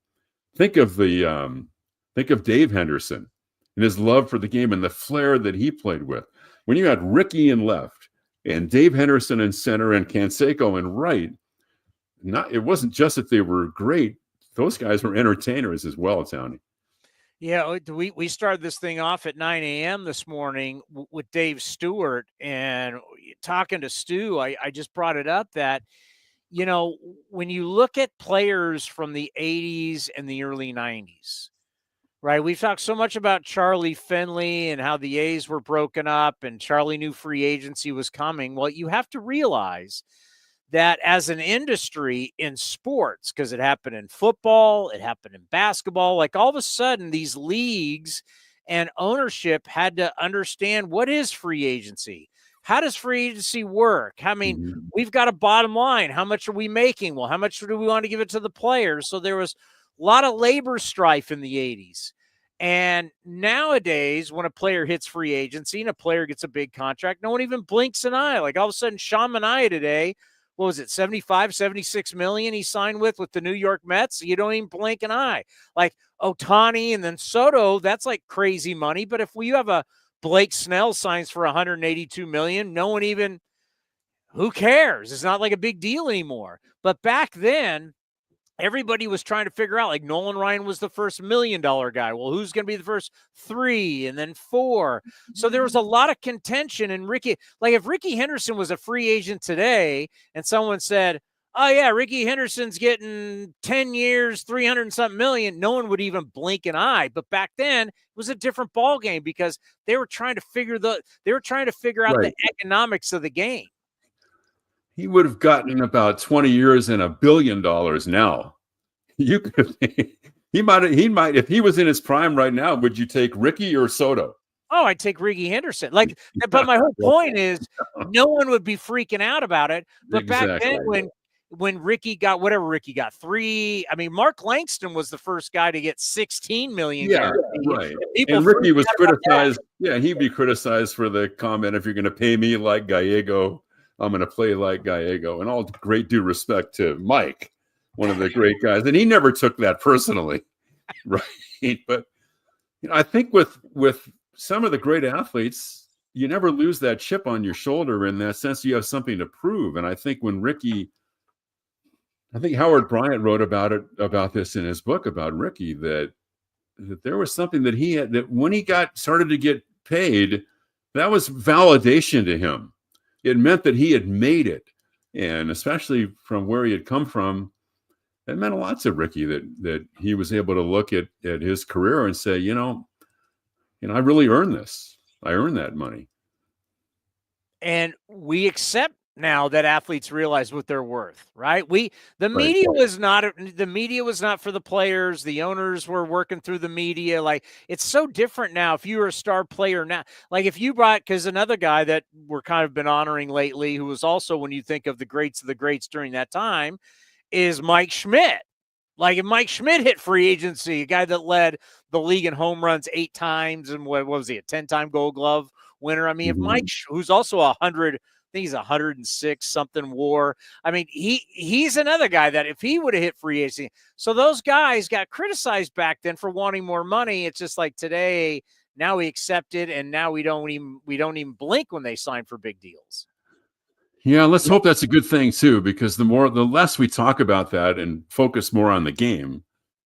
Think of Dave Henderson and his love for the game and the flair that he played with. When you had Rickey in left and Dave Henderson in center and Canseco in right, it wasn't just that they were great; those guys were entertainers as well, Towny. Yeah, we started this thing off at 9 a.m. this morning with Dave Stewart, and talking to Stu, I just brought it up that, when you look at players from the 80s and the early 90s, right? We've talked so much about Charlie Finley and how the A's were broken up and Charlie knew free agency was coming. Well, you have to realize that as an industry in sports, because it happened in football, it happened in basketball, like all of a sudden these leagues and ownership had to understand, what is free agency? How does free agency work? I mean, we've got a bottom line. How much are we making? Well, how much do we want to give it to the players? So there was a lot of labor strife in the 80s. And nowadays, when a player hits free agency and a player gets a big contract, no one even blinks an eye. Like all of a sudden, Sean Manaea today, what was it, 75, 76 million he signed with the New York Mets? You don't even blink an eye. Like Ohtani and then Soto, that's like crazy money. But if you have a Blake Snell signs for 182 million, no one even, who cares? It's not like a big deal anymore. But back then, everybody was trying to figure out, like Nolan Ryan was the first $1 million guy. Well, who's going to be the first 3 and then 4? So there was a lot of contention. And Rickey, like if Rickey Henderson was a free agent today and someone said, oh yeah, Rickey Henderson's getting 10 years, 300 and something million, no one would even blink an eye. But back then it was a different ball game because they were trying to figure out the economics of the game. He would have gotten about 20 years and $1 billion now. He might, if he was in his prime right now, would you take Rickey or Soto? Oh, I'd take Rickey Henderson. But my whole point is no one would be freaking out about it. But back then when Rickey got whatever Rickey got, 3, I mean, Mark Langston was the first guy to get 16 million. Yeah, right. And Rickey was criticized. Yeah, he'd be criticized for the comment, if you're going to pay me like Gallego, I'm going to play like Gallego. And all great due respect to Mike, one of the great guys. And he never took that personally. Right. But I think with some of the great athletes, you never lose that chip on your shoulder in that sense. You have something to prove. And I think I think Howard Bryant wrote about this in his book about Rickey, that there was something that he had, that when he started to get paid, that was validation to him. It meant that he had made it. And especially from where he had come from, it meant a lot to Rickey that he was able to look at his career and say, I really earned this. I earned that money. And we accept now that athletes realize what they're worth, right? The media was not for the players. The owners were working through the media. Like, it's so different now. If you were a star player now, like if you because another guy that we're kind of been honoring lately, who was also, when you think of the greats of the greats during that time, is Mike Schmidt. Like, if Mike Schmidt hit free agency, a guy that led the league in home runs 8 times, and what was he, a 10-time Gold Glove winner? I mean, if Mike, who's also 100, I think he's 106 something WAR. I mean, he's another guy that if he would have hit free agency. So those guys got criticized back then for wanting more money. It's just like today, now we accept it, and now we don't even blink when they sign for big deals. Yeah, let's hope that's a good thing too, because the less we talk about that and focus more on the game,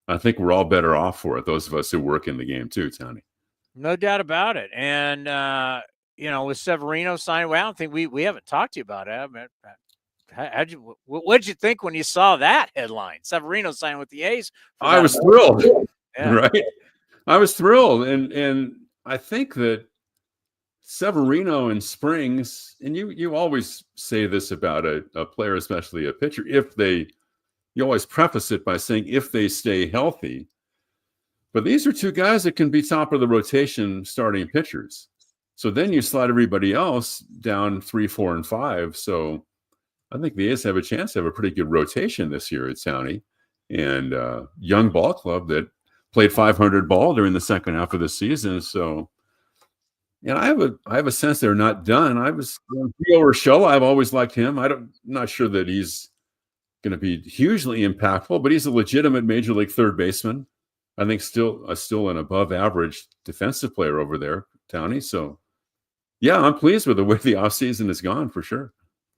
I think we're all better off for it. Those of us who work in the game too, Towny. No doubt about it. And with Severino signing, well, I don't think we haven't talked to you about it. What'd you think when you saw that headline? Severino signed with the A's. I was thrilled. Yeah. Right. I was thrilled. And I think that Severino and Springs, and you always say this about a player, especially a pitcher, you always preface it by saying if they stay healthy. But these are two guys that can be top of the rotation starting pitchers. So then you slide everybody else down 3, 4, and 5. So I think the A's have a chance to have a pretty good rotation this year at Towny, and young ball club that played 500 ball during the second half of the season. So, and I have a sense they're not done. Theo Urshela, I've always liked him. I'm not sure that he's going to be hugely impactful, but he's a legitimate major league third baseman. I think still an above average defensive player over there, Towny. So, yeah, I'm pleased with the way the offseason has gone for sure.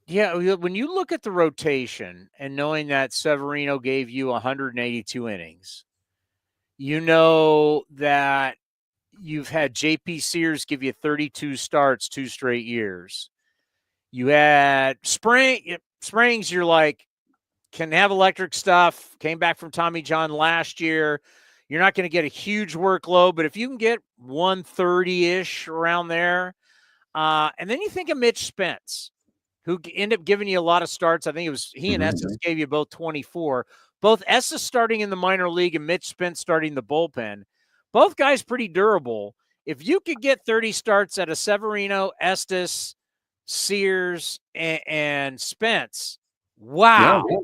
Yeah, when you look at the rotation and knowing that Severino gave you 182 innings, you know that you've had J.P. Sears give you 32 starts 2 straight years. You had Springs, you're like, can have electric stuff, came back from Tommy John last year. You're not going to get a huge workload, but if you can get 130-ish around there, and then you think of Mitch Spence, who ended up giving you a lot of starts. I think it was he and Estes gave you both 24. Both Estes starting in the minor league and Mitch Spence starting the bullpen. Both guys pretty durable. If you could get 30 starts out of Severino, Estes, Sears, and Spence, wow. Yeah.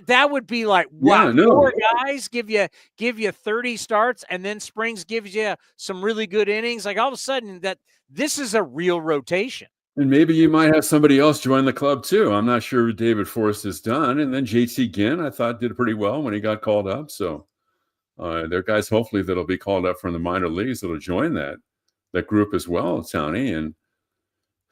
That would be like, wow, 4 guys give you 30 starts, and then Springs gives you some really good innings. Like, all of a sudden, that this is a real rotation. And maybe you might have somebody else join the club too. I'm not sure what David Forrest has done. And then JT Ginn, I thought, did pretty well when he got called up. So there are guys hopefully that'll be called up from the minor leagues that'll join that group as well, Towny. And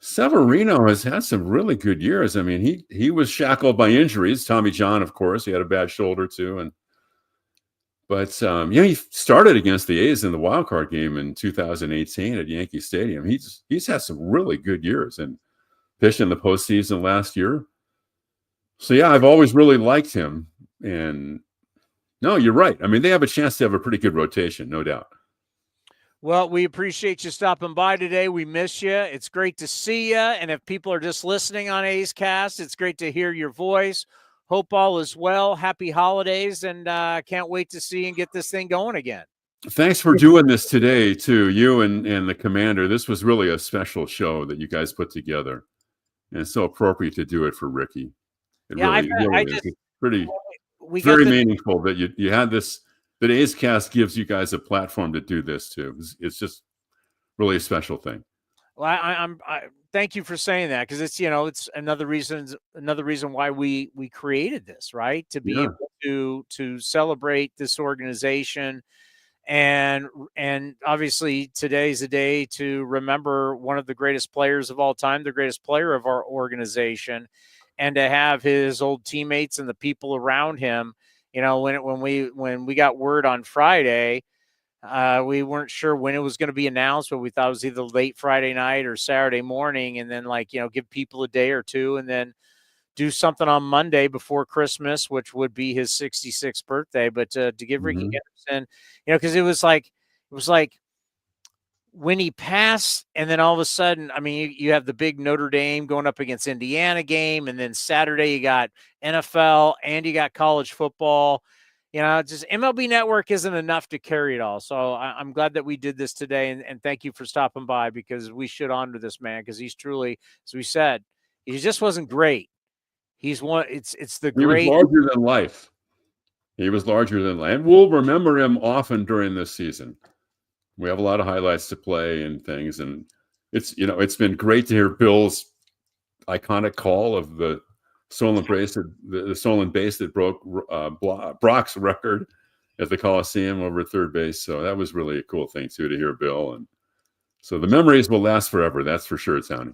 Severino has had some really good years. I mean, he was shackled by injuries. Tommy John, of course, he had a bad shoulder too. But he started against the A's in the wild card game in 2018 at Yankee Stadium. He's had some really good years and pitched in the postseason last year. So yeah, I've always really liked him. And no, you're right. I mean, they have a chance to have a pretty good rotation, no doubt. Well, we appreciate you stopping by today. We miss you. It's great to see you. And if people are just listening on A's Cast, it's great to hear your voice. Hope all is well. Happy holidays, and can't wait to see and get this thing going again. Thanks for doing this today, too, you and the commander. This was really a special show that you guys put together, and it's so appropriate to do it for Rickey. Very meaningful that you had this. That A's Cast gives you guys a platform to do this too. It's just really a special thing. Well, I thank you for saying that, because it's another reason why we created this, right? To be able to celebrate this organization And obviously today's a day to remember one of the greatest players of all time, the greatest player of our organization, and to have his old teammates and the people around him. You know, when we got word on Friday, we weren't sure when it was going to be announced, but we thought it was either late Friday night or Saturday morning, and then give people a day or two, and then do something on Monday before Christmas, which would be his 66th birthday. But to give Rickey Henderson, because it was like when he passed, and then all of a sudden, I mean, you have the big Notre Dame going up against Indiana game, and then Saturday you got NFL and you got college football. Just MLB Network isn't enough to carry it all. So I'm glad that we did this today, and thank you for stopping by, because we should honor this man, because he's truly, as we said, he just wasn't great. He's one. It's the great. He was larger than life. He was larger than life. And we'll remember him often during this season. We have a lot of highlights to play and things, and it's been great to hear Bill's iconic call of the stolen base, the stolen base that broke Brock's record at the Coliseum over at third base. So that was really a cool thing too, to hear Bill, and so the memories will last forever. That's for sure, Towny.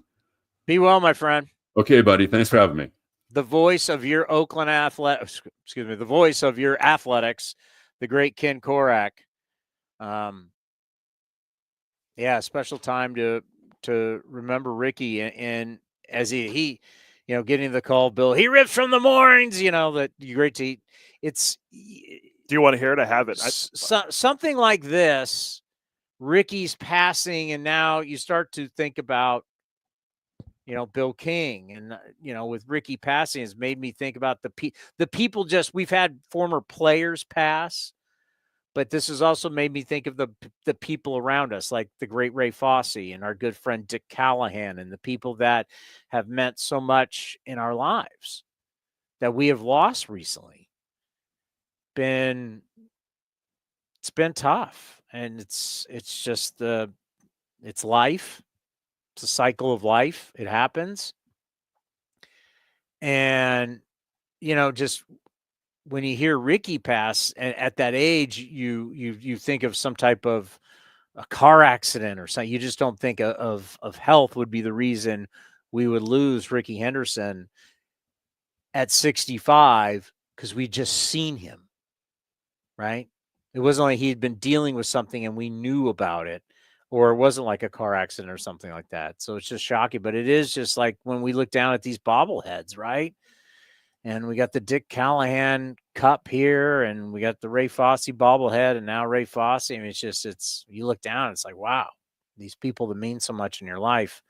Be well, my friend. Okay, buddy. Thanks for having me. The voice of your Oakland the voice of your athletics, the great Ken Korach. Special time to remember Rickey, and as he getting the call, Bill, he ripped from the mornings, that great to eat. It's. Do you want to hear it? I have it. Something like this, Rickey's passing, and now you start to think about, Bill King, and, with Rickey passing, has made me think about the people. We've had former players pass, but this has also made me think of the people around us, like the great Ray Fosse and our good friend Dick Callahan, and the people that have meant so much in our lives that we have lost recently. It's been tough, and it's just it's life. It's a cycle of life. It happens. And, just when you hear Rickey pass at that age, you think of some type of a car accident or something. You just don't think of health would be the reason we would lose Rickey Henderson at 65, because we just seen him, right? It wasn't like he'd been dealing with something and we knew about it, or it wasn't like a car accident or something like that. So it's just shocking. But it is just like when we look down at these bobbleheads, right? And we got the Dick Callahan cup here, and we got the Ray Fosse bobblehead, and now Ray Fosse. I mean, you look down, it's like, wow, these people that mean so much in your life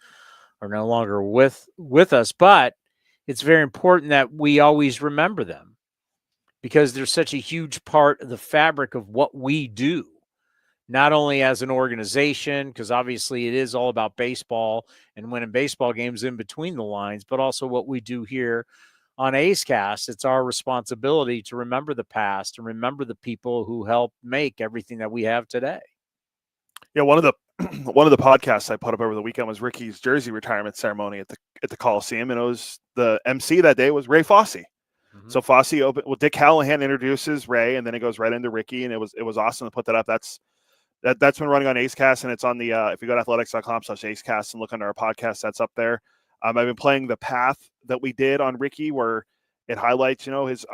are no longer with us. But it's very important that we always remember them, because they're such a huge part of the fabric of what we do, not only as an organization, because obviously it is all about baseball and winning baseball games in between the lines, but also what we do here on A's Cast. It's our responsibility to remember the past and remember the people who helped make everything that we have today. Yeah, one of the podcasts I put up over the weekend was Rickey's jersey retirement ceremony at the Coliseum, and it was the MC that day was Ray Fosse. Mm-hmm. So Fosse Dick Callahan introduces Ray, and then it goes right into Rickey, and it was awesome to put that up. That's been running on A's Cast, and it's on the if you go to athletics.com/A's Cast and look under our podcast, that's up there. I've been playing the path that we did on Rickey, where it highlights, his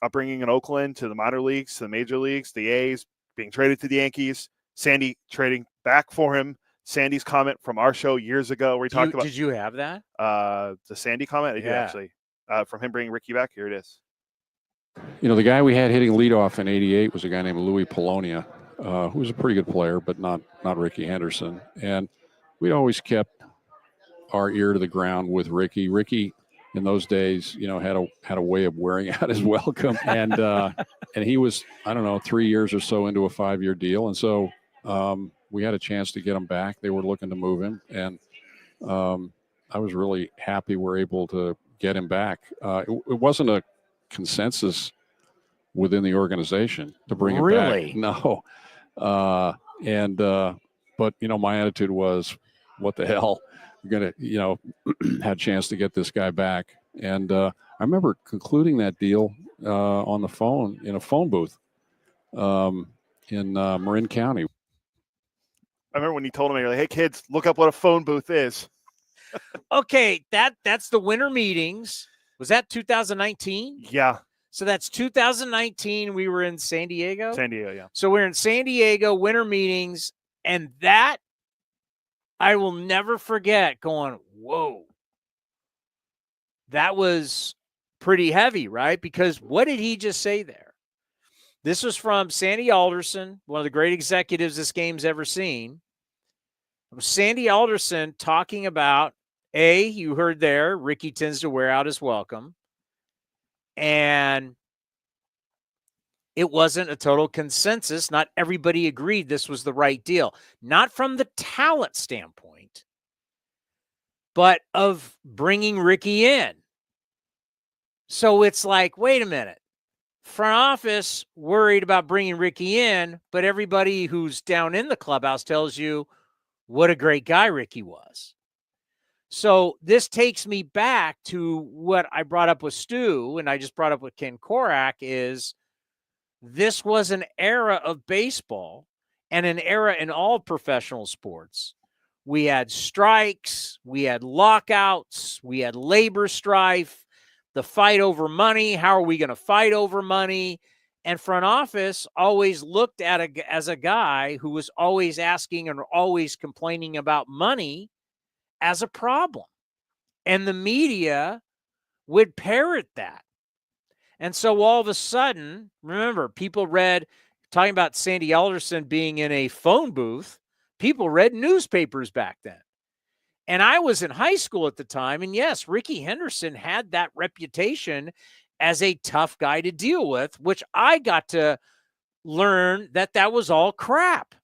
upbringing in Oakland, to the minor leagues, to the major leagues, the A's, being traded to the Yankees, Sandy trading back for him, Sandy's comment from our show years ago where he talked about. Did you have that? The Sandy comment? I did, actually. From him bringing Rickey back. Here it is. The guy we had hitting leadoff in '88 was a guy named Louis Polonia, who was a pretty good player, but not Rickey Henderson. And we always kept our ear to the ground with Rickey. Rickey, in those days, had a way of wearing out his welcome, and he was, I don't know, 3 years or so into a 5-year deal, and so we had a chance to get him back. They were looking to move him, and I was really happy we're able to get him back. It wasn't a consensus within the organization to bring him back. No, but my attitude was, what the hell? We're gonna, had a chance to get this guy back. And I remember concluding that deal on the phone, in a phone booth. in Marin County. I remember when you told me, you're like, hey, kids, look up what a phone booth is. Okay, that's the winter meetings. Was that 2019? Yeah. So that's 2019. We were in San Diego? San Diego, yeah. So we're in San Diego, winter meetings, and that I will never forget going, whoa. That was pretty heavy, right? Because what did he just say there? This was from Sandy Alderson, one of the great executives this game's ever seen. It was Sandy Alderson talking about, you heard there, Rickey tends to wear out his welcome. And it wasn't a total consensus. Not everybody agreed this was the right deal. Not from the talent standpoint, but of bringing Rickey in. So it's like, wait a minute. Front office worried about bringing Rickey in, but everybody who's down in the clubhouse tells you what a great guy Rickey was. So this takes me back to what I brought up with Stu, and I just brought up with Ken Korach, is this was an era of baseball and an era in all professional sports. We had strikes, we had lockouts, we had labor strife, the fight over money. How are we going to fight over money? And front office always looked at as a guy who was always asking and always complaining about money as a problem. And the media would parrot that. And so all of a sudden, remember, people read, talking about Sandy Alderson being in a phone booth, people read newspapers back then. And I was in high school at the time. And yes, Rickey Henderson had that reputation as a tough guy to deal with, which I got to learn that was all crap.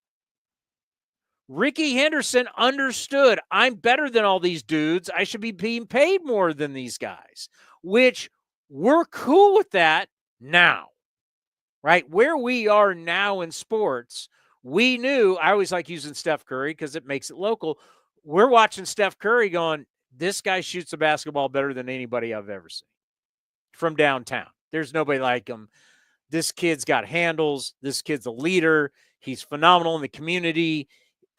Rickey Henderson understood, I'm better than all these dudes. I should be being paid more than these guys, which we're cool with that now, right? Where we are now in sports, we knew, I always like using Steph Curry because it makes it local. We're watching Steph Curry going, this guy shoots a basketball better than anybody I've ever seen from downtown. There's nobody like him. This kid's got handles. This kid's a leader. He's phenomenal in the community.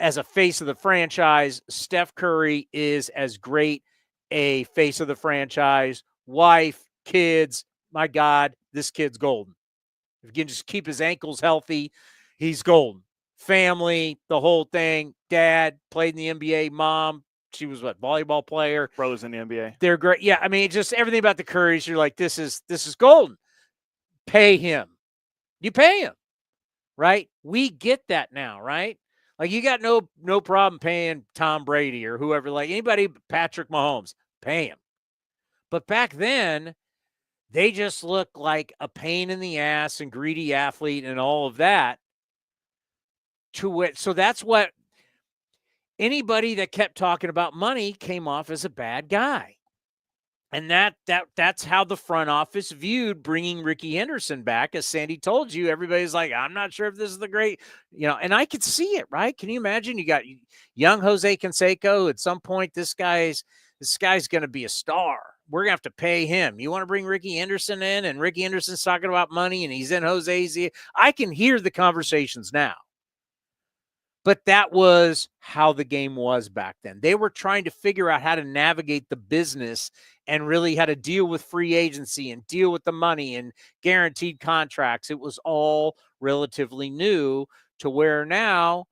As a face of the franchise, Steph Curry is as great a face of the franchise. Wife, kids, my God, this kid's golden. If he can just keep his ankles healthy, he's golden. Family, the whole thing. Dad played in the NBA. Mom, she was volleyball player. Brothers in the NBA. They're great. Yeah, I mean, just everything about the Currys. You're like, this is golden. Pay him. You pay him, right? We get that now, right? Like, you got no problem paying Tom Brady or whoever, like anybody, Patrick Mahomes, pay him. But back then, they just looked like a pain in the ass and greedy athlete and all of that. So that's what anybody that kept talking about money came off as a bad guy. And that's how the front office viewed bringing Rickey Henderson back. As Sandy told you, everybody's like, I'm not sure if this is the great, and I could see it, right? Can you imagine? You got young Jose Canseco. At some point, this guy's going to be a star. We're going to have to pay him. You want to bring Rickey Henderson in, and Rickey Henderson's talking about money, and he's in Jose's ear. I can hear the conversations now. But that was how the game was back then. They were trying to figure out how to navigate the business and really how to deal with free agency and deal with the money and guaranteed contracts. It was all relatively new, to where now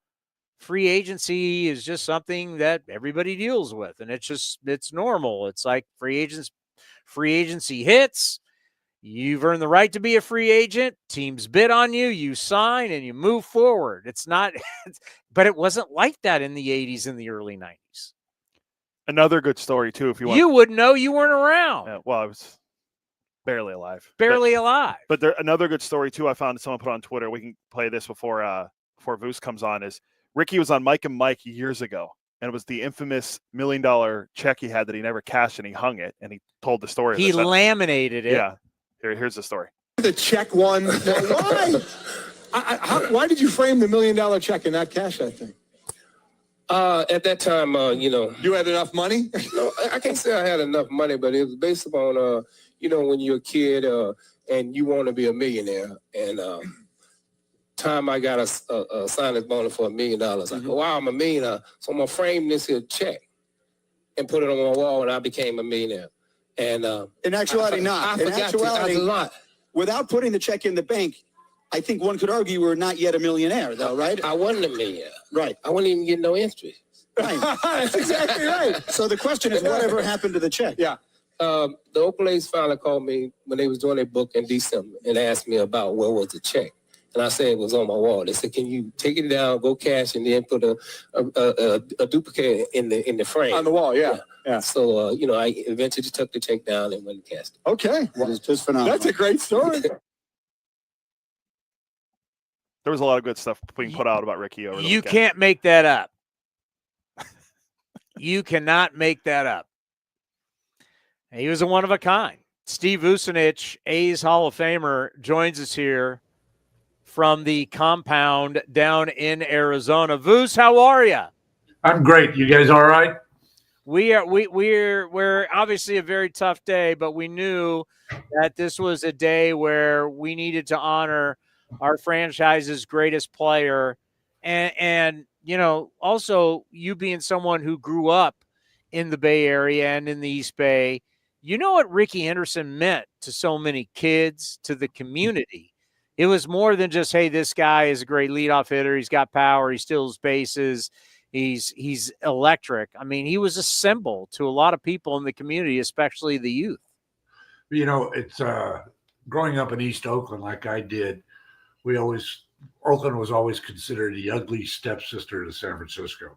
free agency is just something that everybody deals with. And it's normal. It's like free agency hits. You've earned the right to be a free agent. Teams bid on you, you sign, and you move forward. It's not, but it wasn't like that in the 80s and the early 90s. Another good story, too, if you want. You would know, you weren't around. Yeah, well, I was barely alive. Alive. But another good story, too, I found someone put on Twitter. We can play this before Vuce comes on, is Rickey was on Mike and Mike years ago. And it was the infamous $1 million check he had that he never cashed, and he hung it, and he told the story. He laminated it. Yeah. Here's the story. The check won. Why? Why did you frame the $1 million check and not cash that thing? At that time, You had enough money? No, I can't say I had enough money, but it was based upon, when you're a kid and you want to be a millionaire. And time I got a signing bonus for $1 million. I go, wow, I'm $1 million. So I'm gonna frame this here check and put it on my wall, and I became a millionaire. And in actuality, not. In actuality, not. Without putting the check in the bank, I think one could argue we're not yet a millionaire, though, right? I wasn't a millionaire. Right. I wasn't even getting no interest. Right. That's exactly right. So the question is, whatever happened to the check? Yeah. The Oakland A's finally called me when they was doing their book in December and asked me about where was the check. And I said it was on my wall. They said, can you take it down, go cash, and then put a duplicate in the frame? On the wall, yeah. Yeah. So, I eventually took the check down and went and cashed it. Okay. Well, it's just phenomenal. That's a great story. There was a lot of good stuff being put out about Rickey over the You weekend. can't make that up. You cannot make that up. He was a one of a kind. Steve Vucinich, A's Hall of Famer, joins us here from the compound down in Arizona. Vus, how are you? I'm great. You guys all right? We're obviously a very tough day, but we knew that this was a day where we needed to honor our franchise's greatest player, and also you being someone who grew up in the Bay Area and in the East Bay, you know what Rickey Henderson meant to so many kids, to the community. It was more than just, hey, this guy is a great leadoff hitter. He's got power. He steals bases. He's electric. I mean, he was a symbol to a lot of people in the community, especially the youth. It's growing up in East Oakland like I did, Oakland was always considered the ugly stepsister to San Francisco.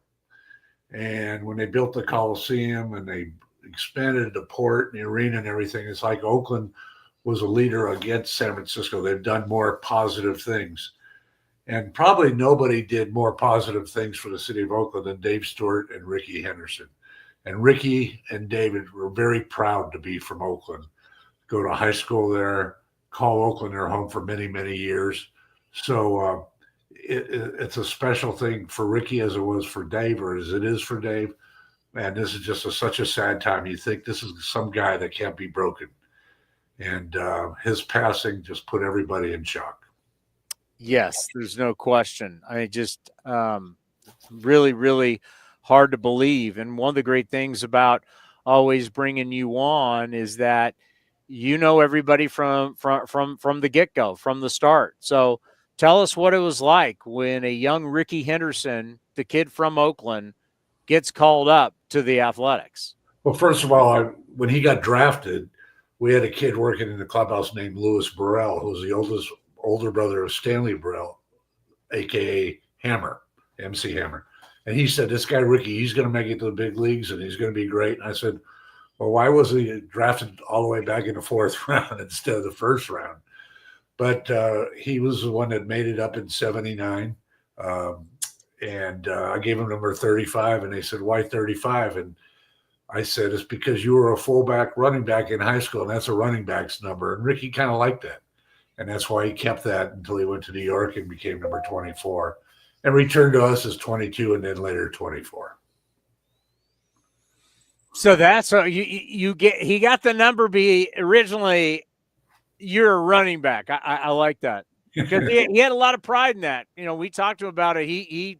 And when they built the Coliseum and they expanded the port and the arena and everything, it's like Oakland was a leader against San Francisco. They've done more positive things. And probably nobody did more positive things for the city of Oakland than Dave Stewart and Rickey Henderson. And Rickey and David were very proud to be from Oakland, go to high school there, call Oakland their home for many, many years. So it's a special thing for Rickey as it was for Dave, or as it is for Dave. And this is just such a sad time. You think this is some guy that can't be broken. And his passing just put everybody in shock. Yes, there's no question. I mean, just really, really hard to believe. And one of the great things about always bringing you on is that you know everybody from the get-go, from the start. So tell us what it was like when a young Rickey Henderson, the kid from Oakland, gets called up to the Athletics. Well, first of all, when he got drafted, we had a kid working in the clubhouse named Louis Burrell, who was the older brother of Stanley Burrell, a.k.a. Hammer, MC Hammer. And he said, this guy, Rickey, he's going to make it to the big leagues and he's going to be great. And I said, well, why was he drafted all the way back in the fourth round instead of the first round? But he was the one that made it up in 79. And I gave him number 35, and they said, why 35? And I said, it's because you were a fullback running back in high school, and that's a running back's number. And Rickey kind of liked that. And that's why he kept that until he went to New York and became number 24 and returned to us as 22 and then later 24. So that's he got the number B originally. You're a running back. I like that because he had a lot of pride in that. We talked to him about it. He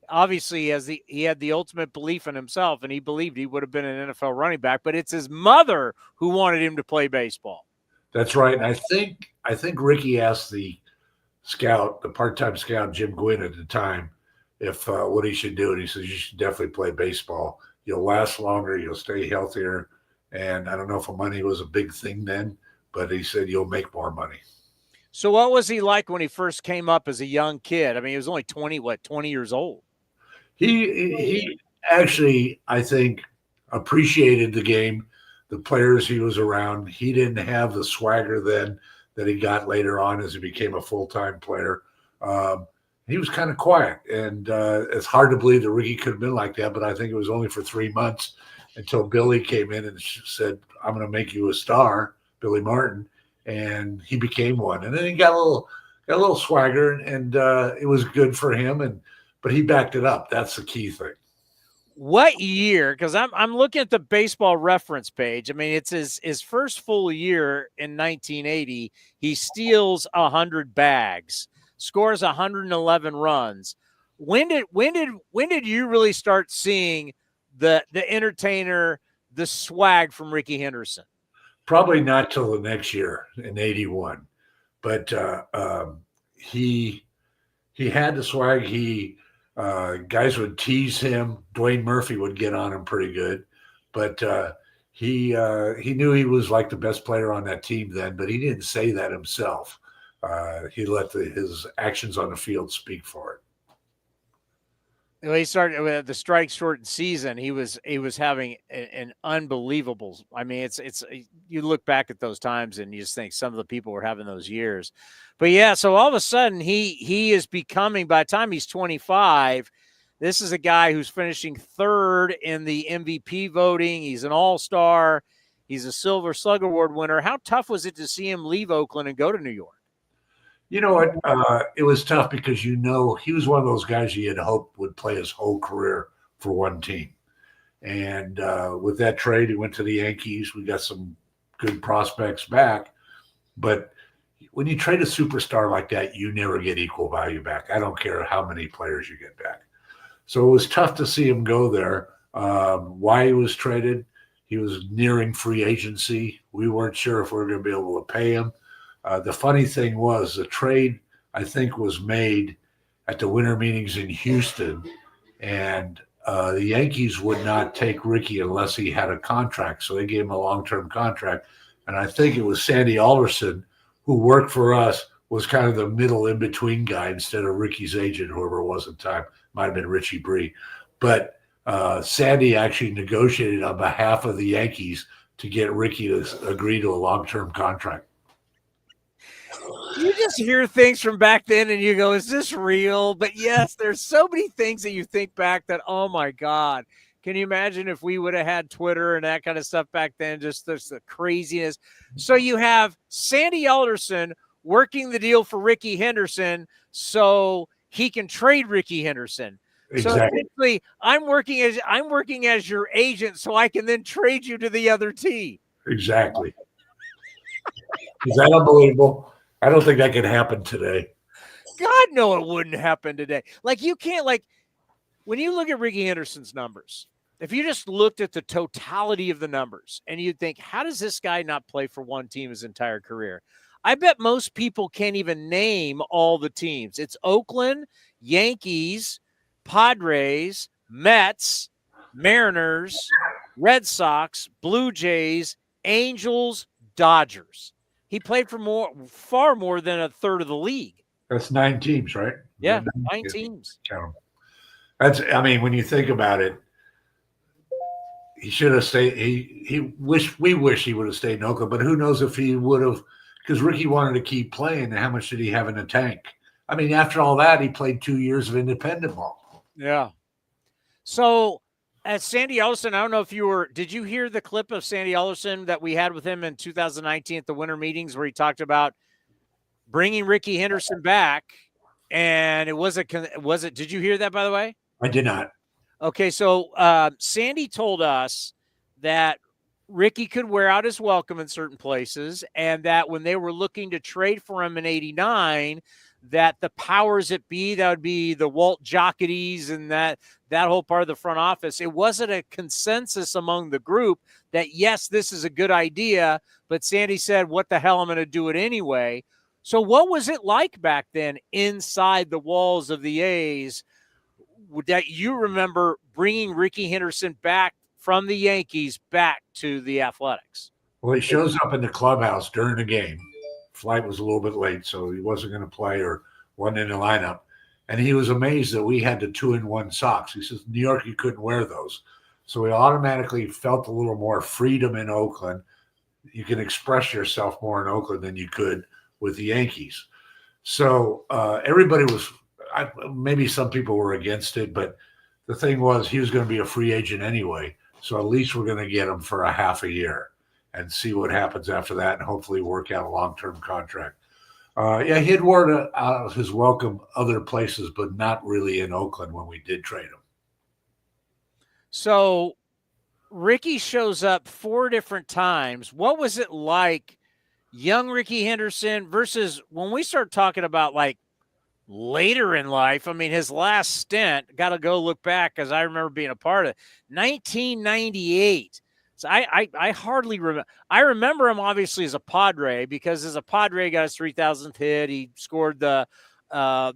obviously he had the ultimate belief in himself, and he believed he would have been an NFL running back. But it's his mother who wanted him to play baseball. That's right. And I think Rickey asked the part-time scout, Jim Gwynn at the time, if what he should do. And he says, you should definitely play baseball. You'll last longer. You'll stay healthier. And I don't know if money was a big thing then, but he said, you'll make more money. So what was he like when he first came up as a young kid? I mean, he was only 20 years old. He actually, I think, appreciated the game, the players he was around. He didn't have the swagger then that he got later on as he became a full-time player. He was kind of quiet, and it's hard to believe that Rickey could have been like that, but I think it was only for 3 months until Billy came in and said, I'm going to make you a star, Billy Martin, and he became one. And then he got a little swagger, and it was good for him, but he backed it up. That's the key thing. What year? Because I'm looking at the Baseball Reference page. I mean, it's his first full year in 1980. He steals 100 bags. scores 111 runs. When did you really start seeing the entertainer, the swag from Rickey Henderson? Probably not till the next year in '81, but he had the swag. Guys would tease him. Dwayne Murphy would get on him pretty good, but he knew he was like the best player on that team then. But he didn't say that himself. He let his actions on the field speak for it. Well, he started with the strike shortened season. He was having an unbelievable. I mean, it's you look back at those times and you just think some of the people were having those years. But yeah, so all of a sudden he is becoming, by the time he's 25, this is a guy who's finishing third in the MVP voting. He's an all-star. He's a Silver Slug Award winner. How tough was it to see him leave Oakland and go to New York? You know what? It was tough because, he was one of those guys you had hoped would play his whole career for one team. And with that trade, he went to the Yankees. We got some good prospects back. But when you trade a superstar like that, you never get equal value back. I don't care how many players you get back. So it was tough to see him go there. Why he was traded, he was nearing free agency. We weren't sure if we were going to be able to pay him. The funny thing was the trade, I think, was made at the winter meetings in Houston, and the Yankees would not take Rickey unless he had a contract. So they gave him a long-term contract. And I think it was Sandy Alderson, who worked for us, was kind of the middle in-between guy instead of Rickey's agent, whoever it was at the time. Might have been Richie Bree. But Sandy actually negotiated on behalf of the Yankees to get Rickey to agree to a long-term contract. You just hear things from back then and you go, is this real? But yes, there's so many things that you think back that, oh my God, can you imagine if we would have had Twitter and that kind of stuff back then? Just the craziness. So you have Sandy Alderson working the deal for Rickey Henderson so he can trade Rickey Henderson. Exactly. So essentially, I'm working as your agent so I can then trade you to the other team. Exactly. Is that unbelievable? I don't think that could happen today. God, no, it wouldn't happen today. Like, you can't, like, when you look at Rickey Henderson's numbers, if you just looked at the totality of the numbers and you'd think, how does this guy not play for one team his entire career? I bet most people can't even name all the teams. It's Oakland, Yankees, Padres, Mets, Mariners, Red Sox, Blue Jays, Angels, Dodgers. He played for far more than a third of the league. That's 9 teams, right? Yeah, 9 teams. When you think about it, he should have stayed. We wish he would have stayed in Oakland, but who knows if he would have, because Rickey wanted to keep playing. And how much did he have in the tank? I mean, after all that, he played 2 years of independent ball. Yeah. So at Sandy Alderson, I don't know if did you hear the clip of Sandy Alderson that we had with him in 2019 at the winter meetings where he talked about bringing Rickey Henderson back? And did you hear that, by the way? I did not. Okay. So Sandy told us that Rickey could wear out his welcome in certain places, and that when they were looking to trade for him in '89, that the powers that be, that would be the Walt Jocketys and that whole part of the front office, it wasn't a consensus among the group that, yes, this is a good idea, but Sandy said, what the hell, I'm going to do it anyway. So what was it like back then inside the walls of the A's that you remember bringing Rickey Henderson back from the Yankees back to the Athletics? Well, he shows up in the clubhouse during the game. Flight was a little bit late, so he wasn't going to play or wasn't in the lineup. And he was amazed that we had the 2-in-1 socks. He says, New York, you couldn't wear those. So we automatically felt a little more freedom in Oakland. You can express yourself more in Oakland than you could with the Yankees. So everybody was, maybe some people were against it, but the thing was he was going to be a free agent anyway. So at least we're going to get him for a half a year and see what happens after that and hopefully work out a long-term contract. He had worn out his welcome other places, but not really in Oakland when we did trade him. So Rickey shows up 4 different times. What was it like, young Rickey Henderson versus when we start talking about like later in life. I mean, his last stint, got to go look back because I remember being a part of it, 1998. So I hardly remember. I remember him obviously as a Padre because as a Padre, got his 3,000th hit. He scored the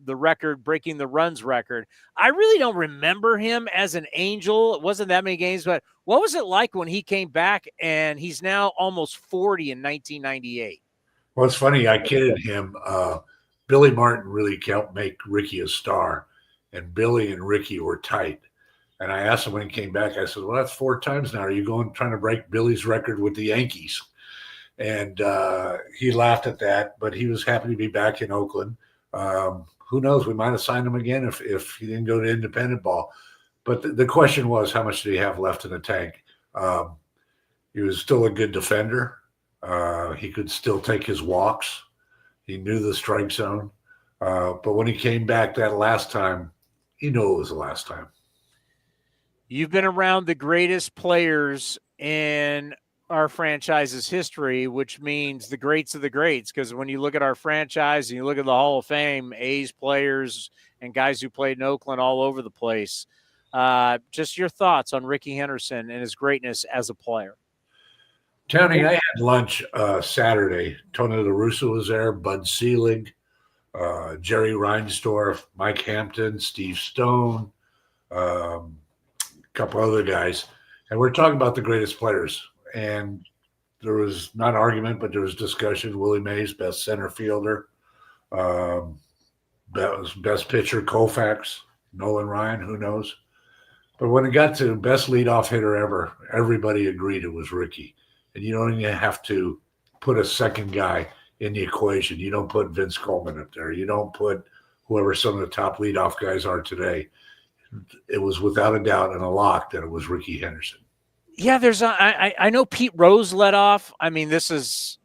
record, breaking the runs record. I really don't remember him as an Angel. It wasn't that many games, but what was it like when he came back and he's now almost 40 in 1998? Well, it's funny. I kidded him. Billy Martin really helped make Rickey a star, and Billy and Rickey were tight. And I asked him when he came back, I said, well, that's 4 times now. Are you trying to break Billy's record with the Yankees? And he laughed at that, but he was happy to be back in Oakland. Who knows? We might have signed him again if he didn't go to independent ball. But the question was, how much did he have left in the tank? He was still a good defender. He could still take his walks. He knew the strike zone. But when he came back that last time, he knew it was the last time. You've been around the greatest players in our franchise's history, which means the greats of the greats. Because when you look at our franchise and you look at the Hall of Fame, A's players and guys who played in Oakland all over the place, just your thoughts on Rickey Henderson and his greatness as a player. Towny, I had lunch Saturday. Tony La Russa was there, Bud Selig, Jerry Reinsdorf, Mike Hampton, Steve Stone, couple other guys, and we're talking about the greatest players. And there was not argument, but there was discussion. Willie Mays, best center fielder, best pitcher, Koufax, Nolan Ryan, who knows? But when it got to best leadoff hitter ever, everybody agreed it was Rickey. And you don't even have to put a second guy in the equation. You don't put Vince Coleman up there. You don't put whoever some of the top leadoff guys are today. It was without a doubt and a lock that it was Rickey Henderson. Yeah, I know Pete Rose led off. I mean, this is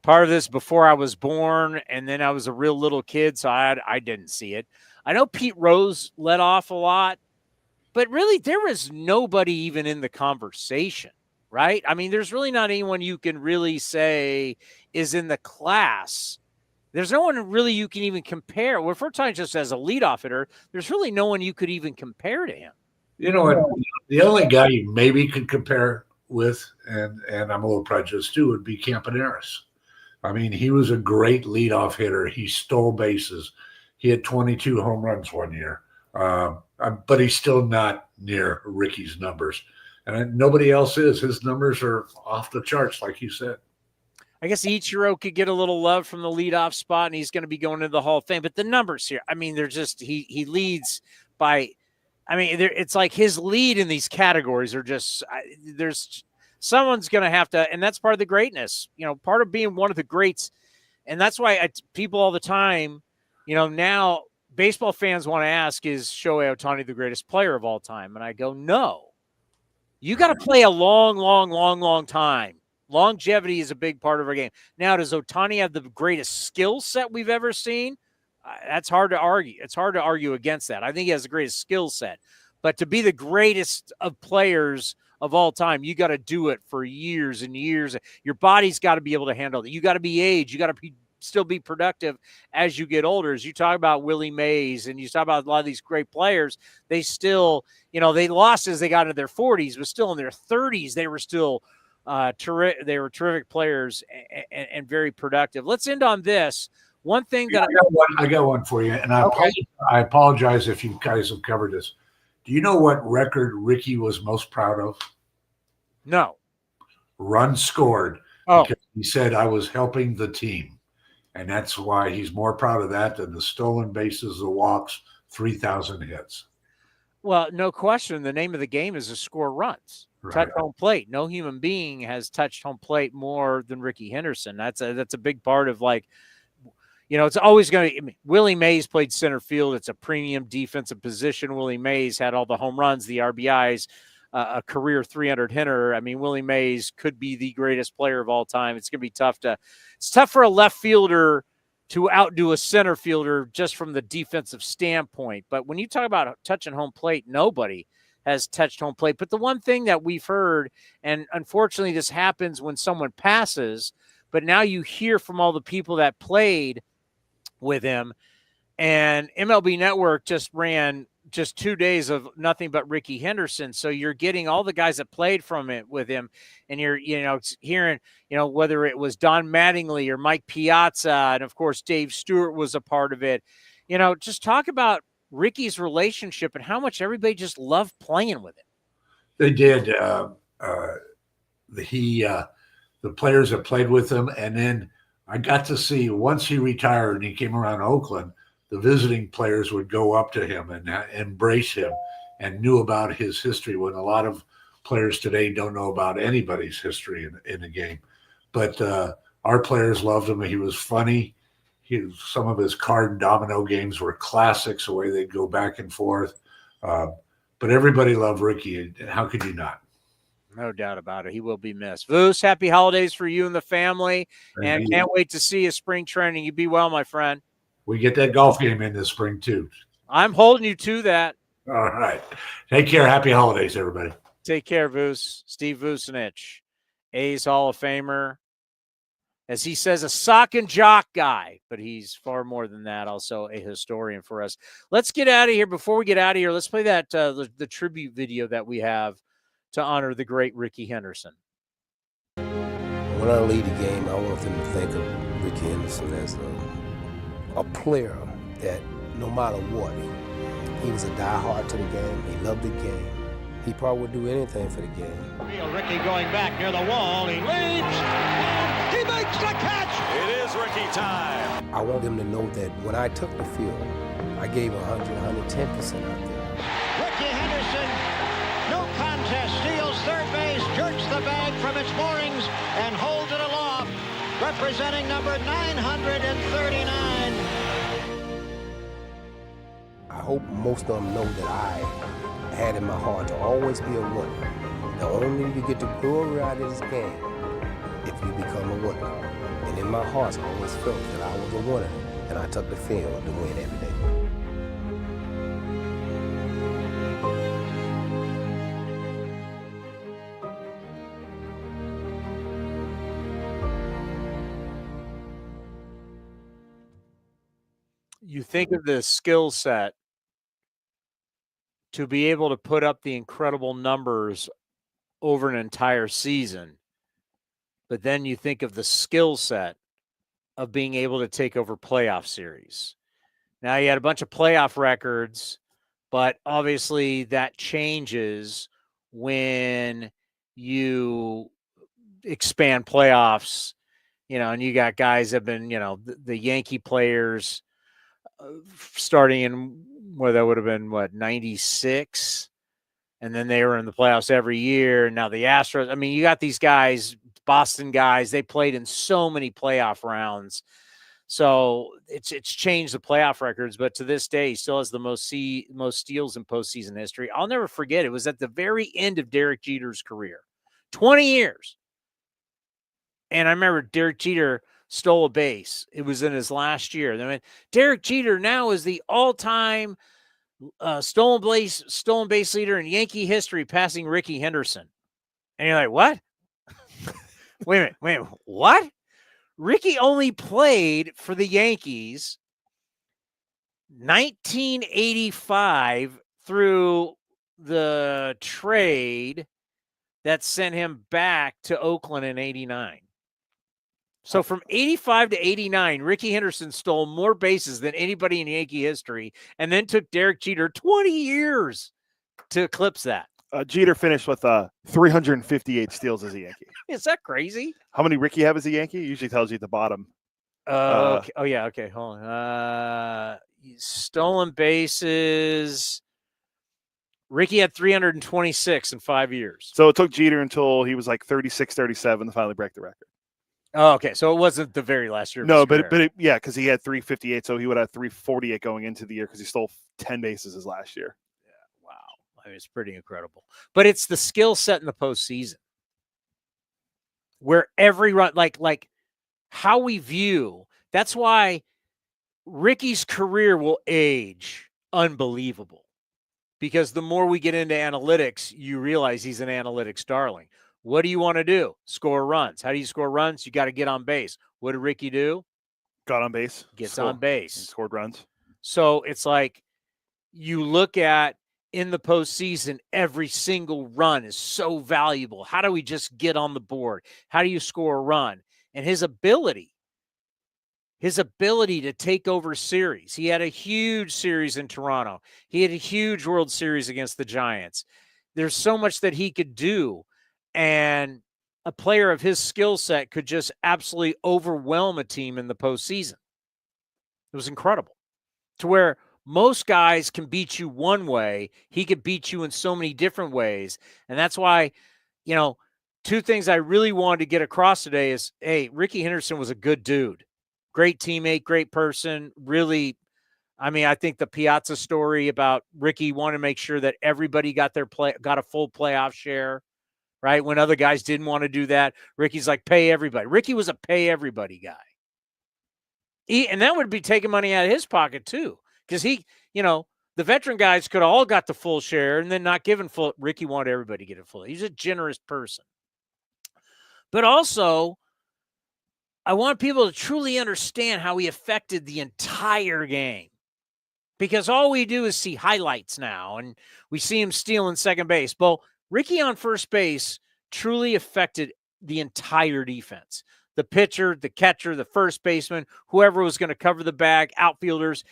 part of this before I was born, and then I was a real little kid, so I didn't see it. I know Pete Rose led off a lot, but really there was nobody even in the conversation, right? I mean, there's really not anyone you can really say is in the class. There's no one really you can even compare. Well, if we're talking just as a leadoff hitter, there's really no one you could even compare to him. You know what? The only guy you maybe could compare with, and I'm a little prejudiced too, would be Campaneris. I mean, he was a great leadoff hitter. He stole bases. He had 22 home runs one year, but he's still not near Rickey's numbers. And nobody else is. His numbers are off the charts, like you said. I guess Ichiro could get a little love from the leadoff spot, and he's going to be going into the Hall of Fame. But the numbers here, I mean, they're just he leads by. I mean, it's like his lead in these categories are just there's someone's going to have to, and that's part of the greatness. You know, part of being one of the greats, and that's why people all the time, you know, now baseball fans want to ask, is Shohei Ohtani the greatest player of all time? And I go, no. You got to play a long time. Longevity is a big part of our game. Now, does Ohtani have the greatest skill set we've ever seen? That's hard to argue. It's hard to argue against that. I think he has the greatest skill set. But to be the greatest of players of all time, you got to do it for years and years. Your body's got to be able to handle it. You got to be aged. You got to still be productive as you get older. As you talk about Willie Mays and you talk about a lot of these great players, they still, you know, they lost as they got into their 40s, but still in their 30s, they were still they were terrific players and very productive. Let's end on this. One thing that I got one for you, and I apologize if you guys have covered this. Do you know what record Rickey was most proud of? No. Runs scored. Oh. Because he said, I was helping the team. And that's why he's more proud of that than the stolen bases, the walks, 3,000 hits. Well, no question. The name of the game is to score runs. Right. Touch home plate. No human being has touched home plate more than Rickey Henderson. That's a big part of, like, you know, it's always going to – Willie Mays played center field. It's a premium defensive position. Willie Mays had all the home runs, the RBIs, a career 300 hitter. I mean, Willie Mays could be the greatest player of all time. It's going to be tough it's tough for a left fielder to outdo a center fielder just from the defensive standpoint. But when you talk about touching home plate, nobody has touched home plate. But the one thing that we've heard, and unfortunately this happens when someone passes, but now you hear from all the people that played with him, And MLB Network just ran just 2 days of nothing but Rickey Henderson. So you're getting all the guys that played from it with him, and you're, hearing, whether it was Don Mattingly or Mike Piazza, and of course Dave Stewart was a part of it. Just talk about Rickey's relationship and how much everybody just loved playing with him. They did. The players that played with him, and then I got to see, once he retired and he came around Oakland, the visiting players would go up to him and embrace him and knew about his history, when a lot of players today don't know about anybody's history in the game. But our players loved him. He was funny. Some of his card and domino games were classics, the way they'd go back and forth. But everybody loved Rickey. How could you not? No doubt about it. He will be missed. Voos, happy holidays for you and the family. And can't wait to see you spring training. You be well, my friend. We get that golf game in this spring, too. I'm holding you to that. All right. Take care. Happy holidays, everybody. Take care, Voos. Steve Vucinich, A's Hall of Famer. As he says, a sock and jock guy, but he's far more than that, also a historian for us. Let's get out of here. Before we get out of here, let's play that the tribute video that we have to honor the great Rickey Henderson. When I lead the game, I want them to think of Rickey Henderson as a player that no matter what, he was a diehard to the game. He loved the game. He probably would do anything for the game. Rickey going back near the wall. He leaps. He makes the catch. It is Rickey time. I want them to know that when I took the field, I gave 100, 110% out there. Rickey Henderson, no contest, steals third base, jerks the bag from its moorings, and holds it aloft, representing number 939. I hope most of them know that I had in my heart to always be a winner. The only you get to glory out of this game if you become a winner. And in my heart, I always felt that I was a winner, and I took the field to win every day. You think of the skill set to be able to put up the incredible numbers over an entire season, but then you think of the skill set of being able to take over playoff series. Now, you had a bunch of playoff records, but obviously that changes when you expand playoffs, and you got guys that have been, the Yankee players starting in, that would have been 96, and then they were in the playoffs every year. And now the Astros, I mean, you got these guys, Boston guys, they played in so many playoff rounds. So it's changed the playoff records, but to this day, he still has the most steals in postseason history. I'll never forget, it was at the very end of Derek Jeter's career, 20 years. And I remember Derek Jeter stole a base. It was in his last year. I mean, Derek Jeter now is the all-time stolen base leader in Yankee history, passing Rickey Henderson. And you're like, what? wait a minute, what? Rickey only played for the Yankees 1985 through the trade that sent him back to Oakland in 89. So from 85 to 89, Rickey Henderson stole more bases than anybody in Yankee history, and then took Derek Jeter 20 years to eclipse that. Jeter finished with 358 steals as a Yankee. Is that crazy? How many Rickey have as a Yankee? It usually tells you at the bottom. Okay. Oh, yeah. Okay, hold on. Stolen bases. Rickey had 326 in 5 years. So it took Jeter until he was like 36, 37 to finally break the record. Oh, okay. So it wasn't the very last year. No, but yeah, because he had 358, so he would have 348 going into the year because he stole 10 bases his last year. Yeah, wow. I mean, it's pretty incredible. But it's the skill set in the postseason where every run, like how we view. That's why Rickey's career will age unbelievable, because the more we get into analytics, you realize he's an analytics darling. What do you want to do? Score runs. How do you score runs? You got to get on base. What did Rickey do? Got on base. Gets on base. And scored runs. So it's like you look at in the postseason, every single run is so valuable. How do we just get on the board? How do you score a run? And his ability to take over series. He had a huge series in Toronto. He had a huge World Series against the Giants. There's so much that he could do. And a player of his skill set could just absolutely overwhelm a team in the postseason. It was incredible. To where most guys can beat you one way, he could beat you in so many different ways. And that's why, two things I really wanted to get across today is, hey, Rickey Henderson was a good dude. Great teammate, great person. Really, I think the Piazza story about Rickey wanting to make sure that everybody got a full playoff share, right? When other guys didn't want to do that, Rickey's like, pay everybody. Rickey was a pay everybody guy. And that would be taking money out of his pocket too. Because the veteran guys could have all got the full share and then not given full. Rickey wanted everybody to get it full. He's a generous person. But also, I want people to truly understand how he affected the entire game. Because all we do is see highlights now, and we see him stealing second base. Well, Rickey on first base truly affected the entire defense. The pitcher, the catcher, the first baseman, whoever was going to cover the bag, outfielders.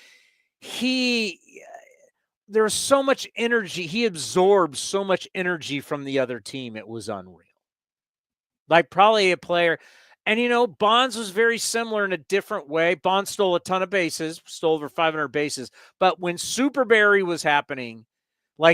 There was so much energy. He absorbed so much energy from the other team. It was unreal. Like probably a player. And, Bonds was very similar in a different way. Bonds stole a ton of bases, stole over 500 bases. But when Super Barry was happening,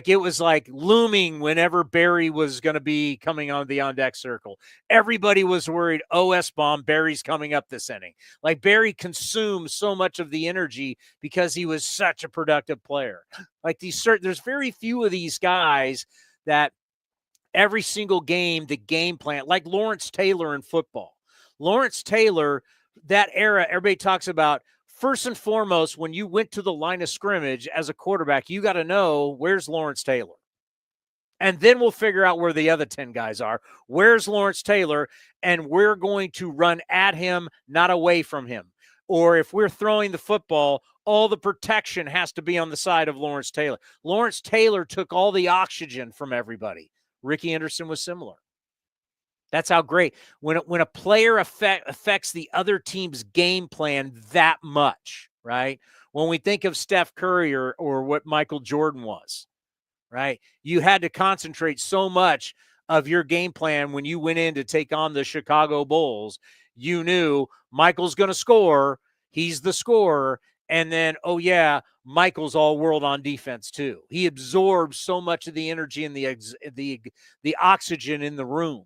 it was looming whenever Barry was going to be coming on the on-deck circle. Everybody was worried, S-bomb, Barry's coming up this inning. Barry consumed so much of the energy because he was such a productive player. There's very few of these guys that every single game, the game plan, like Lawrence Taylor in football. Lawrence Taylor, that era, everybody talks about, first and foremost, when you went to the line of scrimmage as a quarterback, you got to know where's Lawrence Taylor. And then we'll figure out where the other 10 guys are. Where's Lawrence Taylor? And we're going to run at him, not away from him. Or if we're throwing the football, all the protection has to be on the side of Lawrence Taylor. Lawrence Taylor took all the oxygen from everybody. Rickey Henderson was similar. That's how great. When a player affects the other team's game plan that much, right? When we think of Steph Curry or what Michael Jordan was, right? You had to concentrate so much of your game plan when you went in to take on the Chicago Bulls. You knew Michael's going to score. He's the scorer. And then, Michael's all world on defense too. He absorbs so much of the energy and the oxygen in the room.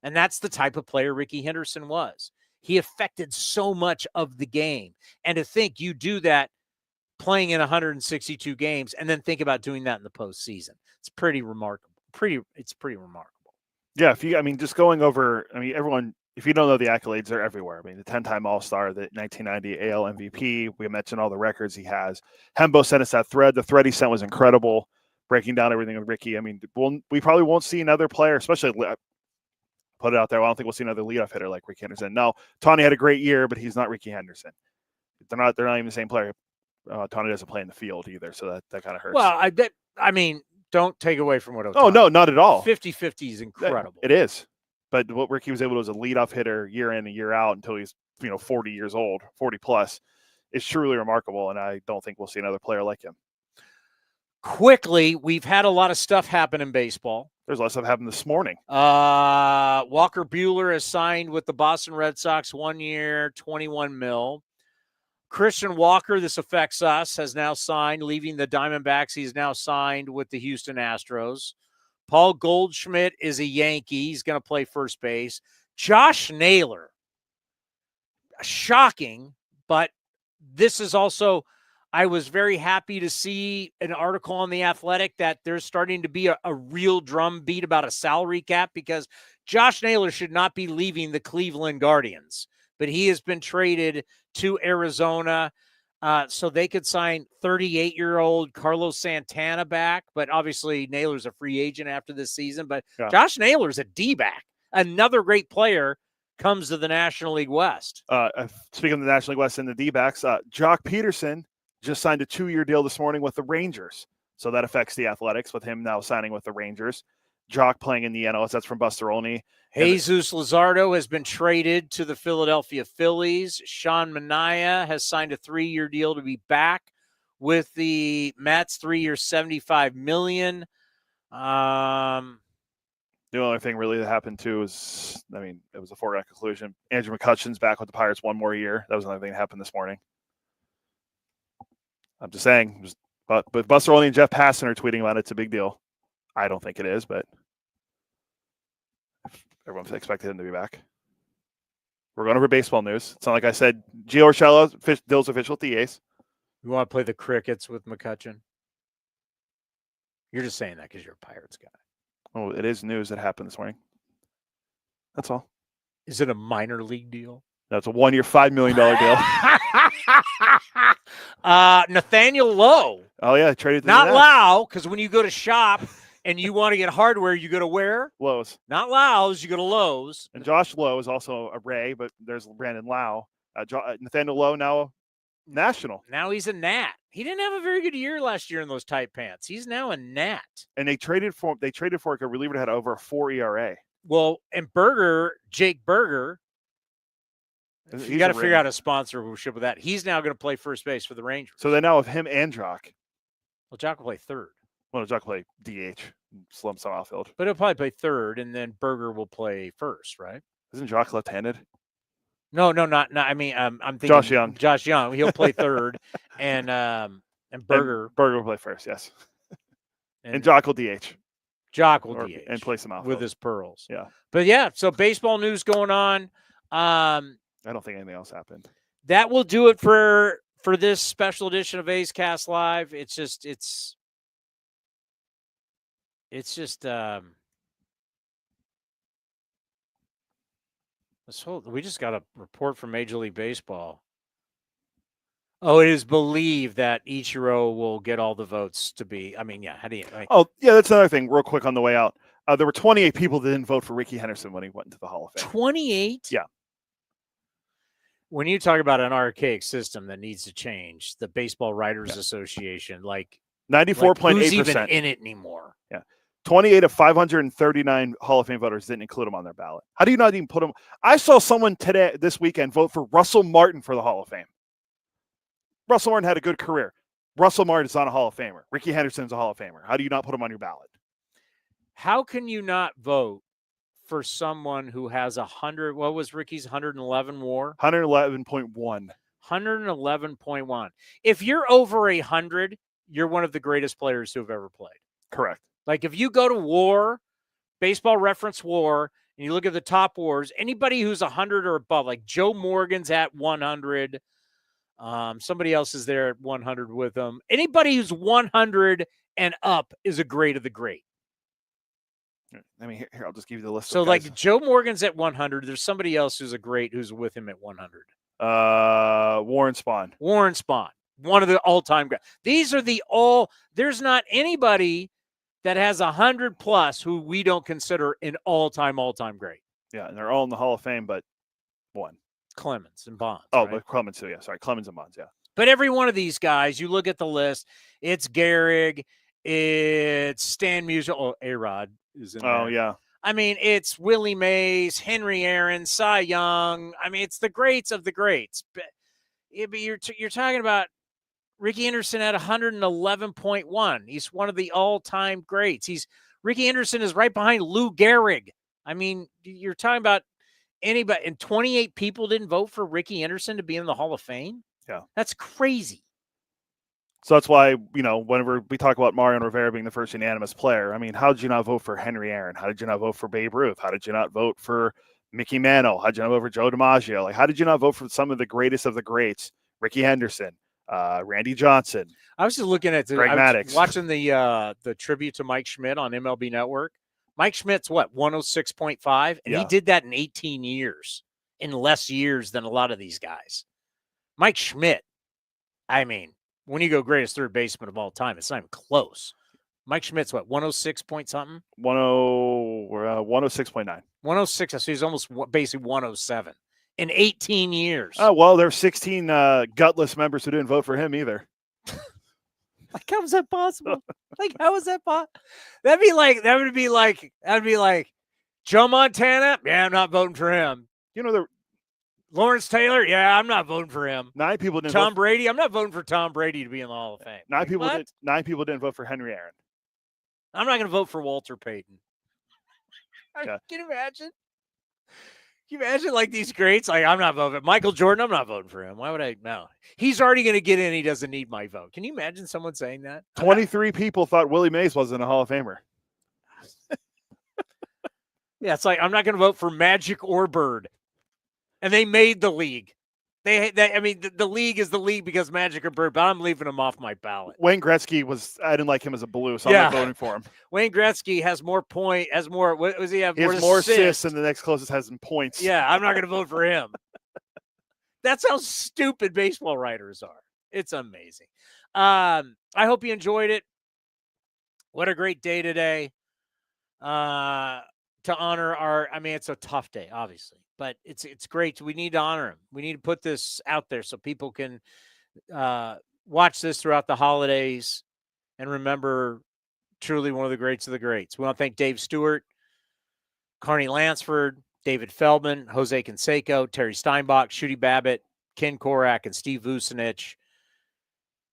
And that's the type of player Rickey Henderson was. He affected so much of the game. And to think you do that playing in 162 games and then think about doing that in the postseason. It's pretty remarkable. It's pretty remarkable. Yeah, just going over, everyone, if you don't know the accolades, they're everywhere. The 10-time All-Star, the 1990 AL MVP. We mentioned all the records he has. Hembo sent us that thread. The thread he sent was incredible, breaking down everything with Rickey. We probably won't see another player, especially put it out there. I don't think we'll see another leadoff hitter like Rickey Henderson. No, Towny had a great year, but he's not Rickey Henderson. They're not even the same player. Towny doesn't play in the field either, so that kind of hurts. Well, don't take away from what Otani. Oh, no, not at all. 50-50 is incredible. It is. But what Rickey was able to do as a leadoff hitter year in and year out until he's 40 years old, 40 plus, is truly remarkable, and I don't think we'll see another player like him. Quickly, we've had a lot of stuff happen in baseball. There's a lot of stuff happened this morning. Walker Buehler has signed with the Boston Red Sox 1 year, $21 million. Christian Walker, this affects us, has now signed, leaving the Diamondbacks. He's now signed with the Houston Astros. Paul Goldschmidt is a Yankee. He's going to play first base. Josh Naylor, shocking, but this is also, I was very happy to see an article on The Athletic that there's starting to be a real drumbeat about a salary cap because Josh Naylor should not be leaving the Cleveland Guardians, but he has been traded to Arizona so they could sign 38-year-old Carlos Santana back, but obviously Naylor's a free agent after this season, but yeah. Josh Naylor's a D-back. Another great player comes to the National League West. Speaking of the National League West and the D-backs, Jock Peterson just signed a 2-year deal this morning with the Rangers. So that affects the Athletics with him now signing with the Rangers. Jock playing in the NLS. That's from Buster Olney. Jesus Luzardo has been traded to the Philadelphia Phillies. Sean Manaea has signed a 3-year deal to be back with the Mets, 3 years, $75 million. The only thing really that happened too is, it was a foregone conclusion. Andrew McCutcheon's back with the Pirates 1 more year. That was another thing that happened this morning. I'm just saying, but Buster Olney and Jeff Passan are tweeting about it. It's a big deal. I don't think it is, but everyone's expected him to be back. We're going over baseball news. It's not like I said, Gio Urshela, Dill's official at the A's. You want to play the crickets with McCutcheon? You're just saying that because you're a Pirates guy. Oh, it is news that happened this morning. That's all. Is it a minor league deal? That's a 1-year, $5 million deal. Nathaniel Lowe. Oh, yeah. Traded to Not Lau, because when you go to shop and you want to get hardware, you go to where? Lowe's. Not Lau's, you go to Lowe's. And Josh Lowe is also a Ray, but there's Brandon Lau. Nathaniel Lowe now national. Now he's a Nat. He didn't have a very good year last year in those tight pants. He's now a Nat. And they traded for a reliever that had over a 4 ERA. Well, and Jake Berger, you got to figure out a sponsorship with that. He's now going to play first base for the Rangers. So they now have him and Jock. Well, Jock will play third. Well, Jock will play DH, slump some outfield. But he'll probably play third, and then Berger will play first, right? Isn't Jock left-handed? No, not. I mean, I'm thinking Josh Young. He'll play third, and Berger will play first. Yes, and Jock will DH. Jock will DH and play some outfield with his pearls. Yeah, but yeah. So baseball news going on. I don't think anything else happened. That will do it for this special edition of A's Cast Live. It's just. We just got a report from Major League Baseball. Oh, it is believed that Ichiro will get all the votes to be. I mean, yeah. How do you? That's another thing. Real quick on the way out, there were 28 people that didn't vote for Rickey Henderson when he went into the Hall of Fame. 28. Yeah. When you talk about an archaic system that needs to change, the Baseball Writers Association, 94.8%, who's even in it anymore? Yeah. 28 of 539 Hall of Fame voters didn't include him on their ballot. How do you not even put him? I saw someone this weekend vote for Russell Martin for the Hall of Fame. Russell Martin had a good career. Russell Martin is not a Hall of Famer. Rickey Henderson's a Hall of Famer. How do you not put him on your ballot? How can you not vote for someone who has 100? What was Rickey's 111 WAR? 111.1. 111.1. If you're over 100, you're one of the greatest players who have ever played. Correct. Like if you go to WAR, Baseball Reference WAR, and you look at the top WARs, anybody who's 100 or above, like Joe Morgan's at 100. Somebody else is there at 100 with them. Anybody who's 100 and up is a great of the great. I mean, here I'll just give you the list. So like Joe Morgan's at 100. There's somebody else who's a great who's with him at 100. Warren Spahn. Warren Spahn, one of the all-time guys. These are there's not anybody that has 100 plus who we don't consider an all-time great. Yeah, and they're all in the Hall of Fame, but one. Clemens and Bonds. Oh, right? but Clemens too. Yeah, sorry, Clemens and Bonds. Yeah. But every one of these guys, you look at the list. It's Gehrig, it's Stan Musial. A-Rod is in there. Oh yeah. I mean, it's Willie Mays, Henry Aaron, Cy Young. I mean, it's the greats of the greats. But you're talking about Rickey Henderson at 111.1. He's one of the all-time greats. Rickey Henderson is right behind Lou Gehrig. I mean, you're talking about anybody, and 28 people didn't vote for Rickey Henderson to be in the Hall of Fame. Yeah, that's crazy. So that's why, whenever we talk about Mariano Rivera being the first unanimous player, I mean, how did you not vote for Henry Aaron? How did you not vote for Babe Ruth? How did you not vote for Mickey Mantle? How did you not vote for Joe DiMaggio? Like, how did you not vote for some of the greatest of the greats? Rickey Henderson, Randy Johnson. I was just looking at Greg Maddux. Watching the tribute to Mike Schmidt on MLB Network. Mike Schmidt's 106.5, and he did that in 18 years, in less years than a lot of these guys. Mike Schmidt, I mean, when you go greatest third baseman of all time, it's not even close. Mike Schmidt's 106 point something? 106.9. 106, so he's almost basically 107 in 18 years. Oh, well, there's 16 gutless members who didn't vote for him either. Like, how is that possible? Like, how is that possible? That'd be like Joe Montana. Yeah, I'm not voting for him. You know, Lawrence Taylor. Yeah, I'm not voting for him. 9 people didn't Tom vote. Brady. I'm not voting for Tom Brady to be in the Hall of Fame. 9 Like, people what? didn't. 9 people didn't vote for Henry Aaron. I'm not going to vote for Walter Payton. Yeah. Can you imagine? Can you imagine like these greats? Like, I'm not voting. Michael Jordan, I'm not voting for him. Why would I? No. He's already going to get in. He doesn't need my vote. Can you imagine someone saying that? 23 people thought Willie Mays wasn't a Hall of Famer. Yeah, it's like, I'm not going to vote for Magic or Bird. And they made the league. The league is the league because Magic or Bird, but I'm leaving him off my ballot. Wayne Gretzky I didn't like him as a Blue, so I'm not voting for him. Wayne Gretzky has more what does he have? He has more assists, and the next closest has some points. Yeah, I'm not going to vote for him. That's how stupid baseball writers are. It's amazing. I hope you enjoyed it. What a great day today. To honor it's a tough day, obviously, but it's great. We need to honor him. We need to put this out there so people can watch this throughout the holidays and remember truly one of the greats of the greats. We want to thank Dave Stewart, Carney Lansford, David Feldman, Jose Canseco, Terry Steinbach, Shooty Babitt, Ken Korach, and Steve Vucinich.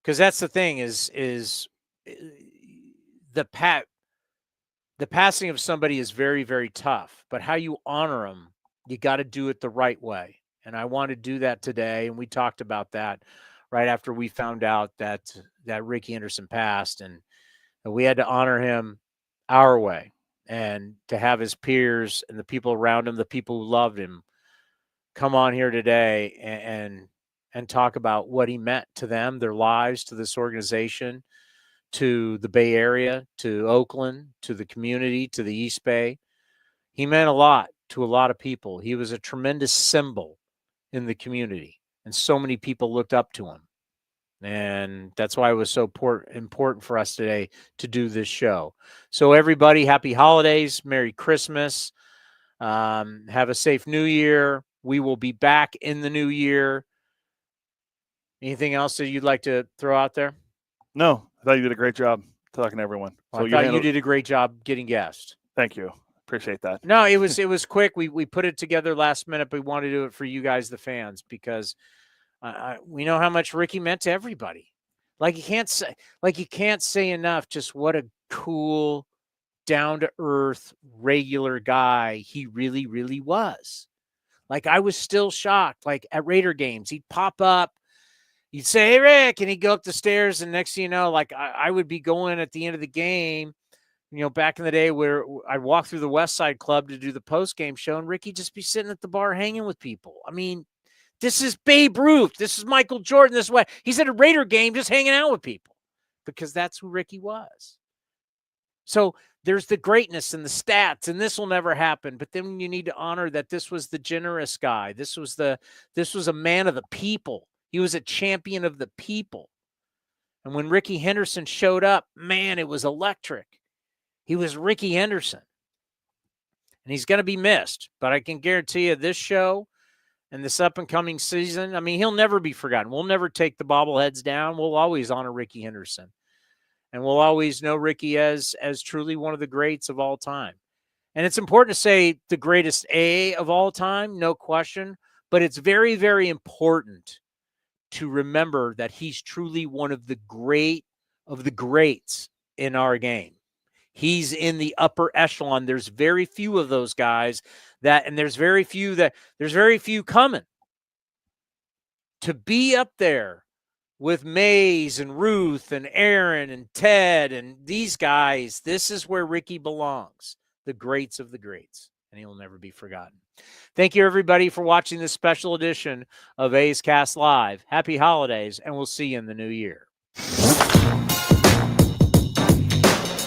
Because that's the thing is the passing of somebody is very, very tough, but how you honor them, you got to do it the right way. And I want to do that today. And we talked about that right after we found out that Rickey Henderson passed, and we had to honor him our way, and to have his peers and the people around him, the people who loved him, come on here today and talk about what he meant to them, their lives, to this organization, to the Bay Area, to Oakland, to the community, to the East Bay. He meant a lot to a lot of people. He was a tremendous symbol in the community, and so many people looked up to him. And that's why it was so important for us today to do this show. So everybody, happy holidays, Merry Christmas. Have a safe New Year. We will be back in the new year. Anything else that you'd like to throw out there? No, I thought you did a great job talking to everyone. Well, I thought you did a great job getting guests. Thank you. Appreciate that. No, it was quick. We put it together last minute, but we wanted to do it for you guys, the fans, because we know how much Rickey meant to everybody. You can't say enough just what a cool, down-to-earth, regular guy he really, really was. I was still shocked. At Raider games, he'd pop up. You'd say, "Hey, Rick," and he'd go up the stairs, and next thing you know, I would be going at the end of the game, back in the day where I'd walk through the West Side Club to do the post-game show, and Rickey just be sitting at the bar hanging with people. I mean, this is Babe Ruth. This is Michael Jordan. This way. He's at a Raider game just hanging out with people because that's who Rickey was. So there's the greatness and the stats, and this will never happen. But then you need to honor that this was the generous guy. This was a man of the people. He was a champion of the people. And when Rickey Henderson showed up, man, it was electric. He was Rickey Henderson. And he's going to be missed. But I can guarantee you this show and this up-and-coming season, he'll never be forgotten. We'll never take the bobbleheads down. We'll always honor Rickey Henderson. And we'll always know Rickey as truly one of the greats of all time. And it's important to say the greatest of all time, no question. But it's very, very important to remember that he's truly one of the greats in our game. He's in the upper echelon. There's very few of those guys there's very few coming. To be up there with Mays and Ruth and Aaron and Ted and these guys, this is where Rickey belongs. The greats of the greats. And he'll never be forgotten. Thank you, everybody, for watching this special edition of A's Cast Live. Happy holidays, and we'll see you in the new year.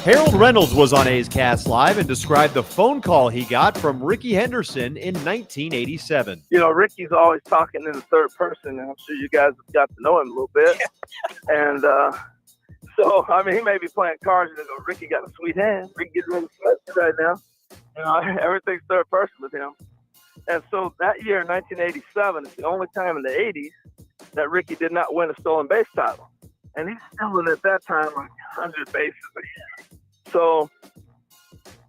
Harold Reynolds was on A's Cast Live and described the phone call he got from Rickey Henderson in 1987. Rickey's always talking in the third person, and I'm sure you guys have got to know him a little bit. And so, he may be playing cards, and they go, "Rickey got a sweet hand. Rickey getting really sweaty right now." Everything's third person with him. And so that year, 1987, is the only time in the 80s that Rickey did not win a stolen base title. and he's stealing at that time like 100 bases a year. So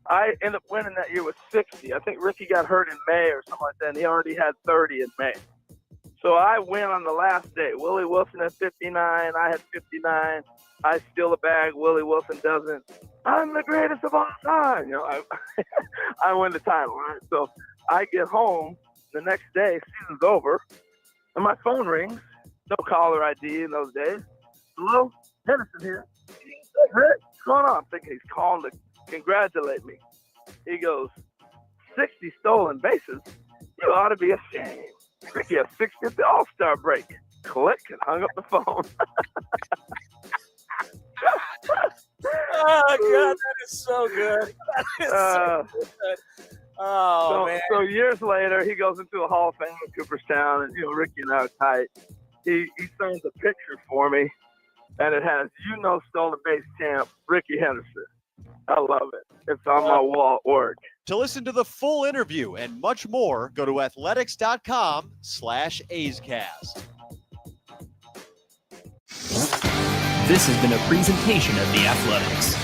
I ended up winning that year with 60. I think Rickey got hurt in May or something like that, and he already had 30 in May. So I win on the last day. Willie Wilson had 59. I had 59. I steal a bag. Willie Wilson doesn't. I'm the greatest of all time. You know, I win the title, right? So I get home the next day, season's over, and my phone rings. No caller ID in those days. Hello? Henderson here. Hey, Rick, what's going on? I'm thinking he's calling to congratulate me. He goes, 60 stolen bases? You ought to be ashamed. Rickey has 60 at the All-Star break. Click, and hung up the phone. Oh, God, that is so good. That is so good. Oh, man. So years later, he goes into a Hall of Fame in Cooperstown, and, you know, Rickey and I are tight. He signs a picture for me, and it has, stolen base champ, Rickey Henderson. I love it. It's on my wall at work. To listen to the full interview and much more, go to athletics.com/A'sCast. This has been a presentation of The Athletics.